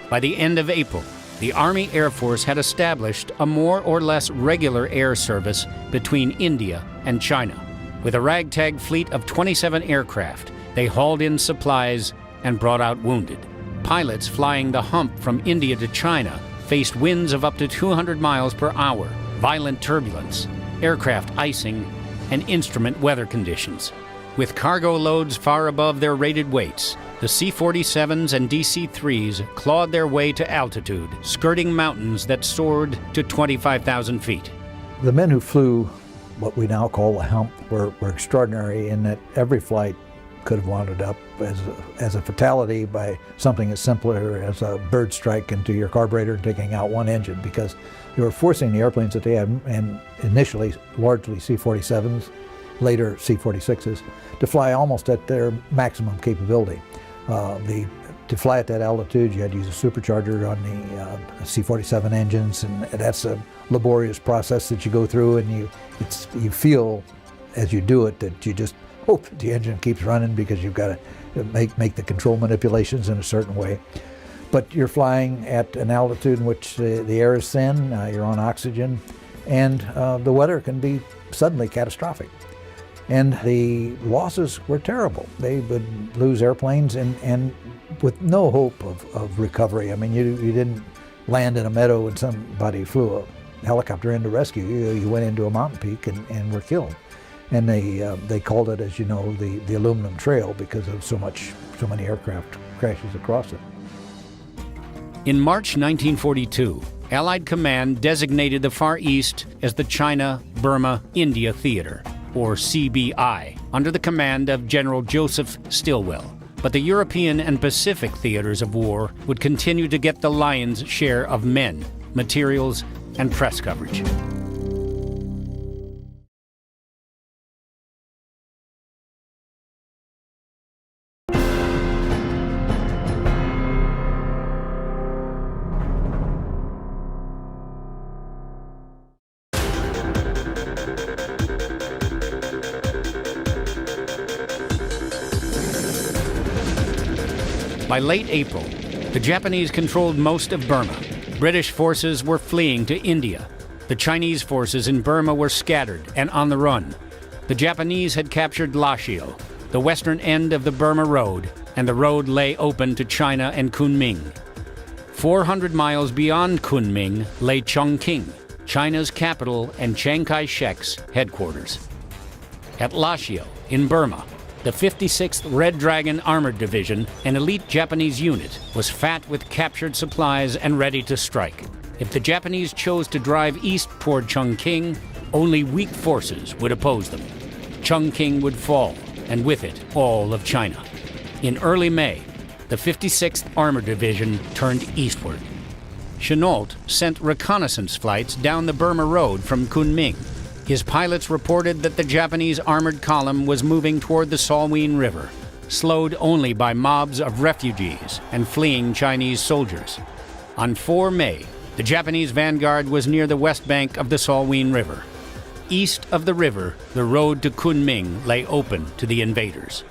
By the end of April, the Army Air Force had established a more or less regular air service between India and China. With a ragtag fleet of 27 aircraft, they hauled in supplies and brought out wounded. Pilots flying the Hump from India to China faced winds of up to 200 miles per hour, violent turbulence, aircraft icing, and instrument weather conditions. With cargo loads far above their rated weights, the C-47s and DC-3s clawed their way to altitude, skirting mountains that soared to 25,000 feet. The men who flew what we now call the Hump were extraordinary in that every flight could have wound up as a fatality by something as simpler as a bird strike into your carburetor and taking out one engine, because they were forcing the airplanes that they had, and initially largely C-47s, later C-46s, to fly almost at their maximum capability. To fly at that altitude, you had to use a supercharger on the C-47 engines, and that's a laborious process that you go through, and you feel as you do it that you just hope that the engine keeps running because you've got to make the control manipulations in a certain way. But you're flying at an altitude in which the air is thin, you're on oxygen, and the weather can be suddenly catastrophic. And the losses were terrible. They would lose airplanes and with no hope of recovery. I mean, you didn't land in a meadow and somebody flew a helicopter in to rescue you. You went into a mountain peak and were killed. And they called it, as you know, the aluminum trail because of so many aircraft crashes across it. In March 1942, Allied Command designated the Far East as the China-Burma-India Theater, or CBI, under the command of General Joseph Stilwell. But the European and Pacific theaters of war would continue to get the lion's share of men, materials, and press coverage. By late April, the Japanese controlled most of Burma. British forces were fleeing to India. The Chinese forces in Burma were scattered and on the run. The Japanese had captured Lashio, the western end of the Burma Road, and the road lay open to China and Kunming. 400 miles beyond Kunming lay Chongqing, China's capital and Chiang Kai-Shek's headquarters. At Lashio, in Burma, the 56th Red Dragon Armored Division, an elite Japanese unit, was fat with captured supplies and ready to strike. If the Japanese chose to drive east toward Chongqing, only weak forces would oppose them. Chongqing would fall, and with it, all of China. In early May, the 56th Armored Division turned eastward. Chennault sent reconnaissance flights down the Burma Road from Kunming. His pilots reported that the Japanese armored column was moving toward the Salween River, slowed only by mobs of refugees and fleeing Chinese soldiers. On 4 May, the Japanese vanguard was near the west bank of the Salween River. East of the river, the road to Kunming lay open to the invaders.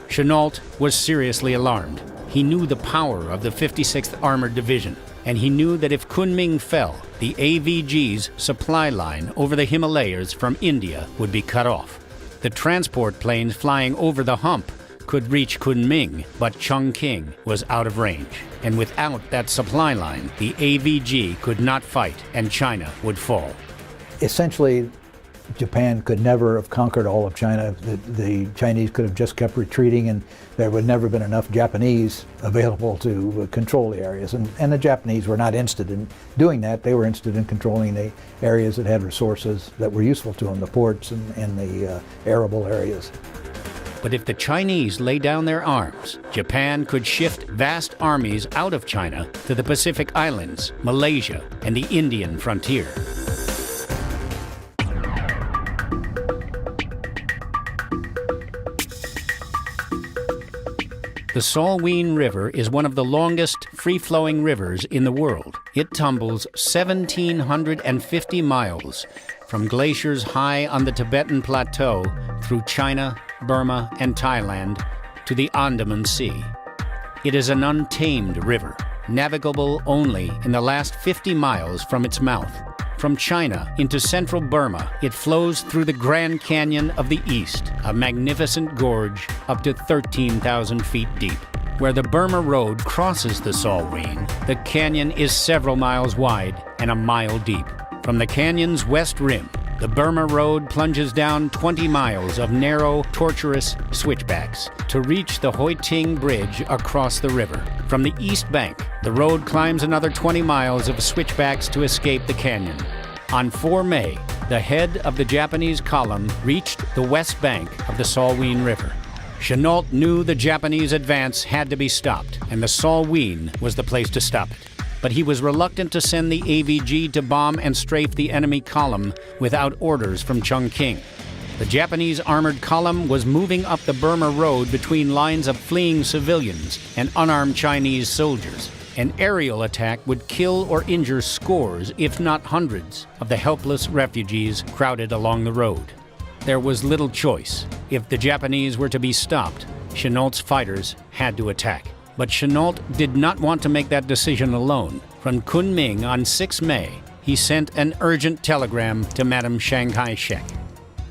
Chennault was seriously alarmed. He knew the power of the 56th Armored Division, and he knew that if Kunming fell, the AVG's supply line over the Himalayas from India would be cut off. The transport planes flying over the Hump could reach Kunming, but Chongqing was out of range. And without that supply line, the AVG could not fight, and China would fall. Essentially, Japan could never have conquered all of China. The Chinese could have just kept retreating, and there would never been enough Japanese available to control the areas. And the Japanese were not interested in doing that. They were interested in controlling the areas that had resources that were useful to them, the ports and the arable areas. But if the Chinese lay down their arms, Japan could shift vast armies out of China to the Pacific Islands, Malaysia, and the Indian frontier. The Salween River is one of the longest free-flowing rivers in the world. It tumbles 1,750 miles from glaciers high on the Tibetan Plateau through China, Burma, and Thailand to the Andaman Sea. It is an untamed river, navigable only in the last 50 miles from its mouth. From China into central Burma, it flows through the Grand Canyon of the East, a magnificent gorge up to 13,000 feet deep. Where the Burma Road crosses the Salween, the canyon is several miles wide and a mile deep. From the canyon's west rim, the Burma Road plunges down 20 miles of narrow, tortuous switchbacks to reach the Hoi Ting Bridge across the river. From the east bank, the road climbs another 20 miles of switchbacks to escape the canyon. On 4 May, the head of the Japanese column reached the west bank of the Salween River. Chennault knew the Japanese advance had to be stopped, and the Salween was the place to stop it. But he was reluctant to send the AVG to bomb and strafe the enemy column without orders from Chongqing. The Japanese armored column was moving up the Burma Road between lines of fleeing civilians and unarmed Chinese soldiers. An aerial attack would kill or injure scores, if not hundreds, of the helpless refugees crowded along the road. There was little choice. If the Japanese were to be stopped, Chennault's fighters had to attack. But Chennault did not want to make that decision alone. From Kunming on 6 May, he sent an urgent telegram to Madame Chiang Kai-Shek.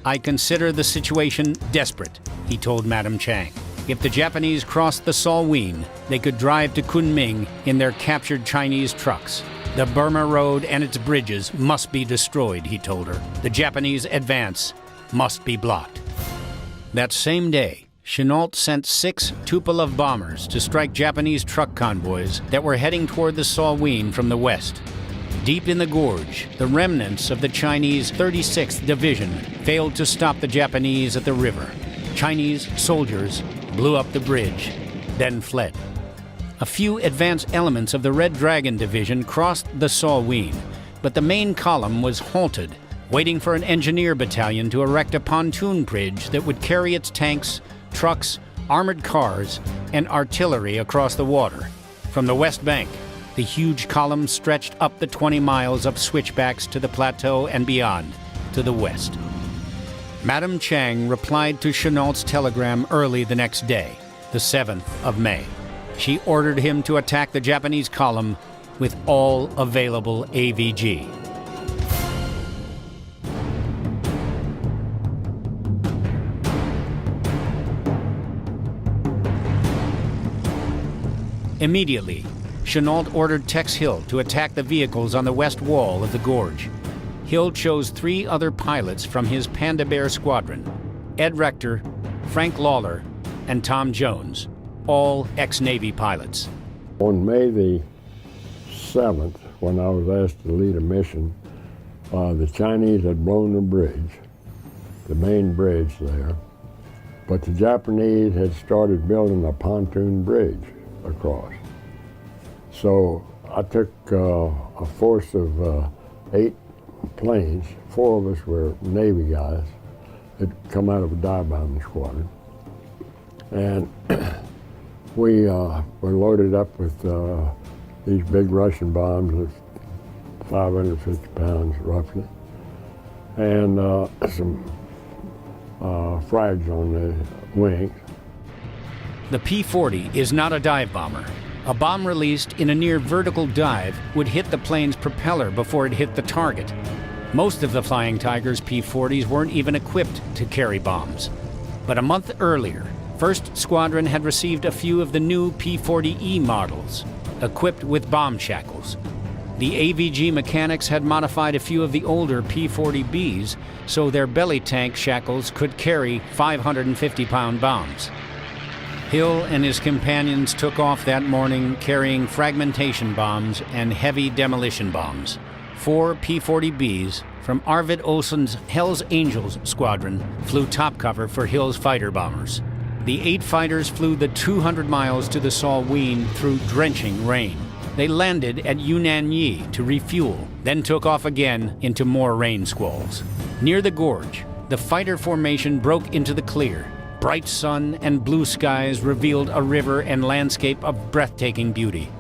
"I consider the situation desperate," he told Madame Chiang. If the Japanese crossed the Salween, they could drive to Kunming in their captured Chinese trucks. The Burma Road and its bridges must be destroyed, he told her. The Japanese advance must be blocked. That same day, Chennault sent 6 Tupolev bombers to strike Japanese truck convoys that were heading toward the Salween from the west. Deep in the gorge, the remnants of the Chinese 36th Division failed to stop the Japanese at the river. Chinese soldiers blew up the bridge, then fled. A few advance elements of the Red Dragon Division crossed the Salween, but the main column was halted, waiting for an engineer battalion to erect a pontoon bridge that would carry its tanks, trucks, armored cars, and artillery across the water. From the west bank, the huge column stretched up the 20 miles of switchbacks to the plateau and beyond, to the west. Madame Chiang replied to Chennault's telegram early the next day, the 7th of May. she ordered him to attack the Japanese column with all available AVG. Immediately, Chennault ordered Tex Hill to attack the vehicles on the west wall of the gorge. Hill chose 3 other pilots from his Panda Bear squadron: Ed Rector, Frank Lawler, and Tom Jones, all ex-Navy pilots. On May the 7th, when I was asked to lead a mission, the Chinese had blown the bridge, the main bridge there, but the Japanese had started building a pontoon bridge across. So I took a force of 8 planes. 4 of us were Navy guys that come out of a dive bombing squadron. And we were loaded up with these big Russian bombs of 550 pounds roughly, and some frags on the wings. The P-40 is not a dive bomber. A bomb released in a near vertical dive would hit the plane's propeller before it hit the target. Most of the Flying Tigers P-40s weren't even equipped to carry bombs. But a month earlier, 1st Squadron had received a few of the new P-40E models, equipped with bomb shackles. The AVG mechanics had modified a few of the older P-40Bs so their belly tank shackles could carry 550-pound bombs. Hill and his companions took off that morning carrying fragmentation bombs and heavy demolition bombs. 4 P-40Bs from Arvid Olsen's Hell's Angels squadron flew top cover for Hill's fighter bombers. The 8 fighters flew the 200 miles to the Salween through drenching rain. They landed at Yunnan to refuel, then took off again into more rain squalls. Near the gorge, the fighter formation broke into the clear. Bright sun and blue skies revealed a river and landscape of breathtaking beauty.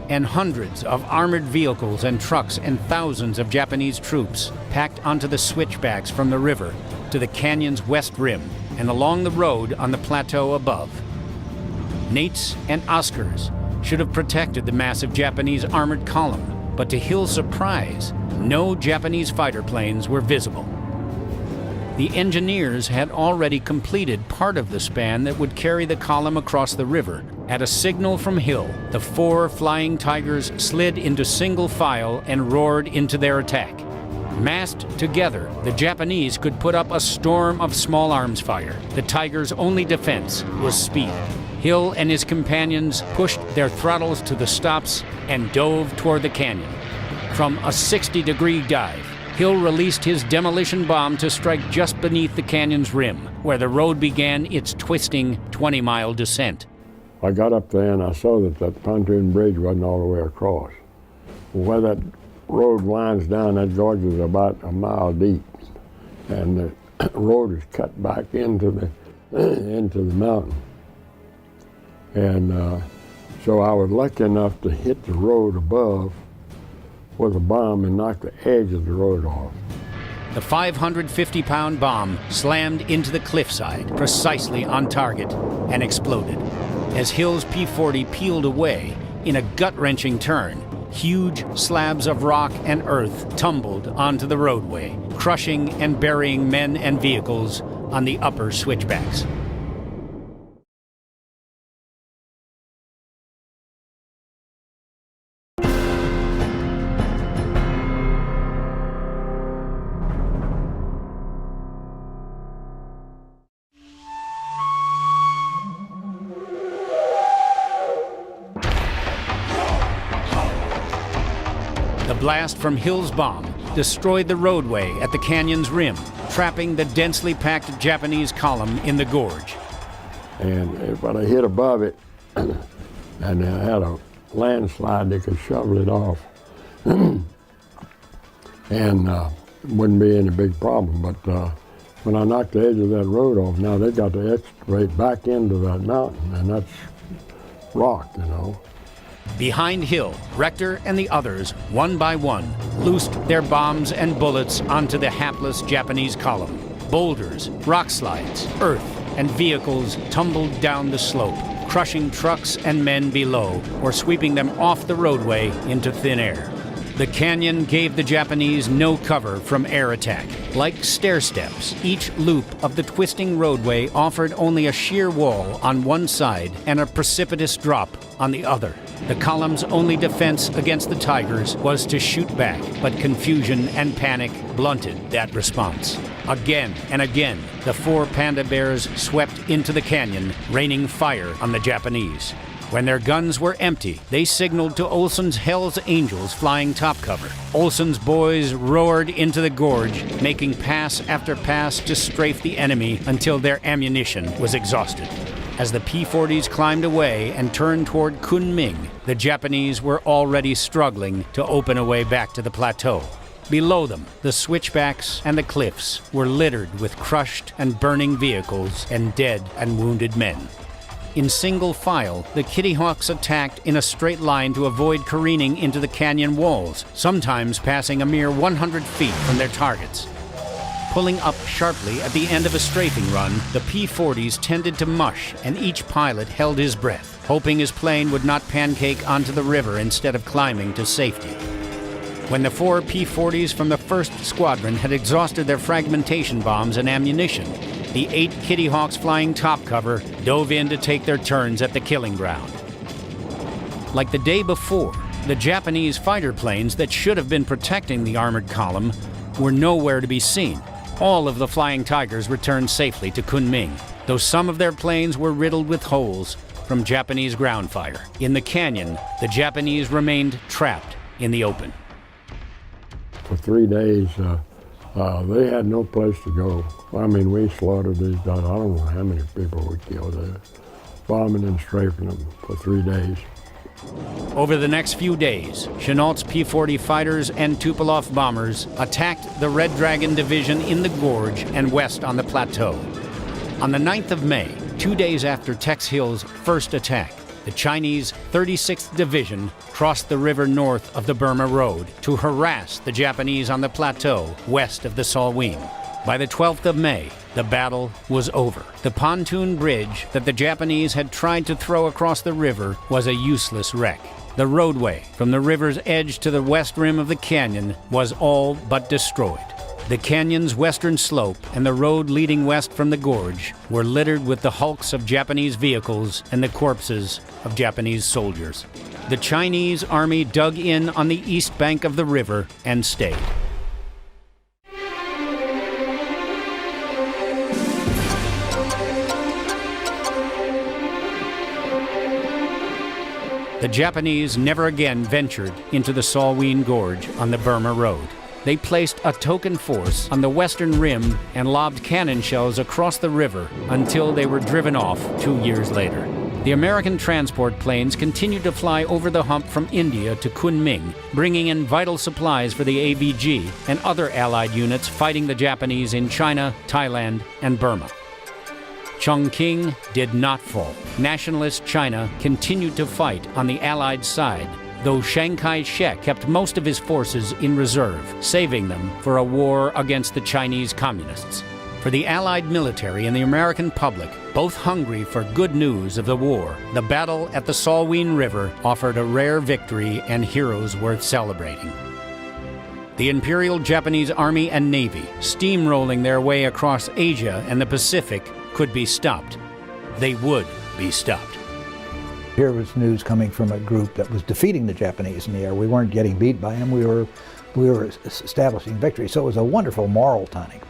And hundreds of armored vehicles and trucks and thousands of Japanese troops packed onto the switchbacks from the river to the canyon's west rim and along the road on the plateau above. Nates and Oscars should have protected the massive Japanese armored column, but to Hill's surprise, no Japanese fighter planes were visible. The engineers had already completed part of the span that would carry the column across the river. At a signal from Hill, the 4 Flying Tigers slid into single file and roared into their attack. Massed together, the Japanese could put up a storm of small arms fire. The Tigers' only defense was speed. Hill and his companions pushed their throttles to the stops and dove toward the canyon. From a 60-degree dive, Hill released his demolition bomb to strike just beneath the canyon's rim, where the road began its twisting 20-mile descent. I got up there and I saw that that pontoon bridge wasn't all the way across. Where that road winds down, that gorge is about a mile deep, and the road is cut back into the mountain. And so I was lucky enough to hit the road above with a bomb and knock the edge of the road off. The 550-pound bomb slammed into the cliffside, precisely on target, and exploded. As Hill's P-40 peeled away, in a gut-wrenching turn, huge slabs of rock and earth tumbled onto the roadway, crushing and burying men and vehicles on the upper switchbacks. The blast from Hill's bomb destroyed the roadway at the canyon's rim, trapping the densely packed Japanese column in the gorge. And when I hit above it, and I had a landslide, they could shovel it off. And wouldn't be any big problem. But when I knocked the edge of that road off, now they got to excavate back into that mountain, and that's rock, you know. Behind Hill, Rector and the others, one by one, loosed their bombs and bullets onto the hapless Japanese column. Boulders, rock slides, earth, and vehicles tumbled down the slope. crushing trucks and men below or sweeping them off the roadway into thin air. The canyon gave the Japanese no cover from air attack. Like stair steps, each loop of the twisting roadway offered only a sheer wall on one side and a precipitous drop on the other. The column's only defense against the Tigers was to shoot back, but confusion and panic blunted that response. Again and again, the 4 panda bears swept into the canyon, raining fire on the Japanese. When their guns were empty, they signaled to Olson's Hell's Angels flying top cover. Olson's boys roared into the gorge, making pass after pass to strafe the enemy until their ammunition was exhausted. As the P-40s climbed away and turned toward Kunming, the Japanese were already struggling to open a way back to the plateau. Below them, the switchbacks and the cliffs were littered with crushed and burning vehicles and dead and wounded men. In single file, the Kitty Hawks attacked in a straight line to avoid careening into the canyon walls, sometimes passing a mere 100 feet from their targets. Pulling up sharply at the end of a strafing run, the P-40s tended to mush, and each pilot held his breath, hoping his plane would not pancake onto the river instead of climbing to safety. When the 4 P-40s from the 1st Squadron had exhausted their fragmentation bombs and ammunition, the 8 Kitty Hawks flying top cover dove in to take their turns at the killing ground. Like the day before, the Japanese fighter planes that should have been protecting the armored column were nowhere to be seen. All of the Flying Tigers returned safely to Kunming, though some of their planes were riddled with holes from Japanese ground fire. In the canyon, the Japanese remained trapped in the open. For 3 days, they had no place to go. I mean, we slaughtered these guys. I don't know how many people we killed there, bombing and strafing them for 3 days. Over the next few days, Chennault's P-40 fighters and Tupolev bombers attacked the Red Dragon Division in the gorge and west on the plateau. On the 9th of May, 2 days after Tex Hill's first attack, the Chinese 36th Division crossed the river north of the Burma Road to harass the Japanese on the plateau west of the Salween. By the 12th of May, the battle was over. The pontoon bridge that the Japanese had tried to throw across the river was a useless wreck. The roadway from the river's edge to the west rim of the canyon was all but destroyed. The canyon's western slope and the road leading west from the gorge were littered with the hulks of Japanese vehicles and the corpses of Japanese soldiers. The Chinese army dug in on the east bank of the river and stayed. The Japanese never again ventured into the Salween Gorge on the Burma Road. They placed a token force on the western rim and lobbed cannon shells across the river until they were driven off 2 years later. The American transport planes continued to fly over the Hump from India to Kunming, bringing in vital supplies for the AVG and other Allied units fighting the Japanese in China, Thailand, and Burma. Chongqing did not fall. Nationalist China continued to fight on the Allied side, though Chiang Kai-Shek kept most of his forces in reserve, saving them for a war against the Chinese communists. For the Allied military and the American public, both hungry for good news of the war, the battle at the Salween River offered a rare victory and heroes worth celebrating. The Imperial Japanese Army and Navy, steamrolling their way across Asia and the Pacific, could be stopped. They would be stopped. Here was news coming from a group that was defeating the Japanese in the air. We weren't getting beat by them. We were establishing victory. So it was a wonderful moral tonic.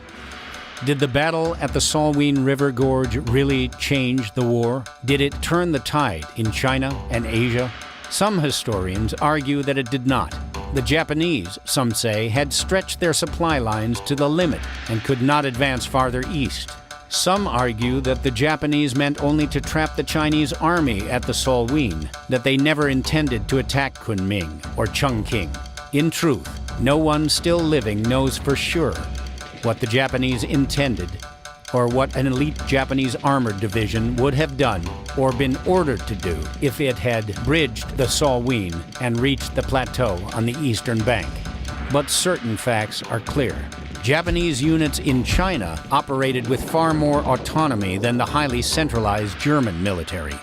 Did the battle at the Salween River Gorge really change the war? Did it turn the tide in China and Asia? Some historians argue that it did not. The Japanese, some say, had stretched their supply lines to the limit and could not advance farther east. Some argue that the Japanese meant only to trap the Chinese army at the Salween, that they never intended to attack Kunming or Chongqing. In truth, no one still living knows for sure what the Japanese intended or what an elite Japanese armored division would have done or been ordered to do if it had bridged the Salween and reached the plateau on the eastern bank. But certain facts are clear. Japanese units in China operated with far more autonomy than the highly centralized German military.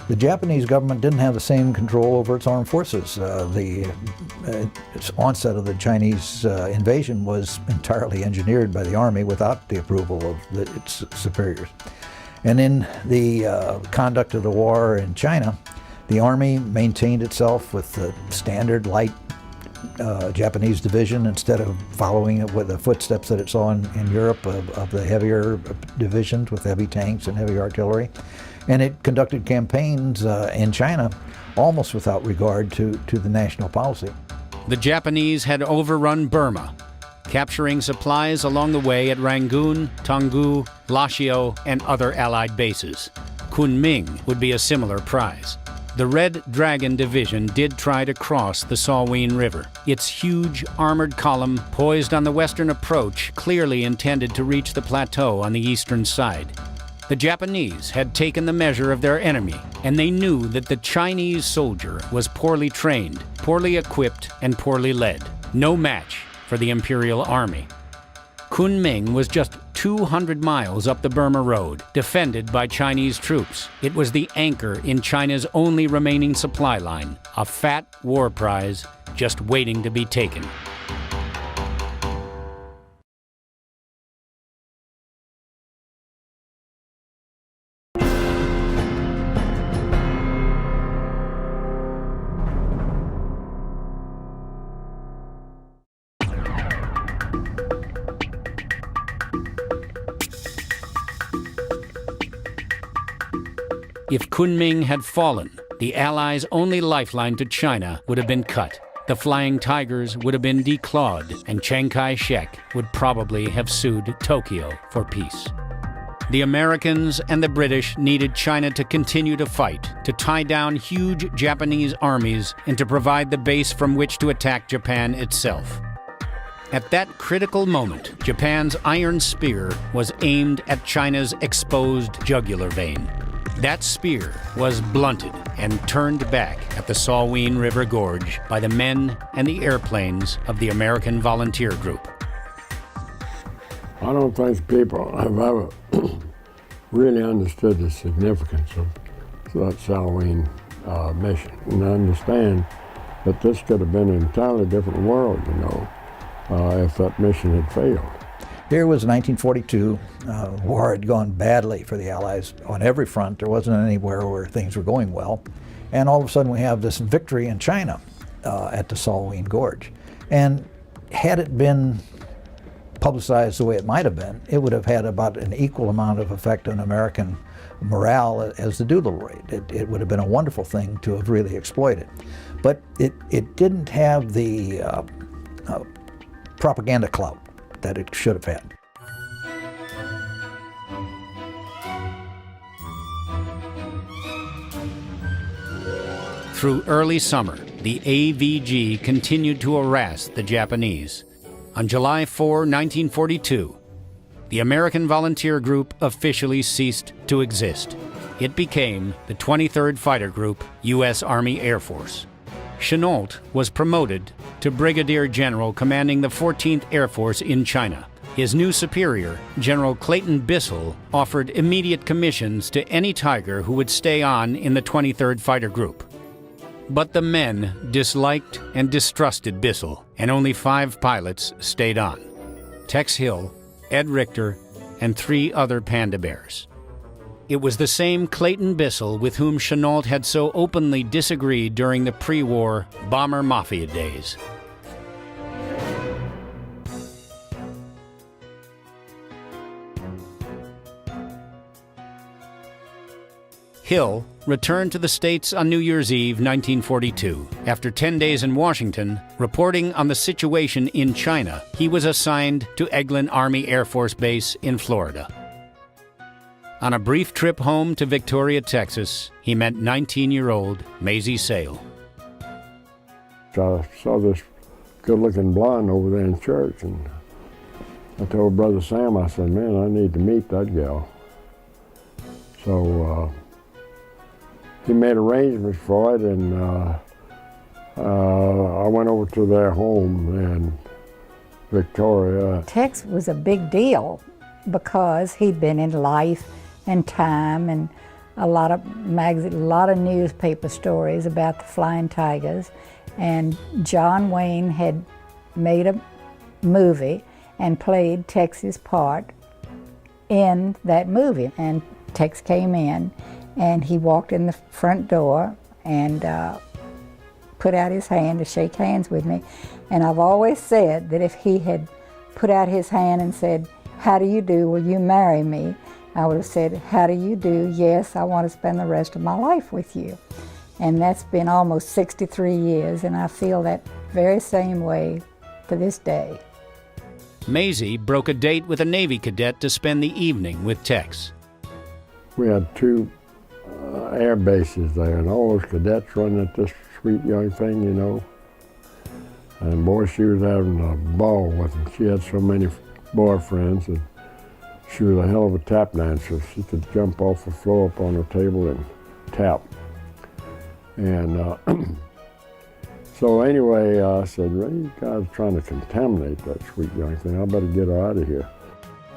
The Japanese government didn't have the same control over its armed forces. Its onset of the Chinese invasion was entirely engineered by the Army without the approval of its superiors. And in the conduct of the war in China, the Army maintained itself with the standard light Japanese division instead of following it with the footsteps that it saw in Europe of the heavier divisions with heavy tanks and heavy artillery. And it conducted campaigns in China almost without regard to the national policy. The Japanese had overrun Burma, capturing supplies along the way at Rangoon, Toungoo, Lashio, and other Allied bases. Kunming would be a similar prize. The Red Dragon Division did try to cross the Salween River. Its huge armored column, poised on the western approach, clearly intended to reach the plateau on the eastern side. The Japanese had taken the measure of their enemy, and they knew that the Chinese soldier was poorly trained, poorly equipped, and poorly led. No match for the Imperial Army. Kunming was just 200 miles up the Burma Road, defended by Chinese troops. It was the anchor in China's only remaining supply line, a fat war prize just waiting to be taken. If Kunming had fallen, the Allies' only lifeline to China would have been cut. The Flying Tigers would have been declawed, and Chiang Kai-Shek would probably have sued Tokyo for peace. The Americans and the British needed China to continue to fight, to tie down huge Japanese armies, and to provide the base from which to attack Japan itself. At that critical moment, Japan's iron spear was aimed at China's exposed jugular vein. That spear was blunted and turned back at the Salween River Gorge by the men and the airplanes of the American Volunteer Group. I don't think people have ever really understood the significance of that Salween mission. And I understand that this could have been an entirely different world, you know, if that mission had failed. Here was 1942. War had gone badly for the Allies on every front. There wasn't anywhere where things were going well. And all of a sudden we have this victory in China at the Salween Gorge. And had it been publicized the way it might have been, it would have had about an equal amount of effect on American morale as the Doolittle raid. It would have been a wonderful thing to have really exploited. But it didn't have the propaganda clout that it should have had. Through early summer, the AVG continued to harass the Japanese. On July 4, 1942, the American Volunteer Group officially ceased to exist. It became the 23rd Fighter Group, U.S. Army Air Force. Chennault was promoted to Brigadier General commanding the 14th Air Force in China. His new superior, General Clayton Bissell, offered immediate commissions to any Tiger who would stay on in the 23rd Fighter Group. But the men disliked and distrusted Bissell, and only 5 pilots stayed on: Tex Hill, Ed Richter, and 3 other Panda Bears. It was the same Clayton Bissell with whom Chennault had so openly disagreed during the pre-war bomber mafia days. Hill returned to the States on New Year's Eve 1942. After 10 days in Washington, reporting on the situation in China, he was assigned to Eglin Army Air Force Base in Florida. On a brief trip home to Victoria, Texas, he met 19-year-old Maisie Sale. I saw this good-looking blonde over there in church, and I told Brother Sam, I said, man, I need to meet that gal. So he made arrangements for it, and I went over to their home in Victoria. Tex was a big deal because he'd been in Life and Time and a lot of newspaper stories about the Flying Tigers, and John Wayne had made a movie and played Tex's part in that movie. And Tex came in, and he walked in the front door and put out his hand to shake hands with me. And I've always said that if he had put out his hand and said, "How do you do, will you marry me?" I would have said, "How do you do? Yes, I want to spend the rest of my life with you." And that's been almost 63 years, and I feel that very same way to this day. Maisie broke a date with a Navy cadet to spend the evening with Tex. We had two air bases there, and all those cadets running at this sweet young thing, you know. And boy, she was having a ball with them. She had so many boyfriends, and she was a hell of a tap dancer. She could jump off the floor up on the table and tap. And so anyway, I said, well, you guys are trying to contaminate that sweet young thing. I better get her out of here.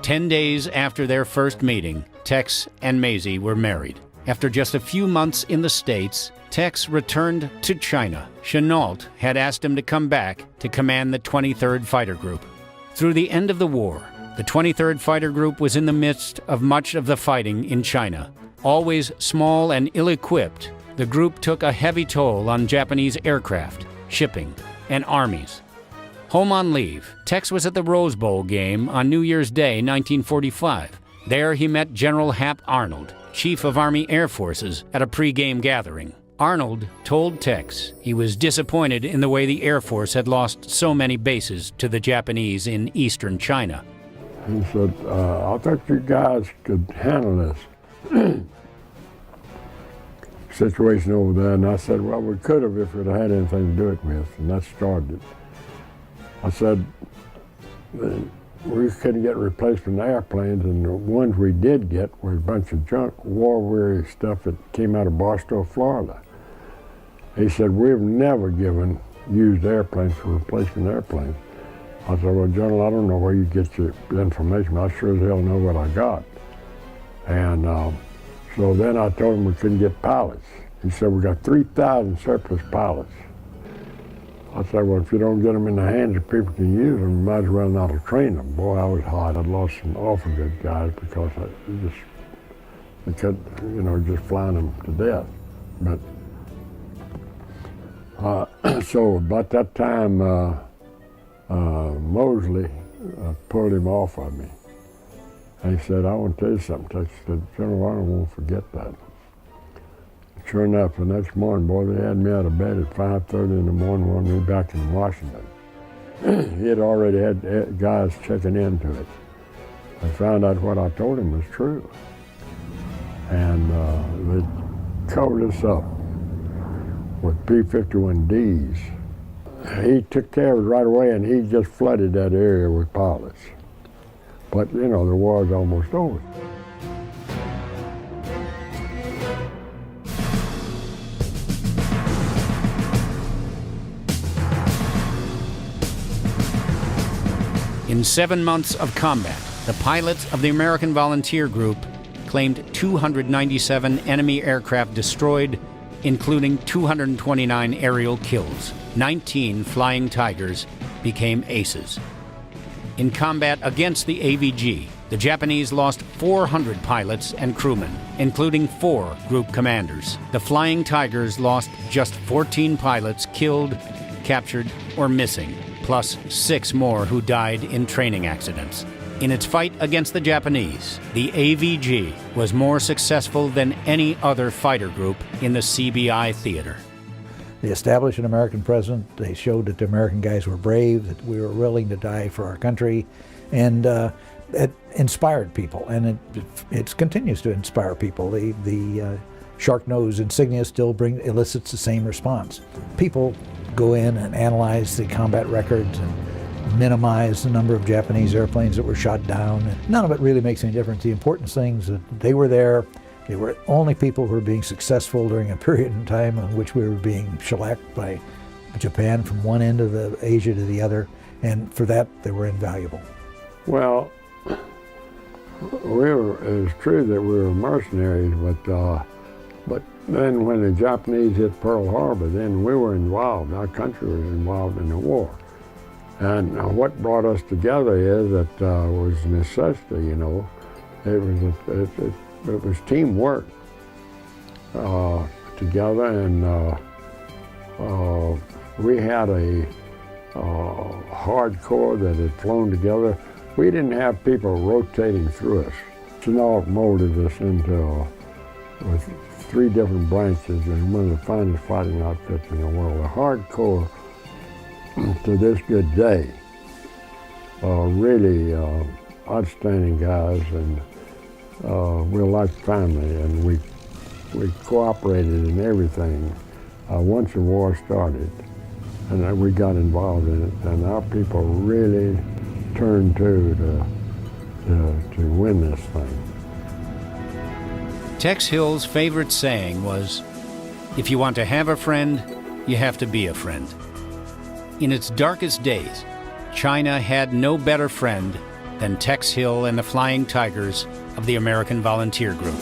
10 days after their first meeting, Tex and Maisie were married. After just a few months in the States, Tex returned to China. Chennault had asked him to come back to command the 23rd Fighter Group. Through the end of the war, the 23rd Fighter Group was in the midst of much of the fighting in China. Always small and ill-equipped, the group took a heavy toll on Japanese aircraft, shipping, and armies. Home on leave, Tex was at the Rose Bowl game on New Year's Day, 1945. There he met General Hap Arnold, Chief of Army Air Forces, at a pre-game gathering. Arnold told Tex he was disappointed in the way the Air Force had lost so many bases to the Japanese in eastern China. He said, I thought you guys could handle this situation over there. And I said, well, we could have if it had anything to do it with, and that started it. I said, we couldn't get replacement airplanes, and the ones we did get were a bunch of junk, war-weary stuff that came out of Barstow, Florida. He said, we've never given used airplanes for replacement airplanes. I said, well, General, I don't know where you get your information. I sure as hell know what I got. And so then I told him we couldn't get pilots. He said, we got 3,000 surplus pilots. I said, well, if you don't get them in the hands of people who can use them, you might as well not have trained them. Boy, I was hot. I'd lost some awful good guys because they could, you know, just flying them to death. But so about that time, Mosley pulled him off of me. And he said, I want to tell you something, Tex. He said, General Arnold won't forget that. Sure enough, the next morning, boy, they had me out of bed at 5:30 in the morning, wanted me back in Washington. He had already had guys checking into it. I found out what I told him was true. And they covered us up with P-51Ds. He took care of it right away, and he just flooded that area with pilots. But, you know, the war's almost over. In 7 months of combat, the pilots of the American Volunteer Group claimed 297 enemy aircraft destroyed, including 229 aerial kills. 19 Flying Tigers became aces. In combat against the AVG, the Japanese lost 400 pilots and crewmen, including 4 group commanders. The Flying Tigers lost just 14 pilots killed, captured, or missing, plus 6 more who died in training accidents. In its fight against the Japanese, the AVG was more successful than any other fighter group in the CBI theater. They established an American president. They showed that the American guys were brave, that we were willing to die for our country, and it inspired people, and it continues to inspire people. The shark nose insignia still elicits the same response. People go in and analyze the combat records and minimize the number of Japanese airplanes that were shot down. And none of it really makes any difference. The important thing is that they were there. They were only people who were being successful during a period in time in which we were being shellacked by Japan from one end of Asia to the other, and for that they were invaluable. Well, It's true that we were mercenaries, but then when the Japanese hit Pearl Harbor, then we were involved. Our country was involved in the war. And what brought us together is that was necessity, you know. It was teamwork together, and we had a hardcore that had flown together. We didn't have people rotating through us. Chennault molded us into with 3 different branches and one of the finest fighting outfits in the world. A hardcore to this good day. Really outstanding guys, and we're like family, and we cooperated in everything once the war started, and we got involved in it, and our people really turned to win this thing. Tex Hill's favorite saying was, "If you want to have a friend, you have to be a friend." In its darkest days, China had no better friend than Tex Hill and the Flying Tigers of the American Volunteer Group.